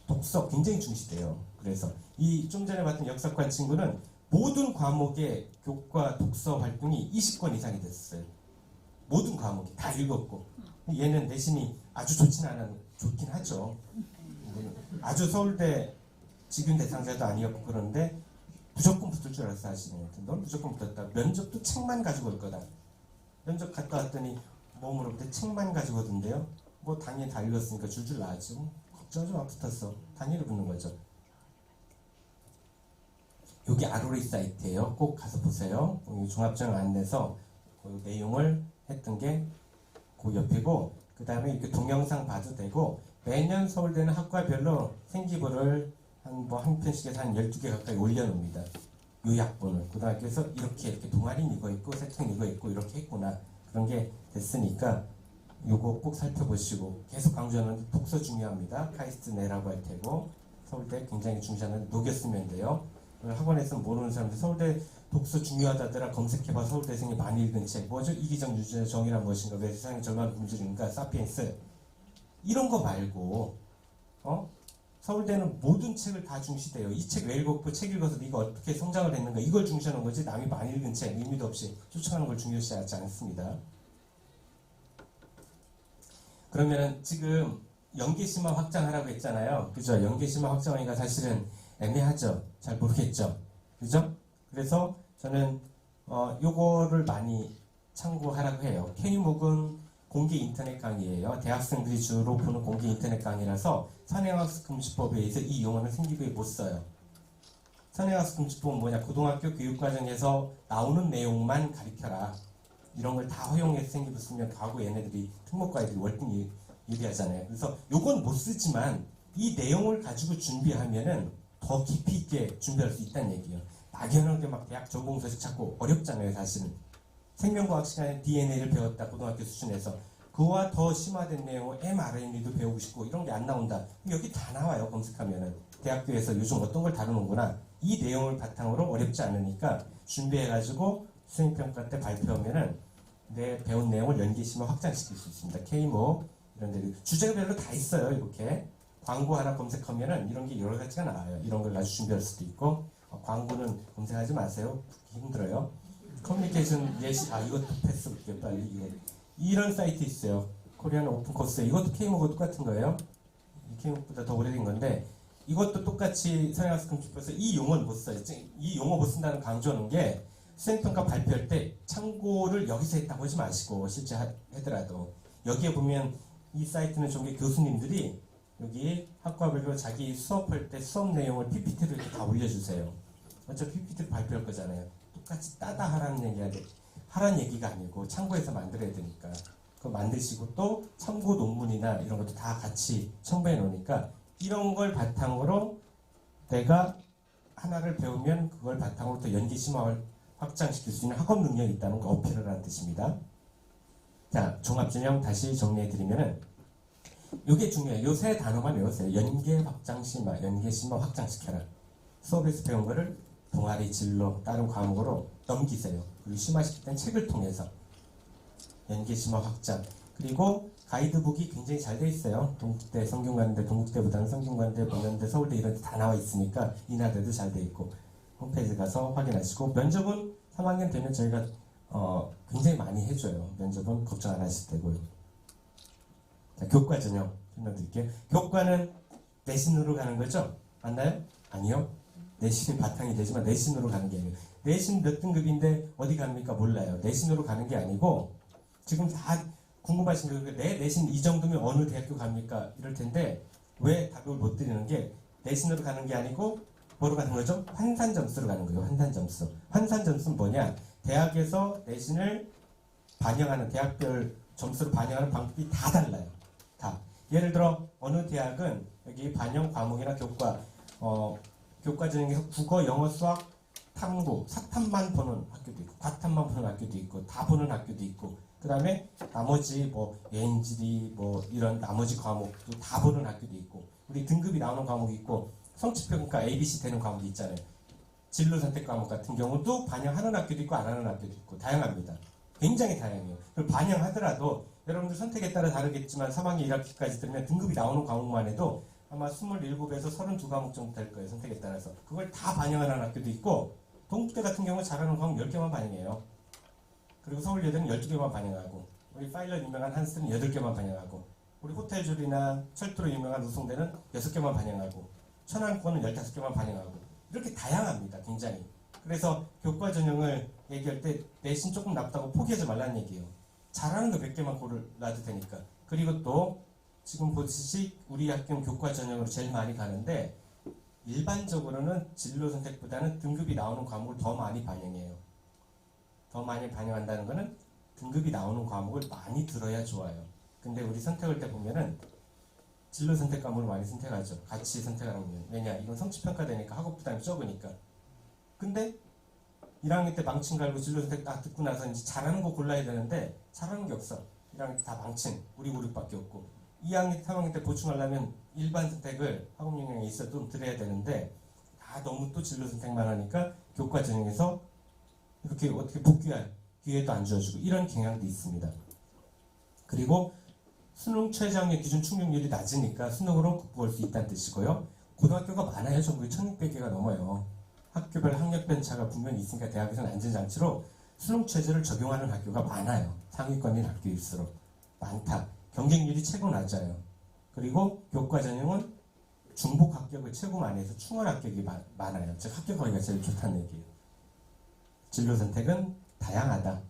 [SPEAKER 1] 독서 굉장히 중시돼요. 그래서 이 좀 전에 봤던 역사과 친구는 모든 과목의 교과 독서 활동이 20권 이상이 됐어요. 모든 과목이 다 읽었고 얘는 내신이 아주 좋긴 하죠. 아주 서울대 직윤 대상자도 아니었고 그런데 무조건 붙을 줄 알았어 하시는 것 같아요. 넌 무조건 붙었다. 면접도 책만 가지고 올 거다. 면접 갔다 왔더니 뭐 물어볼 때 책만 가지고 오던데요. 뭐 당연히 다 읽었으니까 줄줄 나왔지. 걱정하지 마, 붙었어. 당연히 붙는 거죠. 여기 아로리 사이트예요. 꼭 가서 보세요. 종합전형 안내서 그 내용을 했던 게 그 옆이고, 그 다음에 이렇게 동영상 봐도 되고, 매년 서울대는 학과별로 생기부를 한 편씩에서 한 12개 가까이 올려놓습니다. 요약본을. 고등학교에서 이렇게 동아리는 이거 있고, 세팅 이거 있고, 이렇게 했구나. 그런 게 됐으니까, 요거 꼭 살펴보시고, 계속 강조하는 독서 중요합니다. 카이스트 내라고 할 테고, 서울대 굉장히 중시하는 녹였으면 돼요. 학원에서 모르는 사람들 서울대 독서 중요하다더라 검색해봐. 서울대생이 많이 읽은 책 뭐죠? 이기적 유전의 정의란 무엇인가, 왜 세상의 절반을 굶주리는가, 사피엔스. 이런 거 말고 서울대는 모든 책을 다 중시돼요. 이 책 왜 읽었고, 책 읽어서 네가 어떻게 성장을 했는가, 이걸 중시하는 거지, 남이 많이 읽은 책 의미도 없이 쫓아가는 걸 중요시하지 않습니다. 그러면 지금 연계심화 확장하라고 했잖아요. 그죠? 연계심화 확장하니까 사실은 애매하죠. 잘 모르겠죠. 그죠? 그래서 저는 요거를 많이 참고하라고 해요. K목은 공개 인터넷 강의예요. 대학생들이 주로 보는 공개 인터넷 강의라서 선행학습금지법에 의해서 이 용어는 생기부에 못 써요. 선행학습금지법은 뭐냐? 고등학교 교육과정에서 나오는 내용만 가르쳐라. 이런 걸 다 허용해서 생기부 쓰면 과거 얘네들이 특목과애들이 월등히 유리하잖아요. 그래서 요건 못 쓰지만 이 내용을 가지고 준비하면은 더 깊이 있게 준비할 수 있다는 얘기예요. 막연하게 막 대학 전공서식 찾고 어렵잖아요, 사실은. 생명과학 시간에 DNA를 배웠다, 고등학교 수준에서. 그와 더 심화된 내용을 mRNA도 배우고 싶고, 이런 게 안 나온다. 여기 다 나와요, 검색하면은. 대학교에서 요즘 어떤 걸 다루는구나. 이 내용을 바탕으로 어렵지 않으니까 준비해가지고 수행평가 때 발표하면은 내 배운 내용을 연계심화 확장시킬 수 있습니다. K목, 이런 데. 주제별로 다 있어요, 이렇게. 광고 하나 검색하면은 이런 게 여러 가지가 나와요. 이런 걸 가지고 준비할 수도 있고, 광고는 검색하지 마세요. 힘들어요. 커뮤니케이션 예시, 이것도 패스 볼게요, 빨리. 이런 사이트 있어요. 코리안 오픈 코스. 이것도 K목과 똑같은 거예요. K목보다 더 오래된 건데, 이것도 똑같이 선행학습금지법에서 이 용어는 못 써요. 이 용어 못 쓴다는 강조하는 게, 수행평가 발표할 때 참고를 여기서 했다고 하지 마시고, 실제 하더라도. 여기에 보면 이 사이트는 종교 교수님들이 여기 학과별로 자기 수업할 때 수업 내용을 PPT로 이렇게 다 올려주세요. 어차피 PPT로 발표할 거잖아요. 똑같이 따다 하라는 얘기가 하라는 얘기가 아니고 참고해서 만들어야 되니까. 그거 만드시고 또 참고 논문이나 이런 것도 다 같이 첨부해 놓으니까, 이런 걸 바탕으로 내가 하나를 배우면 그걸 바탕으로 또 연계심화를 확장시킬 수 있는 학업 능력이 있다는 거 어필을 하는 뜻입니다. 자, 종합전형 다시 정리해드리면은 이게 중요해요. 요 세 단어만 외우세요. 연계 확장심화, 연계심화 확장시켜라. 수업에서 배운 거를 동아리, 진로, 다른 과목으로 넘기세요. 그리고 심화시킬 땐 책을 통해서 연계심화 확장. 그리고 가이드북이 굉장히 잘 돼 있어요. 동국대, 성균관대, 동국대보다는 성균관대, 본연대, 서울대 이런 데 다 나와 있으니까 인하대도 잘 돼 있고, 홈페이지 가서 확인하시고, 면접은 3학년 되면 저희가 굉장히 많이 해줘요. 면접은 걱정 안 하실 테고요. 자, 교과 전형 설명드릴게요. 교과는 내신으로 가는 거죠? 맞나요? 아니요. 내신이 바탕이 되지만 내신으로 가는 게 아니에요. 내신 몇 등급인데 어디 갑니까? 몰라요. 내신으로 가는 게 아니고, 지금 다 궁금하신 게, 내 내신 이 정도면 어느 대학교 갑니까? 이럴 텐데, 왜 답을 못 드리는 게, 내신으로 가는 게 아니고 뭐로 가는 거죠? 환산 점수로 가는 거예요. 환산 점수. 환산 점수는 뭐냐? 대학에서 내신을 반영하는, 대학별 점수를 반영하는 방법이 다 달라요. 다. 예를 들어 어느 대학은 여기 반영 과목이나 교과 전형에서 국어, 영어, 수학, 탐구, 사탐만 보는 학교도 있고, 과탐만 보는 학교도 있고, 다 보는 학교도 있고, 그 다음에 나머지 뭐 예인지리 뭐 이런 나머지 과목도 다 보는 학교도 있고, 우리 등급이 나오는 과목이 있고, 성취평가 ABC 되는 과목이 있잖아요. 진로 선택 과목 같은 경우도 반영하는 학교도 있고 안 하는 학교도 있고 다양합니다. 굉장히 다양해요. 그리고 반영하더라도 여러분들 선택에 따라 다르겠지만 3학년 1학기까지 들면 등급이 나오는 과목만 해도 아마 27에서 32과목 정도 될 거예요. 선택에 따라서. 그걸 다 반영하는 학교도 있고, 동국대 같은 경우 잘하는 과목 10개만 반영해요. 그리고 서울예대는 12개만 반영하고, 우리 파일럿 유명한 한스는 8개만 반영하고, 우리 호텔줄이나 철도로 유명한 우송대는 6개만 반영하고, 천안권은 15개만 반영하고, 이렇게 다양합니다. 굉장히. 그래서 교과 전형을 얘기할 때 내신 조금 낮다고 포기하지 말라는 얘기예요. 잘하는 거 몇 개만 골라도 되니까. 그리고 또 지금 보시듯이 우리 학교는 교과 전형으로 제일 많이 가는데 일반적으로는 진로 선택보다는 등급이 나오는 과목을 더 많이 반영해요. 더 많이 반영한다는 거는 등급이 나오는 과목을 많이 들어야 좋아요. 근데 우리 선택할 때 보면은 진로 선택 과목을 많이 선택하죠. 같이 선택하면. 왜냐? 이건 성취평가 되니까 학업 부담이 적으니까. 근데 1학년 때 망친 갈고 진로 선택 딱 듣고 나서 이제 잘하는 거 골라야 되는데 잘하는 게 없어. 1학년 때 다 망친 우리 그룹밖에 없고 2학년, 3학년 때 보충하려면 일반 선택을 학업 영역에 있어 좀 들어야 되는데 다 너무 또 진로 선택만 하니까 교과 전형에서 이렇게 어떻게 복귀할 기회도 안 주어주고 이런 경향도 있습니다. 그리고 수능 최저학력 기준 충족률이 낮으니까 수능으로 극복할 수 있다는 뜻이고요. 고등학교가 많아요. 전국에 1600개가 넘어요. 학교별 학력 편차가 분명히 있으니까 대학에서는 안전장치로 수능 최저를 적용하는 학교가 많아요. 상위권인 학교일수록 많다. 경쟁률이 최고 낮아요. 그리고 교과 전형은 중복 합격을 최고 많이 해서 충원 합격이 많아요. 즉 합격하기가 제일 좋다는 얘기예요. 진로 선택은 다양하다.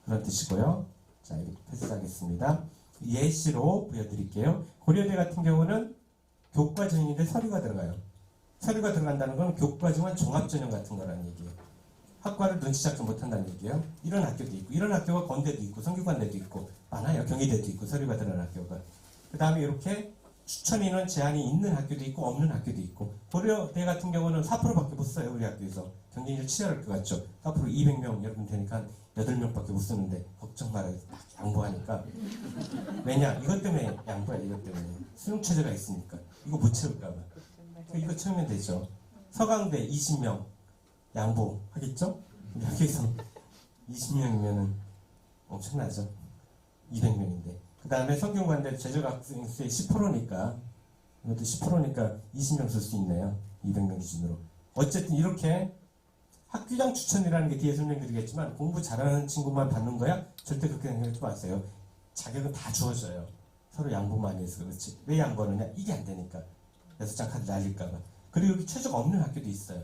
[SPEAKER 1] 그런 뜻이고요. 자, 이렇게 패스하겠습니다. 예시로 보여드릴게요. 고려대 같은 경우는 교과 전형인데 서류가 들어가요. 서류가 들어간다는 건 교과 중한 종합전형 같은 거라는 얘기예요. 학과를 눈치 잡지 못한다는 얘기예요. 이런 학교도 있고 이런 학교가 건대도 있고 성균관대도 있고 많아요. 경희대도 있고 서류가 들어간 학교가. 그 다음에 이렇게 추천 인원 제한이 있는 학교도 있고 없는 학교도 있고 고려대 같은 경우는 4%밖에 못 써요. 우리 학교에서. 경쟁률 치열할 것 같죠. 앞으로 200명 여러분 되니까 한 8명밖에 못 쓰는데 걱정 말아요. 막 양보하니까. 왜냐? 이것 때문에 양보야. 이것 때문에. 수능 체제가 있으니까. 이거 못 채울까 봐. 이거 채우면 되죠. 서강대 20명 양보하겠죠? 우리 학교에서 20명이면은 엄청나죠. 200명인데. 그 다음에 성균관대 제적학생 수의 10%니까 이것도 10%니까 20명 쓸 수 있네요. 200명 기준으로. 어쨌든 이렇게 학교장 추천이라는 게 뒤에 설명드리겠지만 공부 잘하는 친구만 받는 거야? 절대 그렇게 생각하지 마세요. 자격은 다 주어져요. 서로 양보 많이 해서 그렇지. 왜 양보하느냐? 이게 안 되니까. 6장 카드 날릴까봐. 그리고 여기 최저가 없는 학교도 있어요.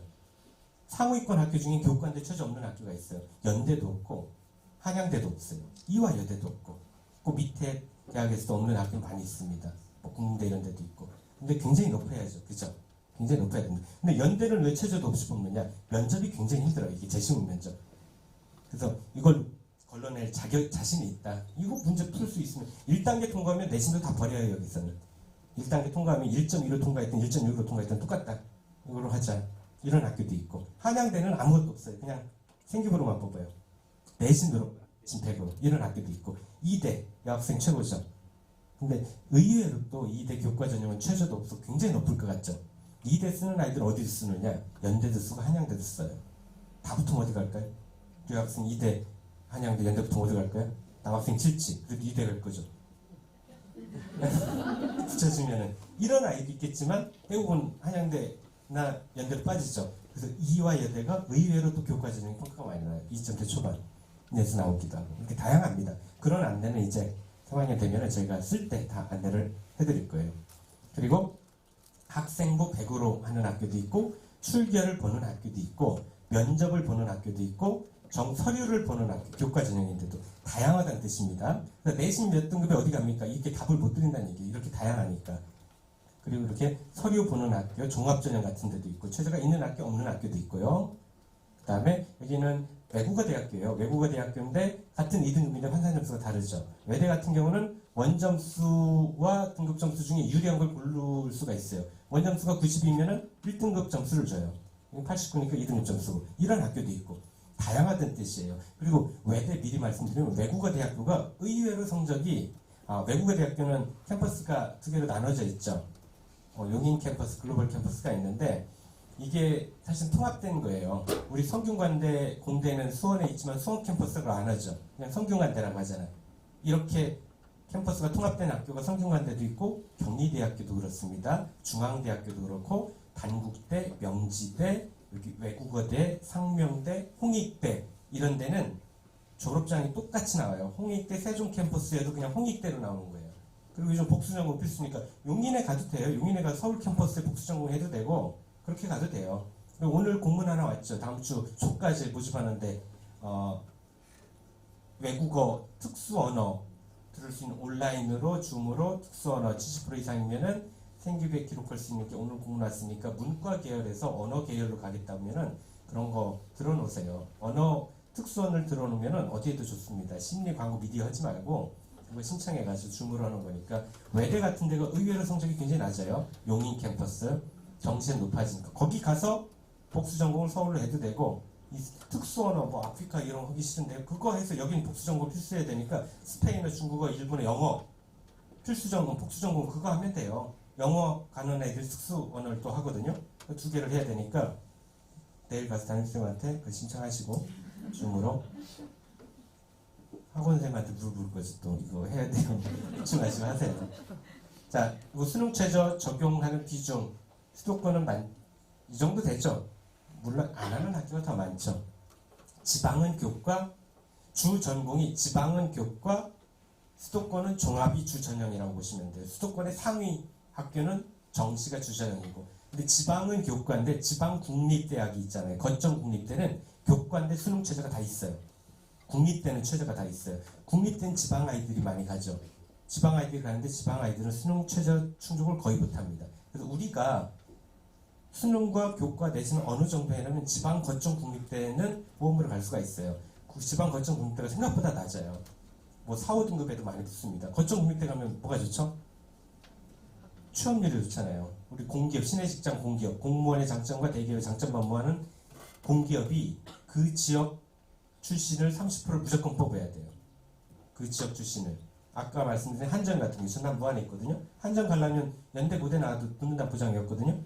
[SPEAKER 1] 상위권 학교 중에 교과인데 최저 없는 학교가 있어요. 연대도 없고 한양대도 없어요. 이화여대도 없고 그 밑에 대학에서도 없는 학교 많이 있습니다. 뭐 국민대 이런 데도 있고. 근데 굉장히 높아야죠. 그죠? 굉장히 높아야 됩니다. 근데 연대는 왜 최저도 없이 뽑느냐? 면접이 굉장히 힘들어요. 이게 재시험 면접. 그래서 이걸 걸러낼 자신이 있다. 이거 문제 풀 수 있으면 1단계 통과하면 내신도 다 버려요. 여기서는. 1단계 통과하면 1.2로 통과했든 1.6로 통과했든 똑같다. 이걸로 하자. 이런 학교도 있고. 한양대는 아무것도 없어요. 그냥 생기부로만 뽑아요. 내신으로, 내신 100으로. 이런 학교도 있고. 이대 여학생 최고죠. 근데 의외로 또 이대 교과 전형은 최저도 없어 굉장히 높을 것 같죠. 이대 쓰는 아이들 어디서 쓰느냐? 연대도 쓰고 한양대도 써요. 다 붙으면 어디 갈까요? 여학생 이대, 한양대, 연대 붙으면 어디 갈까요? 남학생 7치. 그래도 이대 갈 거죠. 붙여주면은 이런 아이도 있겠지만 대부분 한양대나 연대로 빠지죠. 그래서 이와 여대가 의외로 또 교과 전형이 평가가 많이 나요. 2점대 초반에서 나오기도 하고 이렇게 다양합니다. 그런 안내는 이제 3학년 되면은 저희가 쓸 때 다 안내를 해드릴 거예요. 그리고 학생부 100으로 하는 학교도 있고 출결을 보는 학교도 있고 면접을 보는 학교도 있고 서류를 보는 학교, 교과 전형인데도 다양하다는 뜻입니다. 그러니까 내신 몇 등급에 어디 갑니까? 이렇게 답을 못 드린다는 얘기예요. 이렇게 다양하니까. 그리고 이렇게 서류 보는 학교, 종합전형 같은 데도 있고 최저가 있는 학교, 없는 학교도 있고요. 그 다음에 여기는 외국어대학교예요. 외국어대학교인데 같은 2등급인데 환산점수가 다르죠. 외대 같은 경우는 원점수와 등급점수 중에 유리한 걸 고를 수가 있어요. 원점수가 90이면 1등급 점수를 줘요. 89니까 2등급 점수고. 이런 학교도 있고. 다양하다는 뜻이에요. 그리고 외대 미리 말씀드리면 외국어대학교가 의외로 성적이 외국어대학교는 캠퍼스가 두 개로 나눠져 있죠. 용인 캠퍼스, 글로벌 캠퍼스가 있는데 이게 사실 통합된 거예요. 우리 성균관대 공대는 수원에 있지만 수원 캠퍼스를 안 하죠. 그냥 성균관대라고 하잖아요. 이렇게 캠퍼스가 통합된 학교가 성균관대도 있고 경희대학교도 그렇습니다. 중앙대학교도 그렇고 단국대, 명지대, 여기 외국어대, 상명대, 홍익대 이런 데는 졸업장이 똑같이 나와요. 홍익대 세종 캠퍼스에도 그냥 홍익대로 나오는 거예요. 그리고 요즘 복수전공 필수니까 용인에 가도 돼요. 용인에 가서 서울 캠퍼스에 복수전공 해도 되고 그렇게 가도 돼요. 오늘 공문 하나 왔죠. 다음 주 초까지 모집하는데 외국어, 특수언어, 들을 수 있는 온라인으로 줌으로 특수 언어 70% 이상이면은 생기부에 기록할 수 있는 게 오늘 공부 났으니까 문과 계열에서 언어 계열로 가겠다면은 그런 거 들어놓으세요. 언어 특수 언어를 들어놓으면은 어디에도 좋습니다. 심리 광고 미디어 하지 말고 그거 신청해가지고 줌으로 하는 거니까 외대 같은 데가 의외로 성적이 굉장히 낮아요. 용인 캠퍼스 정시는 높아지니까 거기 가서 복수 전공을 서울로 해도 되고 이 특수 언어 뭐 아프리카 이런 거 하기 싫은데 그거 해서 여기는 복수 전공 필수해야 되니까 스페인어, 중국어, 일본어, 영어 필수 전공, 복수 전공 그거 하면 돼요. 영어 가는 애들 특수 언어를 또 하거든요. 그 두 개를 해야 되니까 내일 가서 담임선생님한테 그 신청하시고 줌으로 학원 선생님한테 물어볼 거지 또 이거 해야 돼요. 신청하시고 하세요. 자, 수능 최저 적용하는 비중 수도권은 이 정도 되죠. 물론 안 하는 학교가 더 많죠. 지방은 교과, 주 전공이 지방은 교과, 수도권은 종합이 주 전형이라고 보시면 돼요. 수도권의 상위 학교는 정시가 주 전형이고, 근데 지방은 교과인데 지방 국립대학이 있잖아요. 거점 국립대는 교과인데 수능 최저가 다 있어요. 국립대는 최저가 다 있어요. 국립대는 지방 아이들이 많이 가죠. 지방 아이들이 가는데 지방 아이들은 수능 최저 충족을 거의 못합니다. 그래서 우리가 수능과 교과 내지는 어느 정도 해놓으면 지방 거점 국립대는 보험으로 갈 수가 있어요. 지방 거점 국립대가 생각보다 낮아요. 뭐 4, 5등급에도 많이 붙습니다. 거점 국립대 가면 뭐가 좋죠? 취업률이 좋잖아요. 우리 공기업, 신해직장 공기업, 공무원의 장점과 대기업의 장점만 모아는 공기업이 그 지역 출신을 30%를 무조건 뽑아야 돼요. 그 지역 출신을. 아까 말씀드린 한전 같은 게 전남 무안에 있거든요. 한전 가려면 연대 고대 나와도 붙는다는 보장이었거든요.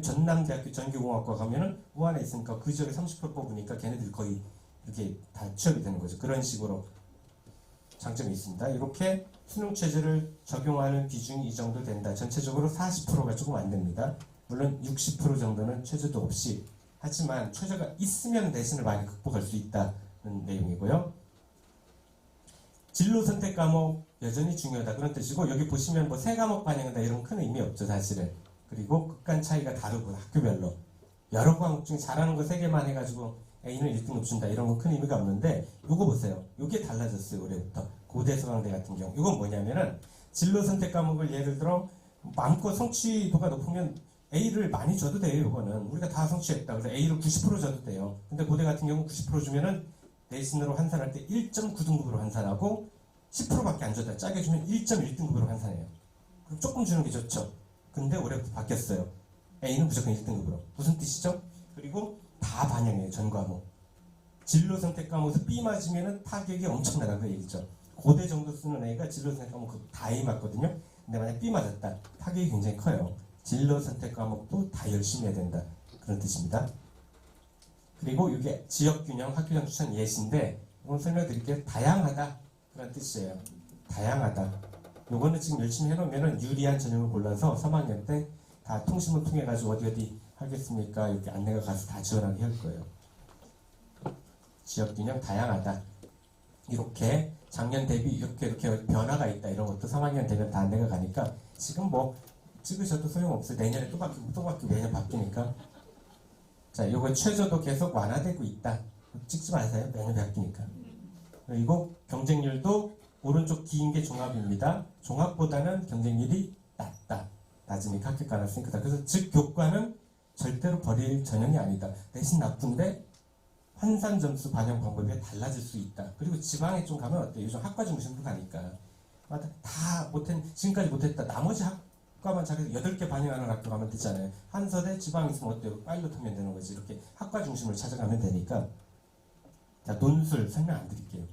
[SPEAKER 1] 전남대학교 전기공학과 가면은 무안에 있으니까 그 지역에 30% 뽑으니까 걔네들 거의 이렇게 다 취업이 되는 거죠. 그런 식으로 장점이 있습니다. 이렇게 수능 최저를 적용하는 비중이 이 정도 된다. 전체적으로 40%가 조금 안 됩니다. 물론 60% 정도는 최저도 없이 하지만 최저가 있으면 대신을 많이 극복할 수 있다는 내용이고요. 진로 선택 과목 여전히 중요하다 그런 뜻이고 여기 보시면 뭐 세 과목 반영한다 이런 큰 의미 없죠 사실은. 그리고 극간 차이가 다르고 학교별로 여러 과목 중에 잘하는 거 3개만 해가지고 A는 1등급 준다 이런 건 큰 의미가 없는데 요거 보세요. 요게 달라졌어요 올해부터. 고대 서강대 같은 경우 이건 뭐냐면은 진로 선택 과목을 예를 들어 마음껏 성취도가 높으면 A를 많이 줘도 돼요. 요거는 우리가 다 성취했다 그래서 A를 90% 줘도 돼요. 근데 고대 같은 경우 90% 주면은 내신으로 환산할 때 1.9등급으로 환산하고 10%밖에 안 줬다 짜게 주면 1.1등급으로 환산해요. 그럼 조금 주는 게 좋죠. 근데 올해부터 바뀌었어요. A는 무조건 1등급으로. 무슨 뜻이죠? 그리고 다 반영해요. 전 과목. 진로 선택 과목에서 B 맞으면 타격이 엄청나다는 그 얘기죠. 고대 정도 쓰는 A가 진로 선택 과목 다 A 맞거든요. 근데 만약 B 맞았다. 타격이 굉장히 커요. 진로 선택 과목도 다 열심히 해야 된다. 그런 뜻입니다. 그리고 이게 지역균형, 학교장 추천 예시인데 이건 설명드릴게요. 다양하다. 그런 뜻이에요. 다양하다. 요거는 지금 열심히 해놓으면 유리한 전형을 골라서 3학년 때 다 통신문 통해가지고 어디 하겠습니까? 이렇게 안내가 가서 다 지원하게 할 거예요. 지역균형 다양하다. 이렇게 작년 대비 이렇게 변화가 있다. 이런 것도 3학년 되면 다 안내가 가니까 지금 뭐 찍으셔도 소용없어요. 내년에 또 바뀌고 매년 바뀌니까. 자, 요거 최저도 계속 완화되고 있다. 찍지 마세요. 매년 바뀌니까. 그리고 경쟁률도 오른쪽 긴 게 종합입니다. 종합보다는 경쟁률이 낮다. 낮으니까 합격 가능성이 크다. 그래서 즉 교과는 절대로 버릴 전형이 아니다. 대신 나쁜데 환산 점수 반영 방법이 달라질 수 있다. 그리고 지방에 좀 가면 어때요? 요즘 학과 중심으로 가니까 다 지금까지 못했다. 나머지 학과만 잘해서 8개 반영하는 학교 가면 되잖아요. 한서대 지방에 있으면 어때요? 파일럿 하면 되는 거지. 이렇게 학과 중심으로 찾아가면 되니까. 자, 논술 설명 안 드릴게요.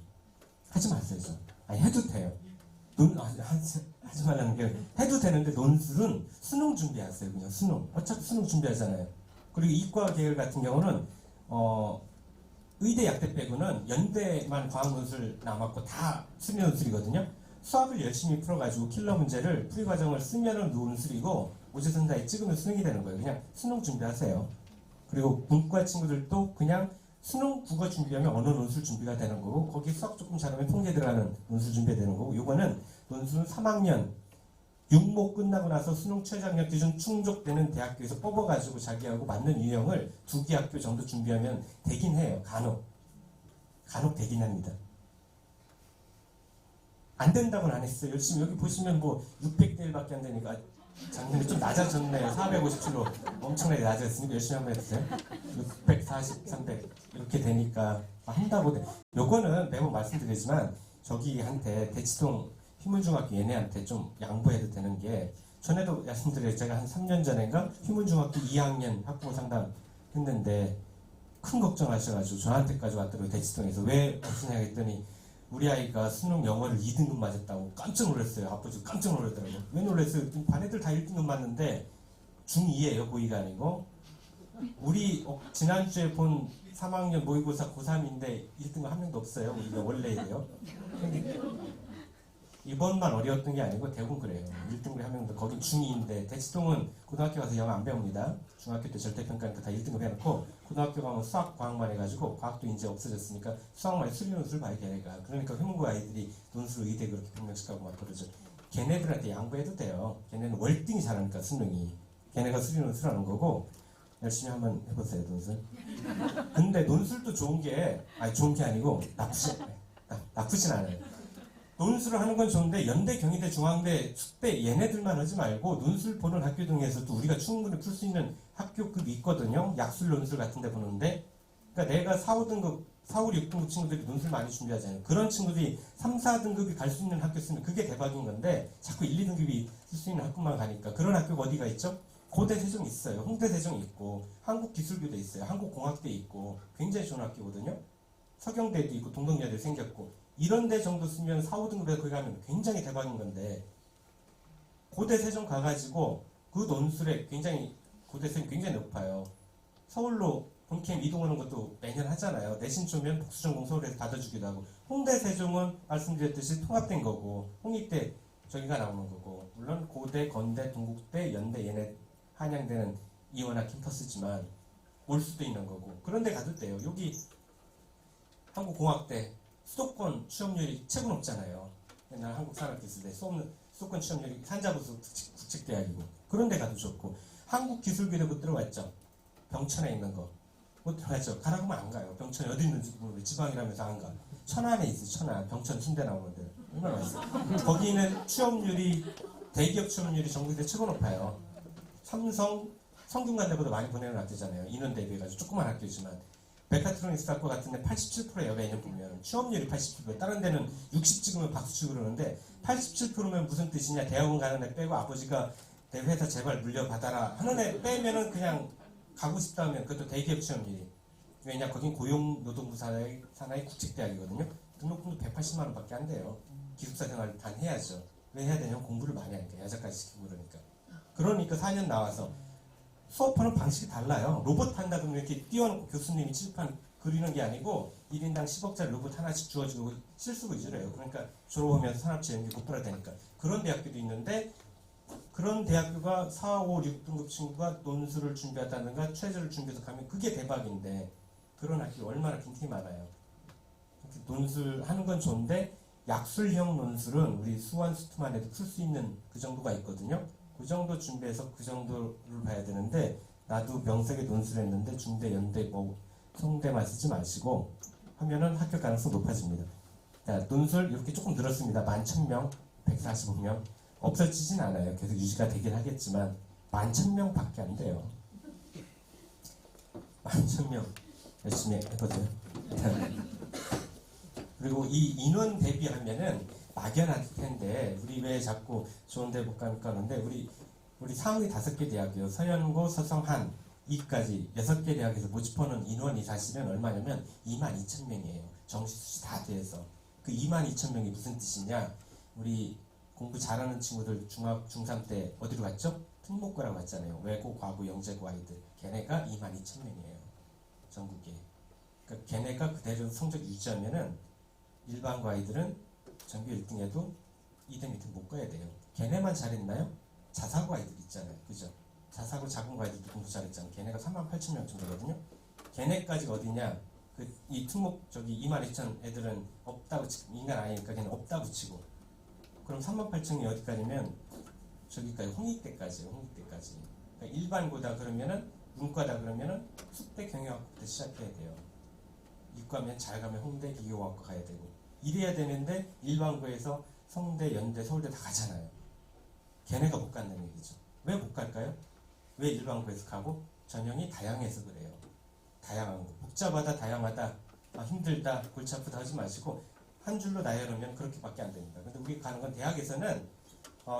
[SPEAKER 1] 하지 마세요. 좀. 아니 해도 돼요. 하지 말라는 게 해도 되는데 논술은 수능 준비하세요. 그냥 수능. 어차피 수능 준비하잖아요. 그리고 이과 계열 같은 경우는 의대 약대 빼고는 연대만 과학 논술 남았고 다 수능 논술이거든요. 수학을 열심히 풀어가지고 킬러 문제를 풀이 과정을 쓰면은 논술이고 오제선다에 찍으면 수능이 되는 거예요. 그냥 수능 준비하세요. 그리고 문과 친구들도 그냥 수능 국어 준비하면 언어 논술 준비가 되는 거고 거기 수학 조금 잘하면 통계 들어가는 논술 준비가 되는 거고 요거는 논술은 3학년 6목 끝나고 나서 수능 최저학력 기준 충족되는 대학교에서 뽑아가지고 자기하고 맞는 유형을 2개 학교 정도 준비하면 되긴 해요. 간혹 되긴 합니다. 안 된다고는 안 했어요. 열심히 여기 보시면 뭐 600대 1밖에 안 되니까 작년에 좀 낮아졌네요. 457로 엄청나게 낮아졌으니까 열심히 한번 해주세요. 640, 300 이렇게 되니까 한다고 돼. 요거는 매번 말씀드리지만 저기한테 대치동 휘문중학교 얘네한테 좀 양보해도 되는 게 전에도 말씀드려요. 제가 한 3년 전인가 휘문중학교 2학년 학부모 상담 했는데 큰 걱정하셔가지고 저한테까지 왔더라고요. 대치동에서 왜 무슨 했더니 우리 아이가 수능 영어를 2등급 맞았다고 깜짝 놀랐어요. 아버지 깜짝 놀랐더라고요. 왜 놀랐어요? 반 애들 다 1등급 맞는데 중2예요. 고2가 아니고. 우리 지난주에 본 3학년 모의고사 고3인데 1등급 한 명도 없어요. 우리가 원래 이래요. 근데 이번만 어려웠던 게 아니고 대부분 그래요. 1등급이 한 명도. 거긴 중2인데 대치동은 고등학교 가서 영어 안 배웁니다. 중학교 때 절대평가니까 다 1등급 해놓고 고등학교 가면 수학 과학만 해가지고 과학도 이제 없어졌으니까 수학만 수리 논술 봐요 걔네가. 그러니까 회문고 아이들이 논술 의대 그렇게 병명식하고 막 그러죠. 걔네들한테 양보해도 돼요. 걔네는 월등히 잘하니까 수능이. 걔네가 수리 논술하는 거고 열심히 한번 해보세요 논술. 근데 논술도 좋은 게 좋은 게 아니고 나쁘진 않아요. 논술을 하는 건 좋은데 연대, 경희대, 중앙대, 숙대 얘네들만 하지 말고 논술 보는 학교 중에서도 우리가 충분히 풀 수 있는 학교급이 있거든요. 약술 논술 같은 데 보는데 그러니까 내가 4, 5등급, 4, 5, 6등급 친구들이 논술 많이 준비하잖아요. 그런 친구들이 3, 4등급이 갈 수 있는 학교 쓰면 그게 대박인 건데 자꾸 1, 2등급이 쓸 수 있는 학교만 가니까 그런 학교가 어디가 있죠? 고대 세종 있어요. 홍대 세종 있고 한국기술교대 있어요. 한국공학대 있고 굉장히 좋은 학교거든요. 서경대도 있고 동덕여대 생겼고 이런 데 정도 쓰면 4, 5등급에 거기 가면 굉장히 대박인 건데 고대 세종 가가지고 그 논술에 고대 세종이 굉장히 높아요. 서울로 본캠 이동하는 것도 매년 하잖아요. 내신 초면 복수전공 서울에서 받아주기도 하고 홍대 세종은 말씀드렸듯이 통합된 거고 홍익대 저기가 나오는 거고 물론 고대, 건대, 동국대, 연대 얘네 한양대는 이원화 캠퍼스지만 올 수도 있는 거고 그런 데 가도 돼요. 여기 한국공학대 수도권 취업률이 최고 높잖아요. 옛날 한국산업기술대 수도권 취업률이 산자부수 국책대학이고 그런 데 가도 좋고 한국기술교대 못 들어왔죠. 병천에 있는 거 못 들어갔죠. 가라고 하면 안 가요. 병천에 어디 있는지도 모르고 지방이라면서 안 가. 천안에 있어. 천안 병천 순대 나오는데 얼마나 맛있어. 거기는 취업률이 대기업 취업률이 전국대 최고 높아요. 삼성 성균관대보다 많이 보내는 학교잖아요. 인원 대비해가지고 조그만 학교지만 메카트로닉스 학과 같은데 87%예요. 매년 보면 취업률이 87%. 다른 데는 60 찍으면 박수 치고 그러는데 87%면 무슨 뜻이냐? 대학원 가는 애 빼고 아버지가 내 회사 제발 물려받아라 하는 애 빼면은 그냥 가고 싶다 하면 그것도 대기업 취업률이. 왜냐? 거긴 고용노동부 산하의 국책대학이거든요. 등록금도 180만 원밖에 안 돼요. 기숙사 생활 단 해야죠. 왜 해야 되냐면 공부를 많이 하니까 야자까지 시키고 그러니까 4년 나와서 수업하는 방식이 달라요. 로봇 한다 그러면 이렇게 띄워놓고 교수님이 칠판 그리는 게 아니고 1인당 10억짜리 로봇 하나씩 주어지고 실수 위주로 해요. 그러니까 졸업하면서 산업체 연계 곧돌아야 되니까. 그런 대학교도 있는데 그런 대학교가 4, 5, 6등급 친구가 논술을 준비하다든가 최저를 준비해서 가면 그게 대박인데 그런 학교 얼마나 빈틈이 많아요. 논술 하는 건 좋은데 약술형 논술은 우리 수완 수투만 해도 풀 수 있는 그 정도가 있거든요. 그 정도 준비해서 그 정도를 봐야 되는데 나도 명색에 논술했는데 중대, 연대, 성대만 쓰지 마시고 하면은 합격 가능성 높아집니다. 자, 논술 이렇게 조금 늘었습니다. 11,000명, 145명 없어지진 않아요. 계속 유지가 되긴 하겠지만 11,000명밖에 안 돼요. 11,000명 열심히 해보세요. 그리고 이 인원 대비하면은 막연할 텐데 우리 왜 자꾸 좋은데 못 가니까 하는데 우리 상위 5개 대학이요. 서연고, 서성한, 이까지 6개 대학에서 모집하는 인원이 사실은 얼마냐면 22,000명이에요. 정시수시 다 돼서. 그 22,000명이 무슨 뜻이냐? 우리 공부 잘하는 친구들 중3 때 어디로 갔죠? 특목고라고 갔잖아요. 외고, 과고, 영재고 아이들. 걔네가 22,000명이에요. 전국에. 그러니까 걔네가 그대로 성적 유지하면은 일반고 아이들은 전교 1등에도 2등 밑에 못 가야 돼요. 걔네만 잘했나요? 자사고 아이들 있잖아요. 그죠? 자사고 작은 아이들도 공부 잘했잖아요. 걔네가 38,000명 정도거든요. 걔네까지가 어디냐? 이 특목 22,000 애들은 없다고 치고 인간 아니니까 걔는 없다고 치고 그럼 38,000이 어디까지면 저기까지 홍익대까지예요. 홍익대까지. 그러니까 일반고다 그러면은 문과다 그러면은 숙대 경영학부터 시작해야 돼요. 이과면 잘 가면 홍대 기계공학과 가야 되고 이래야 되는데 일반고에서 성대, 연대, 서울대 다 가잖아요. 걔네가 못 간다는 얘기죠. 왜 못 갈까요? 왜 일반고에서 가고? 전형이 다양해서 그래요. 다양한 거. 복잡하다, 다양하다, 힘들다, 골치 아프다 하지 마시고 한 줄로 나열하면 그렇게밖에 안 됩니다. 근데 우리 가는 건 대학에서는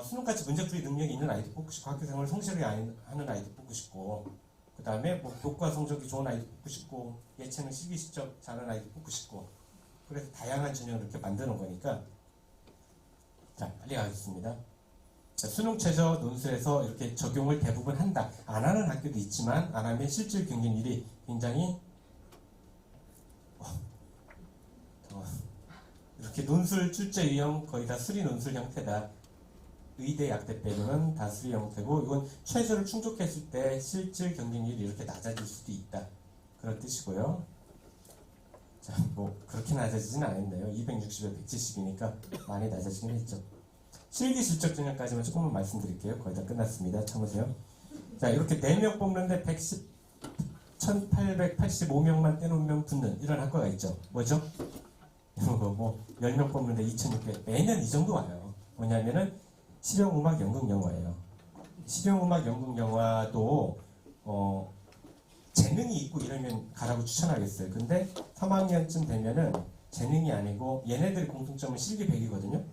[SPEAKER 1] 수능같이 문제풀이 능력이 있는 아이도 뽑고 싶고 학교생활을 성실하게 하는 아이도 뽑고 싶고 그 다음에 뭐 교과 성적이 좋은 아이도 뽑고 싶고 예체능 실기 실적 잘하는 아이도 뽑고 싶고 그래서 다양한 전형을 이렇게 만드는 거니까 자 빨리 가겠습니다. 자, 수능 최저 논술에서 이렇게 적용을 대부분 한다. 안 하는 학교도 있지만 안 하면 실질 경쟁률이 굉장히 이렇게 논술 출제 유형 거의 다 수리 논술 형태다. 의대 약대 빼고는 다 수리 형태고 이건 최저를 충족했을 때 실질 경쟁률이 이렇게 낮아질 수도 있다. 그런 뜻이고요. 자, 뭐 그렇게 낮아지진 않았네요. 260에 170이니까 많이 낮아지긴 했죠. 실기 실적 전형까지만 조금만 말씀드릴게요. 거의 다 끝났습니다. 참으세요. 자, 이렇게 4명 뽑는데 1885명만 떼놓으면 붙는 이런 학과가 있죠. 뭐죠? 뭐 10명 뽑는데 2600 매년 이 정도 와요. 뭐냐면은 실용음악 연극영화예요. 실용음악 연극영화도 재능이 있고 이러면 가라고 추천하겠어요. 근데 3학년쯤 되면은 재능이 아니고 얘네들 공통점은 실기 100이거든요.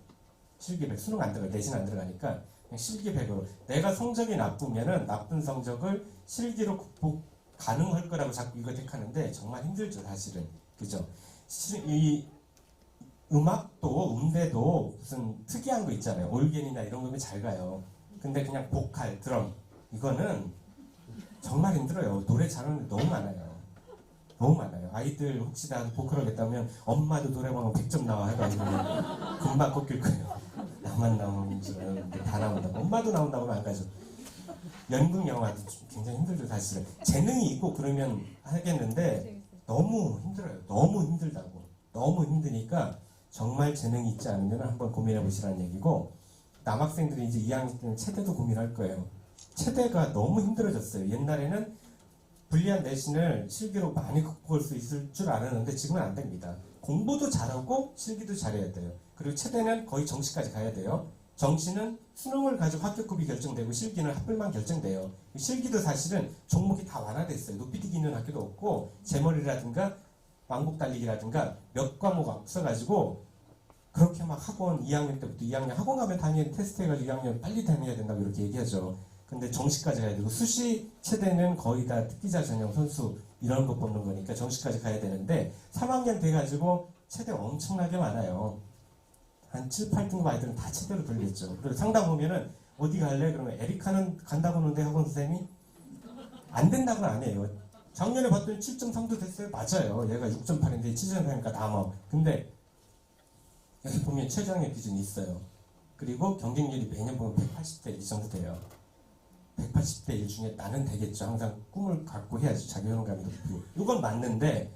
[SPEAKER 1] 실기 100 수능 안 들어가 내신 안 들어가니까 그냥 실기 100으로 내가 성적이 나쁘면은 나쁜 성적을 실기로 극복 가능할 거라고 자꾸 이거 택하는데 정말 힘들죠 사실은. 그죠? 이 음악도 음대도 무슨 특이한 거 있잖아요. 올겐이나 이런 거면 잘 가요. 근데 그냥 보컬, 드럼 이거는 정말 힘들어요. 노래 잘하는 데 너무 많아요. 너무 많아요. 아이들 혹시 나 보컬 하겠다면 엄마도 노래방은 100점 나와 해가지고 금방 꺾일 거예요. 나만 나오는 줄 알았는데 다 나온다고. 엄마도 나온다고 하면 안 가죠. 연극 영화도 굉장히 힘들죠 사실은. 재능이 있고 그러면 하겠는데 너무 힘들어요. 너무 힘들다고. 너무 힘드니까 정말 재능이 있지 않으면 한번 고민해 보시라는 얘기고 남학생들이 이제 2학년 때는 체대도 고민할 거예요. 체대가 너무 힘들어졌어요. 옛날에는 불리한 내신을 실기로 많이 극복할 수 있을 줄 알았는데 지금은 안 됩니다. 공부도 잘하고 실기도 잘해야 돼요. 그리고 체대는 거의 정시까지 가야 돼요. 정시는 수능을 가지고 학교급이 결정되고 실기는 합불만 결정돼요. 실기도 사실은 종목이 다 완화됐어요. 높이뛰기 있는 학교도 없고 제머리라든가 왕복 달리기라든가 몇 과목 없어가지고 그렇게 막 학원 2학년 때부터 2학년 학원 가면 당연히 테스트 해가지고 2학년 빨리 다녀야 된다고 이렇게 얘기하죠. 근데 정시까지 가야 되고 수시 체대는 거의 다 특기자 전형 선수 이런 거 뽑는 거니까 정시까지 가야 되는데 3학년 돼가지고 체대 엄청나게 많아요. 한 7, 8등급 아이들은 다 체대로 돌리겠죠. 그리고 상담 보면은 어디 갈래? 그러면 에리카는 간다고 하는데 학원 선생님이 안 된다고는 안 해요. 작년에 봤더니 7.3도 됐어요. 맞아요. 얘가 6.8인데 7.3이니까 남아. 근데 여기 보면 최저학력 기준이 있어요. 그리고 경쟁률이 매년 보면 180대 1 정도 돼요. 180대 1 중에 나는 되겠죠. 항상 꿈을 갖고 해야지. 자기 효능감이 높고. 이건 맞는데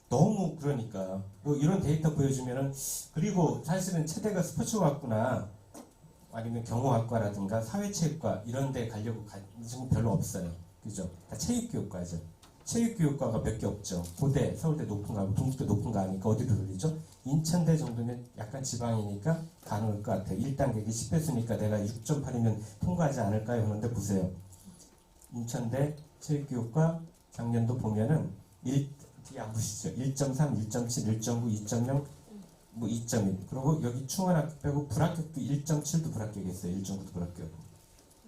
[SPEAKER 1] 너무 그러니까 이런 데이터 보여주면은 그리고 사실은 체대가 스포츠과학부나 아니면 경호학과라든가 사회체육과 이런 데 가려고 지금 별로 없어요. 그죠? 다 체육교육과죠. 체육교육과가 몇 개 없죠. 고대, 서울대 높은 거 하고 동국대 높은 거 하니까 어디로 돌리죠? 인천대 정도면 약간 지방이니까 가능할 것 같아요. 1단계 10배수니까 내가 6.8이면 통과하지 않을까요? 하는데 보세요. 인천대 체육교육과 작년도 보면은 뒤에 안 보시죠? 1.3, 1.7, 1.9, 2.0, 뭐 2.1. 그리고 여기 충원학교 빼고 불합격도 1.7도 불합격했어요. 1.9도 불합격.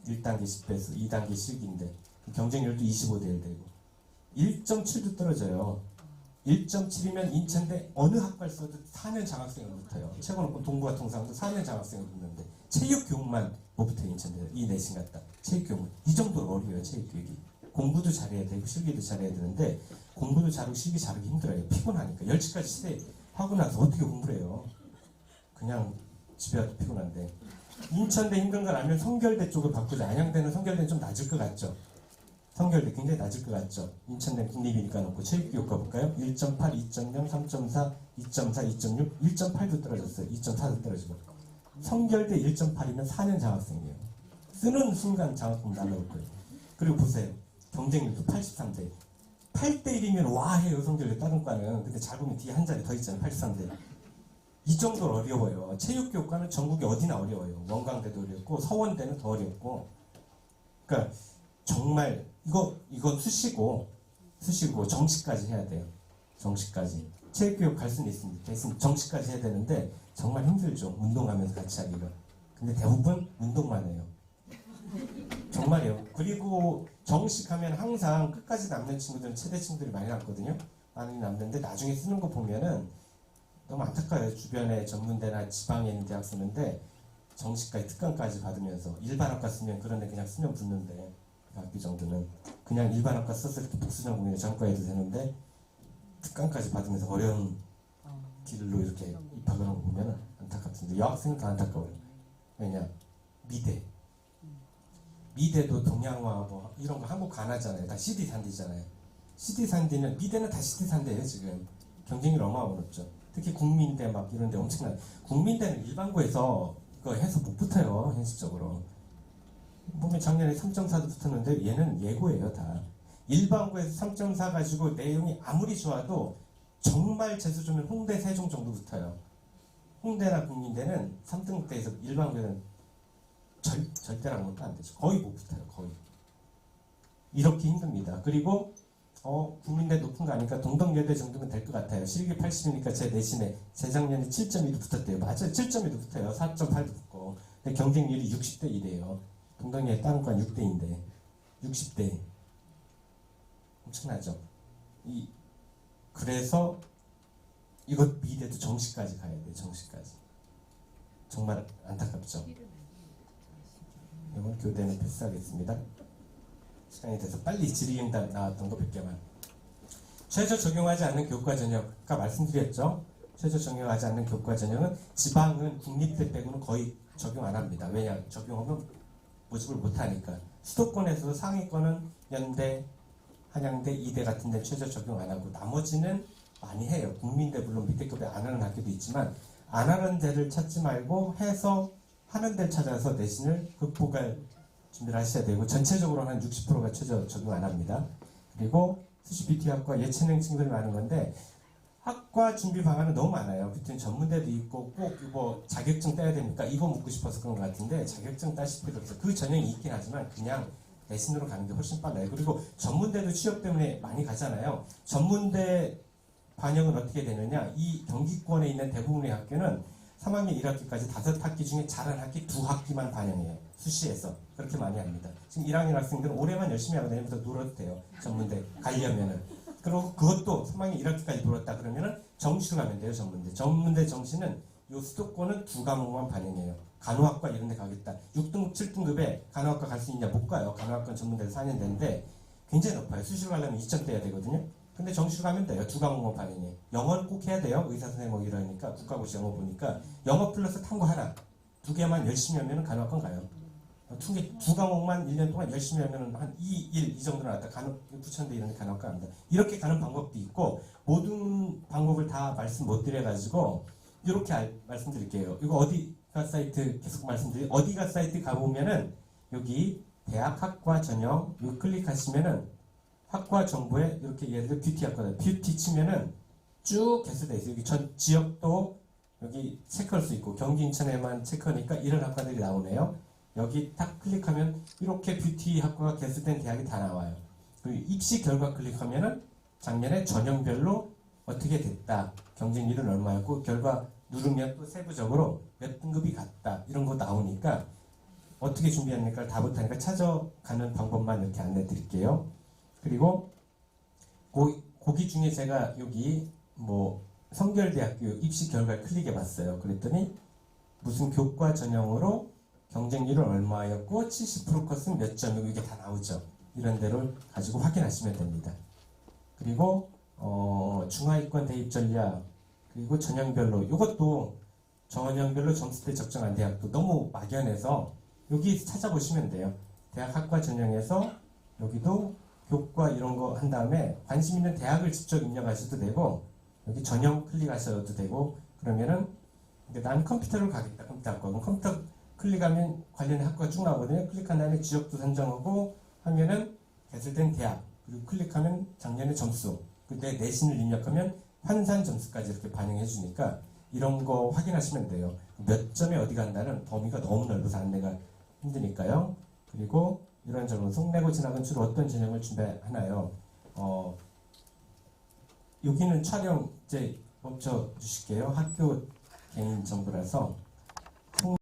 [SPEAKER 1] 1단계 10배수, 2단계 실기인데 경쟁률도 25대 1 되고 1.7도 떨어져요. 1.7이면 인천대 어느 학과를 써도 4년 장학생을 붙어요. 최고는 동부와 통상도 4년 장학생을 붙는데 체육교육만 못 붙어요. 인천대 이 내신 같다. 체육교육은 이 정도로 어려워요. 체육교육이. 공부도 잘해야 되고 실기도 잘해야 되는데 공부도 잘하고 실기 잘하기 힘들어요. 피곤하니까 10시까지 시대 하고 나서 어떻게 공부를 해요. 그냥 집에 와도 피곤한데 인천대 힘든 걸 알면 성결대 쪽을 바꾸자. 안양대는 성결대는 좀 낮을 것 같죠. 성결대 굉장히 낮을 것 같죠. 인천대 국립이니까 놓고 체육교육과 볼까요? 1.8, 2.0, 3.4, 2.4, 2.6, 1.8도 떨어졌어요. 2.4도 떨어지고 성결대 1.8이면 4년 장학생이에요. 쓰는 순간 장학금 날라올 거예요. 그리고 보세요. 경쟁률도 83대 1. 8대 1이면 와 해요. 성결대 다른 과는. 근데 잘 보면 뒤에 한 자리 더 있잖아요. 83대 1. 이 정도로 어려워요. 체육교육과는 전국에 어디나 어려워요. 원광대도 어렵고 서원대는 더 어렵고. 그러니까 정말 이거 수시고 정시까지 해야 돼요. 정시까지. 체육교육 갈 수는 있습니다. 대신 정시까지 해야 되는데 정말 힘들죠. 운동하면서 같이 하기가. 근데 대부분 운동만 해요. 정말이에요. 그리고 정식하면 항상 끝까지 남는 친구들은 최대 친구들이 많이 남거든요. 많이 남는데 나중에 쓰는 거 보면은 너무 안타까워요. 주변에 전문대나 지방에 있는 대학 쓰는데 정시까지 특강까지 받으면서 일반학과 쓰면 그런데 그냥 쓰면 붙는데 그 학비 정도는 그냥 일반학과 써서 이렇게 복수전공이나 전과해도 되는데 특강까지 받으면서 어려운 길로 이렇게 입학을 하는 거 보면 안타깝습니다. 여학생은 더 안타까워요. 왜냐? 미대도 동양화 뭐 이런 거 한국 안 하잖아요. 다 CD 산디잖아요. CD 산디는 미대는 다 CD 산대예요. 지금 경쟁률 어마어마하죠. 특히 국민대 막 이런 데 엄청나요. 국민대는 일반고에서 이거 해서 못 붙어요. 현실적으로. 보면 작년에 3.4도 붙었는데 얘는 예고예요. 다. 일반고에서 3.4 가지고 내용이 아무리 좋아도 정말 재수 좋으면 홍대 세종 정도 붙어요. 홍대나 국민대는 3등대에서 일반고에는 절대라는 것도 안 되죠. 거의 못 붙어요. 거의. 이렇게 힘듭니다. 그리고 국민대 높은 거 아니까 동덕여대 정도면 될 것 같아요. 실기 80이니까 제 내신에 재작년에 7.2도 붙었대요. 맞아요. 7.2도 붙어요. 4.8도 붙고. 근데 경쟁률이 60대 1이에요. 동덕여대 다른 건 6대인데 60대. 엄청나죠. 그래서 이것 미대도 정시까지 가야 돼요. 정시까지. 정말 안타깝죠. 이번 교대는 패스하겠습니다. 시간이 돼서 빨리 질의응답 나왔던 거 100개만. 최저 적용하지 않는 교과 전형, 아까 말씀드렸죠. 최저 적용하지 않는 교과 전형은 지방은 국립대 빼고는 거의 적용 안 합니다. 왜냐? 적용하면 모집을 못하니까. 수도권에서도 상위권은 연대, 한양대, 이대 같은 데 최저 적용 안 하고 나머지는 많이 해요. 국민대 물론 밑에급에 안 하는 학교도 있지만 안 하는 데를 찾지 말고 해서 하는 데를 찾아서 내신을 극복할 준비를 하셔야 되고 전체적으로는 한 60%가 최저 적용 안 합니다. 그리고 수시 BT학과 예체능 친구들이 많은 건데 학과 준비 방안은 너무 많아요. BT는 전문대도 있고 꼭 이거 자격증 따야 되니까 이거 묻고 싶어서 그런 것 같은데 자격증 따실 필요 없어요. 그 전형이 있긴 하지만 그냥 내신으로 가는 게 훨씬 빨라요. 그리고 전문대도 취업 때문에 많이 가잖아요. 전문대 반영은 어떻게 되느냐? 이 경기권에 있는 대부분의 학교는 3학년 1학기까지 5학기 중에 잘한 학기 2학기만 반영해요. 수시에서. 그렇게 많이 합니다. 지금 1학년 학생들은 올해만 열심히 하고 내년부터 놀아도 돼요. 전문대 가려면은. 그리고 그것도 3학년 1학기까지 놀았다 그러면은 정시로 가면 돼요. 전문대. 전문대 정시는 요 수도권은 2과목만 반영해요. 간호학과 이런 데 가겠다. 6등급, 7등급에 간호학과 갈 수 있냐? 못 가요. 간호학과는 전문대에서 4년 되는데 굉장히 높아요. 수시로 가려면 2점 떼야 되거든요. 근데 정시로 가면 돼요. 2과목만 반영해. 영어는 꼭 해야 돼요. 의사 선생님 뭐 이러니까 국가고시 영어 보니까 영어 플러스 탐구 하나 2개만 열심히 하면 간호학과 가요. 2과목만 1년 동안 열심히 하면 한 2, 1 이 정도는 왔다. 부천대 이런 데 간호학과 갑니다. 이렇게 가는 방법도 있고 모든 방법을 다 말씀 못 드려가지고 이렇게 말씀드릴게요. 이거 어디가 사이트 계속 말씀드릴게요. 어디가 사이트 가보면은 여기 대학 학과 전형 이거 클릭하시면은 학과 정보에 이렇게 예를 들어 뷰티학과다. 뷰티 치면은 쭉 개설되어 있어요. 여기 전 지역도 여기 체크할 수 있고 경기 인천에만 체크하니까 이런 학과들이 나오네요. 여기 딱 클릭하면 이렇게 뷰티 학과가 개설된 대학이 다 나와요. 그리고 입시 결과 클릭하면은 작년에 전형별로 어떻게 됐다. 경쟁률은 얼마였고 결과 누르면 또 세부적으로 몇 등급이 갔다. 이런 거 나오니까 어떻게 준비합니까? 다 못하니까 찾아가는 방법만 이렇게 안내 드릴게요. 그리고 거기 중에 제가 여기 뭐 성결대학교 입시 결과를 클릭해 봤어요. 그랬더니 무슨 교과 전형으로 경쟁률은 얼마였고 70% 컷은 몇 점이고 이게 다 나오죠. 이런 데를 가지고 확인하시면 됩니다. 그리고 중하위권 대입 전략 그리고 전형별로 이것도 전형별로 점수대 적정한 대학도 너무 막연해서 여기 찾아보시면 돼요. 대학 학과 전형에서 여기도 교과 이런 거 한 다음에 관심 있는 대학을 직접 입력하셔도 되고 여기 전형 클릭하셔도 되고 그러면은 난 컴퓨터로 가겠다. 컴퓨터 학과. 그럼 컴퓨터 클릭하면 관련된 학과가 쭉 나오거든요. 클릭한 다음에 지역도 선정하고 하면은 개설된 대학 그리고 클릭하면 작년의 점수 그때 내신을 입력하면 환산 점수까지 이렇게 반영해 주니까 이런 거 확인하시면 돼요. 몇 점에 어디 간다는 범위가 너무 넓어서 안내가 힘드니까요. 그리고 이런 점은 속내고 진학은 주로 어떤 전형을 준비하나요? 여기는 촬영 이제 멈춰 주실게요. 학교 개인 정보라서